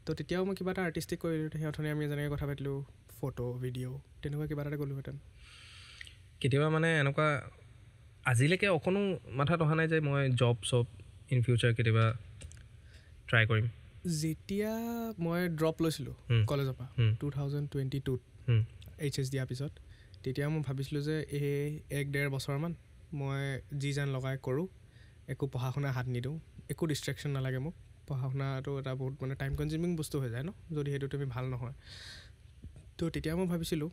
তো তেতিয়াও মই কিবা এটা আৰ্টিষ্টিক কৰিলোঁ সিহঁতনে আমি যেনেকৈ কথা পাতিলোঁ ফটো ভিডিঅ' তেনেকুৱা কিবা এটা গ'লোহেঁতেন কেতিয়াবা মানে এনেকুৱা আজিলৈকে অকণো মাথাত অহা নাই যে মই জব চব ইন ফিউচাৰ কেতিয়াবা ট্ৰাই কৰিম যেতিয়া মই ড্ৰপ লৈছিলোঁ কলেজৰ পৰা 2022ত HS দিয়াৰ পিছত তেতিয়া মই ভাবিছিলোঁ যে এই 1-1.5 বছৰমান মই যি যেন লগাই কৰোঁ একো পঢ়া শুনা হাত নিদিওঁ একো ডিষ্ট্ৰেকশ্যন নালাগে মোক পঢ়া শুনাটো এটা বহুত মানে টাইম কনজিউমিং বস্তু হৈ যায় ন যদি সেইটো তুমি ভাল নহয় তো তেতিয়া মই ভাবিছিলোঁ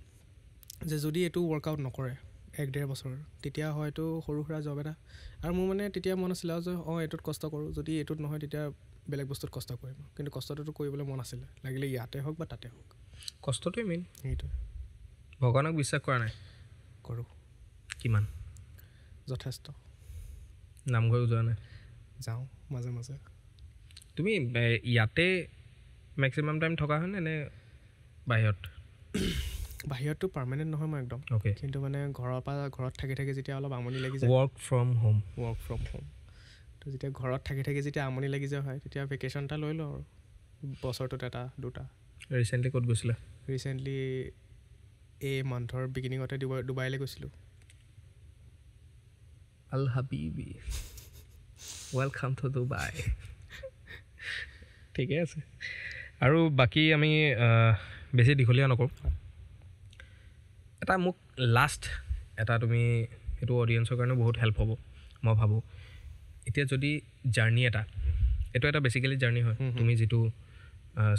যে যদি এইটো ৱৰ্কআউট নকৰে 1-1.5 বছৰ তেতিয়া হয়তো সৰু সুৰা জব এটা আৰু মোৰ মানে তেতিয়া মন আছিলে যে এইটোত কষ্ট কৰোঁ যদি এইটোত নহয় তেতিয়া বেলেগ বস্তুত কষ্ট কৰিম কিন্তু কষ্টটোতো কৰিবলৈ মন আছিলে লাগিলে ইয়াতে হওক বা তাতে হওক কষ্টটোৱে মেইন সেইটোৱে ভগৱানক বিশ্বাস কৰা নাই কৰোঁ কিমান যথেষ্ট নামঘৰো যোৱা নাই যাওঁ মাজে মাজে তুমি ইয়াতে মেক্সিমাম টাইম থকা হয়নে নে বাহিৰত বাহিৰততো পাৰ্মানেণ্ট নহয় মই একদম অ'কে কিন্তু মানে ঘৰত থাকি থাকি যেতিয়া অলপ আমনি লাগি যায় ৱৰ্ক ফ্ৰম হোম তো যেতিয়া ঘৰত থাকি থাকি যেতিয়া আমনি লাগি যায় হয় তেতিয়া ভেকেশ্যন এটা লৈ লওঁ আৰু বছৰটোত 1-2টা ৰিচেণ্টলি ক'ত গৈছিলা ৰিচেণ্টলি এই মান্থৰ বিগিনিঙতে ডুবাইলৈ গৈছিলোঁ আল হাবিবি ৱেলকাম টু ডুবাই ঠিকে আছে আৰু বাকী আমি বেছি দীঘলীয়া নকৰোঁ এটা মোক লাষ্ট এটা তুমি সেইটো অডিয়েঞ্চৰ কাৰণে বহুত হেল্প হ'ব মই ভাবোঁ এতিয়া যদি জাৰ্ণি এইটো এটা বেচিকেলি জাৰ্ণি হয় তুমি যিটো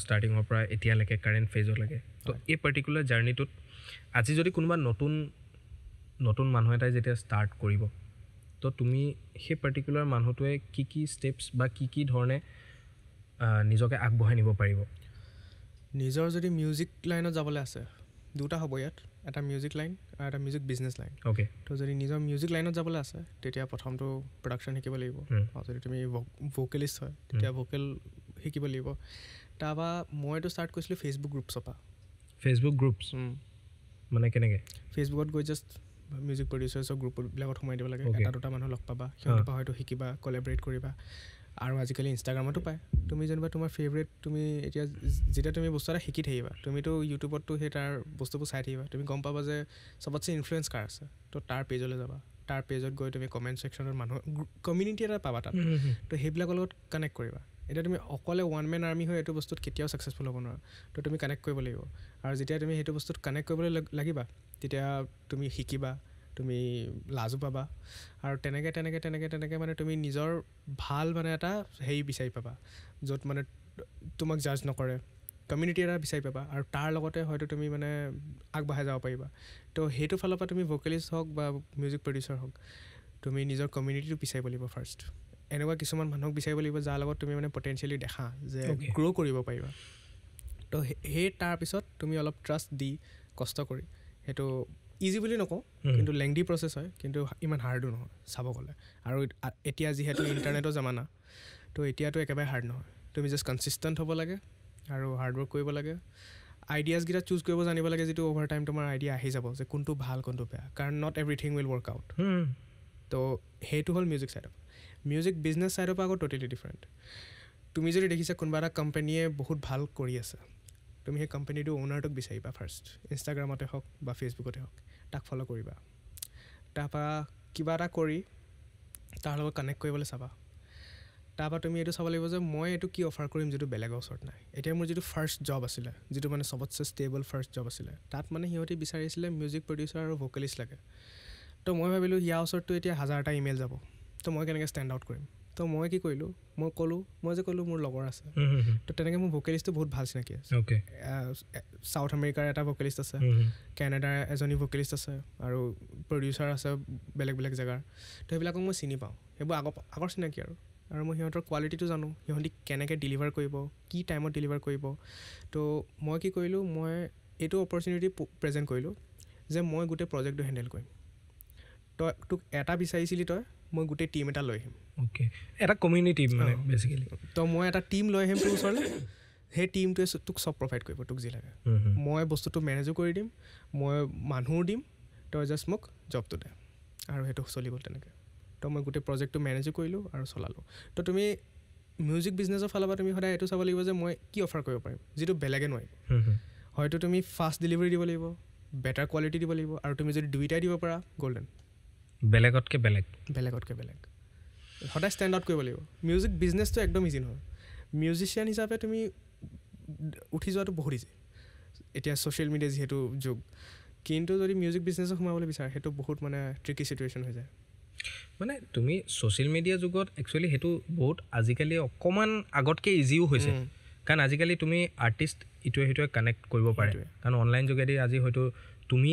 ষ্টাৰ্টিঙৰ পৰা এতিয়ালৈকে কাৰেণ্ট ফেজলৈকে তো এই পাৰ্টিকুলাৰ জাৰ্ণিটোত আজি যদি কোনোবা নতুন মানুহ এটাই যেতিয়া ষ্টাৰ্ট কৰিব তো তুমি সেই পাৰ্টিকুলাৰ মানুহটোৱে কি ষ্টেপছ বা কি ধৰণে নিজকে আগবঢ়াই নিব পাৰিব নিজৰ যদি মিউজিক লাইনত যাবলৈ আছে দুটা হ'ব ইয়াত এটা মিউজিক লাইন আৰু এটা মিউজিক বিজনেছ লাইন অ'কে তো যদি নিজৰ মিউজিক লাইনত যাবলৈ আছে তেতিয়া প্ৰথমটো প্ৰডাকশ্যন শিকিব লাগিব আৰু যদি তুমি ভোকেলিষ্ট হয় তেতিয়া ভোকেল শিকিব লাগিব তাৰপৰা মইতো ষ্টাৰ্ট কৰিছিলোঁ ফেচবুক গ্ৰুপছৰ পৰা ফেচবুক গ্ৰুপছ মানে কেনেকৈ ফেচবুকত গৈ জাষ্ট মিউজিক প্ৰডিউচাৰ্ছৰ গ্ৰুপবিলাকত সোমাই দিব লাগে 1-2টা মানুহ লগ পাবা সিহঁতৰ পৰা হয়তো শিকিবা কলেবৰেট কৰিবা আৰু আজিকালি ইনষ্টাগ্ৰামতো পায় তুমি যেনিবা তোমাৰ ফেভৰেট তুমি এতিয়া যেতিয়া তুমি বস্তু এটা শিকি থাকিবা তুমিতো ইউটিউবততো সেই তাৰ বস্তুবোৰ চাই থাকিবা তুমি গম পাবা যে চবতছে ইনফ্লুৱেঞ্চ কাৰ আছে তো তাৰ পেজলৈ যাবা তাৰ পেজত গৈ তুমি কমেণ্ট ছেকশ্যনত মানুহ কমিউনিটি এটা পাবা তাত তো সেইবিলাকৰ লগত কানেক্ট কৰিবা এতিয়া তুমি অকলে ওৱান মেন আৰ্মি হৈ এইটো বস্তুত কেতিয়াও ছাকচেছফুল হ'ব নোৱাৰা তো তুমি কানেক্ট কৰিব লাগিব আৰু যেতিয়া তুমি সেইটো বস্তুত কানেক্ট কৰিবলৈ লাগিবা তেতিয়া তুমি শিকিবা তুমি লাজো পাবা আৰু তেনেকৈ মানে তুমি নিজৰ ভাল মানে এটা হেৰি বিচাৰি পাবা য'ত মানে তোমাক জাজ নকৰে কমিউনিটি এটা বিচাৰি পাবা আৰু তাৰ লগতে হয়তো তুমি মানে আগবাঢ়াই যাব পাৰিবা তো সেইটো ফালৰ পৰা তুমি ভোকেলিষ্ট হওক বা মিউজিক প্ৰডিউচাৰ হওক তুমি নিজৰ কমিউনিটিটো বিচাৰিব লাগিব ফাৰ্ষ্ট এনেকুৱা কিছুমান মানুহক বিচাৰিব লাগিব যাৰ লগত তুমি মানে পটেঞ্চিয়েলি দেখা যে গ্ৰ' কৰিব পাৰিবা তো সেই তাৰপিছত তুমি অলপ ট্ৰাষ্ট দি কষ্ট কৰি সেইটো ইজি বুলি নকওঁ কিন্তু লেংদি প্ৰচেছ হয় কিন্তু ইমান হাৰ্ডো নহয় চাব গ'লে আৰু এতিয়া যিহেতু ইণ্টাৰনেটৰ জামানা তো এতিয়াতো একেবাৰে হাৰ্ড নহয় তুমি জাষ্ট কনচিষ্টেণ্ট হ'ব লাগে আৰু হাৰ্ডৱৰ্ক কৰিব লাগে আইডিয়াছকেইটা চুজ কৰিব জানিব লাগে যিটো অভাৰ টাইম তোমাৰ আইডিয়া আহি যাব যে কোনটো ভাল কোনটো বেয়া কাৰণ not everything will work out তো সেইটো হ'ল মিউজিক ছাইডৰ মিউজিক বিজনেছ ছাইডৰ পৰা আকৌ ট'টেলি ডিফাৰেণ্ট তুমি যদি দেখিছা কোনোবা এটা কোম্পানীয়ে বহুত ভাল কৰি আছে তুমি সেই কোম্পানীটো অ'নাৰটোক বিচাৰিবা ফাৰ্ষ্ট ইনষ্টাগ্ৰামতে হওক বা ফেচবুকতে হওক তাক ফ'ল' কৰিবা তাৰপৰা কিবা এটা কৰি তাৰ লগত কানেক্ট কৰিবলৈ চাবা তাৰপৰা তুমি এইটো চাব লাগিব যে মই এইটো কি অফাৰ কৰিম যিটো বেলেগৰ ওচৰত নাই এতিয়া মোৰ যিটো ফাৰ্ষ্ট জব আছিলে যিটো মানে চবতছে ষ্টেবল ফাৰ্ষ্ট জব আছিলে তাত মানে সিহঁতি বিচাৰিছিলে মিউজিক প্ৰডিউচাৰ আৰু ভোকেলিষ্ট লাগে তো মই ভাবিলোঁ ইয়াৰ ওচৰততো এতিয়া 1000টা ইমেইল যাব, তো মই কেনেকৈ ষ্টেণ্ড আউট কৰিম। তো মই কি কৰিলোঁ, মই ক'লোঁ মোৰ লগৰ আছে, তো তেনেকৈ মোৰ ভোকেলিষ্টটো বহুত ভাল চিনাকি আছে। ছাউথ আমেৰিকাৰ এটা ভোকেলিষ্ট আছে, কেনেডাৰ এজনী ভোকেলিষ্ট আছে, আৰু প্ৰডিউচাৰ আছে বেলেগ বেলেগ জেগাৰ। তো সেইবিলাকক মই চিনি পাওঁ, সেইবোৰ আগৰ চিনাকি আৰু মই সিহঁতৰ কোৱালিটিটো জানো, সিহঁতি কেনেকৈ ডেলিভাৰ কৰিব, কি টাইমত ডেলিভাৰ কৰিব। তো মই কি কৰিলোঁ, মই এইটো অপৰচুনিটি প্ৰেজেণ্ট কৰিলোঁ যে মই গোটেই প্ৰজেক্টটো হেণ্ডেল কৰিম। তোক এটা বিচাৰিছিলি মই গোটেই টীম এটা লৈ আহিম। এটা কমিউনিটি মানে বেচিকেলি। তো মই এটা টীম লৈ আহিম তোৰ ওচৰলৈ, সেই টীমটোৱে তোক চব প্ৰভাইড কৰিব, তোক যি লাগে। মই বস্তুটো মেনেজো কৰি দিম, মই মানুহো দিম, তই জাষ্ট মোক জবটো দে, আৰু সেইটো চলিব তেনেকৈ। তো মই গোটেই প্ৰজেক্টটো মেনেজো কৰিলোঁ আৰু চলালোঁ। তো তুমি মিউজিক বিজনেছৰ ফালৰ পৰা তুমি সদায় এইটো চাব লাগিব যে মই কি অফাৰ কৰিব পাৰিম যিটো বেলেগে নোৱাৰিব। হয়তো তুমি ফাষ্ট ডেলিভাৰী দিব লাগিব, বেটাৰ কোৱালিটি দিব লাগিব, আৰু তুমি যদি দুইটাই দিব পাৰা গ'ল্ডেন। বেলেগতকৈ বেলেগ সদায় ষ্টেণ্ড আউট কৰিব লাগিব। মিউজিক বিজনেছটো একদম ইজি নহয়। মিউজিচিয়ান হিচাপে তুমি উঠি যোৱাটো বহুত ইজি এতিয়া, ছ'চিয়েল মিডিয়া যিহেতু যুগ। কিন্তু যদি মিউজিক বিজনেছত সোমাবলৈ বিচাৰে সেইটো বহুত মানে ট্ৰিকি চিটুৱেশ্যন হৈ যায়। মানে তুমি ছ'চিয়েল মিডিয়া যুগত একচুৱেলি সেইটো বহুত আজিকালি অকণমান আগতকৈ ইজিও হৈছে, কাৰণ আজিকালি তুমি আৰ্টিষ্ট ইটোৱে সিটোৱে কানেক্ট কৰিব পাৰে, কাৰণ অনলাইন যোগেদি আজি হয়তো তুমি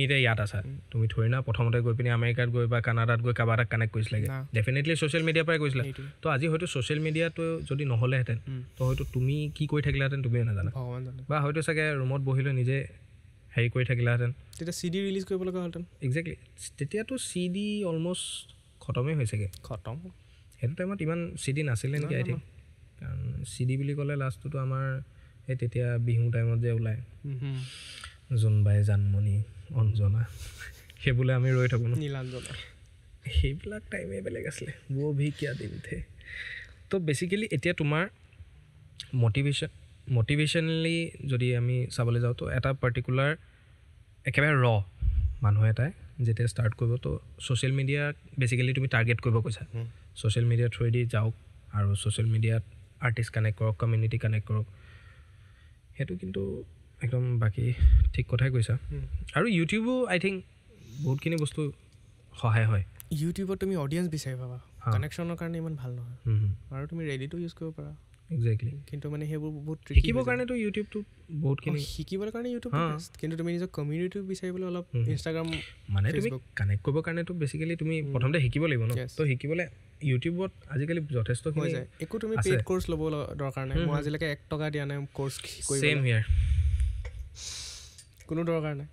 এতিয়া ইয়াত আছা, তুমি ধৰি না প্ৰথমতে গৈ পিনি আমেৰিকাত গৈ বা কানাডাত গৈ কাৰোবাৰ এটাক কানেক্ট কৰিছিলাগে, ডেফিনেটলি ছ'চিয়েল মিডিয়াৰ পৰাই কৰিছিলা। তো আজি হয়তো ছ'চিয়েল মিডিয়াটো যদি নহ'লেহেঁতেন তো হয়তো তুমি কি কৰি থাকিলাহেঁতেন তুমিয়ে নাজানা, বা হয়তো চাগে ৰুমত বহিলৈ নিজে হেৰি কৰি থাকিলাহেঁতেন, তেতিয়া CD ৰিলিজ কৰিব লগা হ'লহেঁতেন। একজেক্টলি, তেতিয়াতো CD অলমষ্ট খতমেই হৈছেগৈ। সেইটো টাইমত ইমান CD নাছিলে নেকি আই থিংক, কাৰণ CD বুলি ক'লে লাষ্টটোতো আমাৰ এই তেতিয়া বিহু টাইমত যে ওলায় জোনবাই জানমণি অঞ্জনা, সেইবোলে আমি ৰৈ থাকোঁ নীলাঞ্জনা, সেইবিলাক টাইমেই বেলেগ আছিলে। वो भी क्या दिन थे। তো বেচিকেলি এতিয়া তোমাৰ মটিভেশ্যনেলি যদি আমি চাবলৈ যাওঁ তো এটা পাৰ্টিকুলাৰ একেবাৰে মানুহ এটাই যেতিয়া ষ্টাৰ্ট কৰিব তো ছ'চিয়েল মিডিয়াক বেচিকেলি তুমি টাৰ্গেট কৰিব কৈছা। ছ'চিয়েল মিডিয়া থ্ৰুৱেদি যাওক আৰু ছ'চিয়েল মিডিয়াত আৰ্টিষ্ট কানেক্ট কৰক, কমিউনিটি কানেক্ট কৰক, সেইটো কিন্তু একদম বাকী ঠিক কথাই কৈছা। আৰু ইউটিউবো আই থিংক বহুতখিনি বস্তু সহায় হয়। ইউটিউবত তুমি অডিয়েঞ্চ বিচাৰি পাবা, কানেকশ্যনৰ কাৰণে ইমান ভাল নহয়, আৰু তুমি ৰেডিটো ইউজ কৰিব পাৰা। একজেক্টলি, কিন্তু মানে সেইবোৰ বহুত শিকিবৰ কাৰণেতো ইউটিউবটো বহুতখিনি, শিকিবৰ কাৰণে ইউটিউব বেষ্ট, কিন্তু তুমি নিজৰ কমিউনিটি বিচাৰিবলৈ অলপ ইনষ্টাগ্ৰাম মানে তুমি কানেক্ট কৰিবৰ কাৰণেতো বেচিকেলি তুমি প্ৰথমতে শিকিব লাগিব ন। তো শিকিবলৈ ইউটিউবত আজিকালি যথেষ্ট হৈ যায়। একো তুমি পেইড কোৰ্চ ল'ব দৰকাৰ নাই। মই আজিলৈকে 1 টকা দিয়া নাই কোৰ্চ কৰিব, ছেম হিয়াৰ, কোনো দৰকাৰ নাই।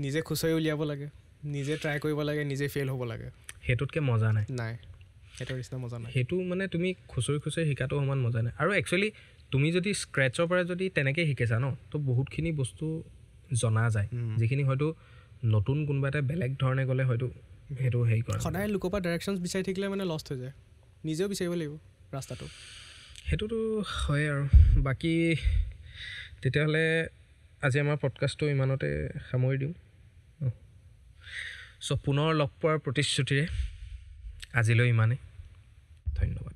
নিজে খুচৰি উলিয়াব লাগে, নিজে ট্ৰাই কৰিব লাগে, নিজে ফেইল হ'ব লাগে। সেইটোতকৈ মজা নাই, সেইটোৰ নিচিনা মজা নাই। সেইটো মানে তুমি খুচৰি শিকাটো সমান মজা নাই। আৰু একচুৱেলি তুমি যদি স্ক্ৰেটছৰ পৰা যদি তেনেকৈ শিকিছা ন, তো বহুতখিনি বস্তু জনা যায়, যিখিনি হয়তো নতুন কোনোবা এটা বেলেগ ধৰণে গ'লে হয়তো সেইটো হেৰি কৰে। সদায় লোকৰ পৰা ডাইৰেকশ্যনছ বিচাৰি থাকিলে মানে লষ্ট হৈ যায়, নিজেও বিচাৰিব লাগিব ৰাস্তাটো। সেইটোতো হয়। আৰু বাকী তেতিয়াহ'লে আজি আমাৰ পডকাষ্টটো ইমানতে সামৰি দিওঁ। চ' পুনৰ লগ পোৱাৰ প্ৰতিশ্ৰুতিৰে আজিলৈ ইমানেই, ধন্যবাদ।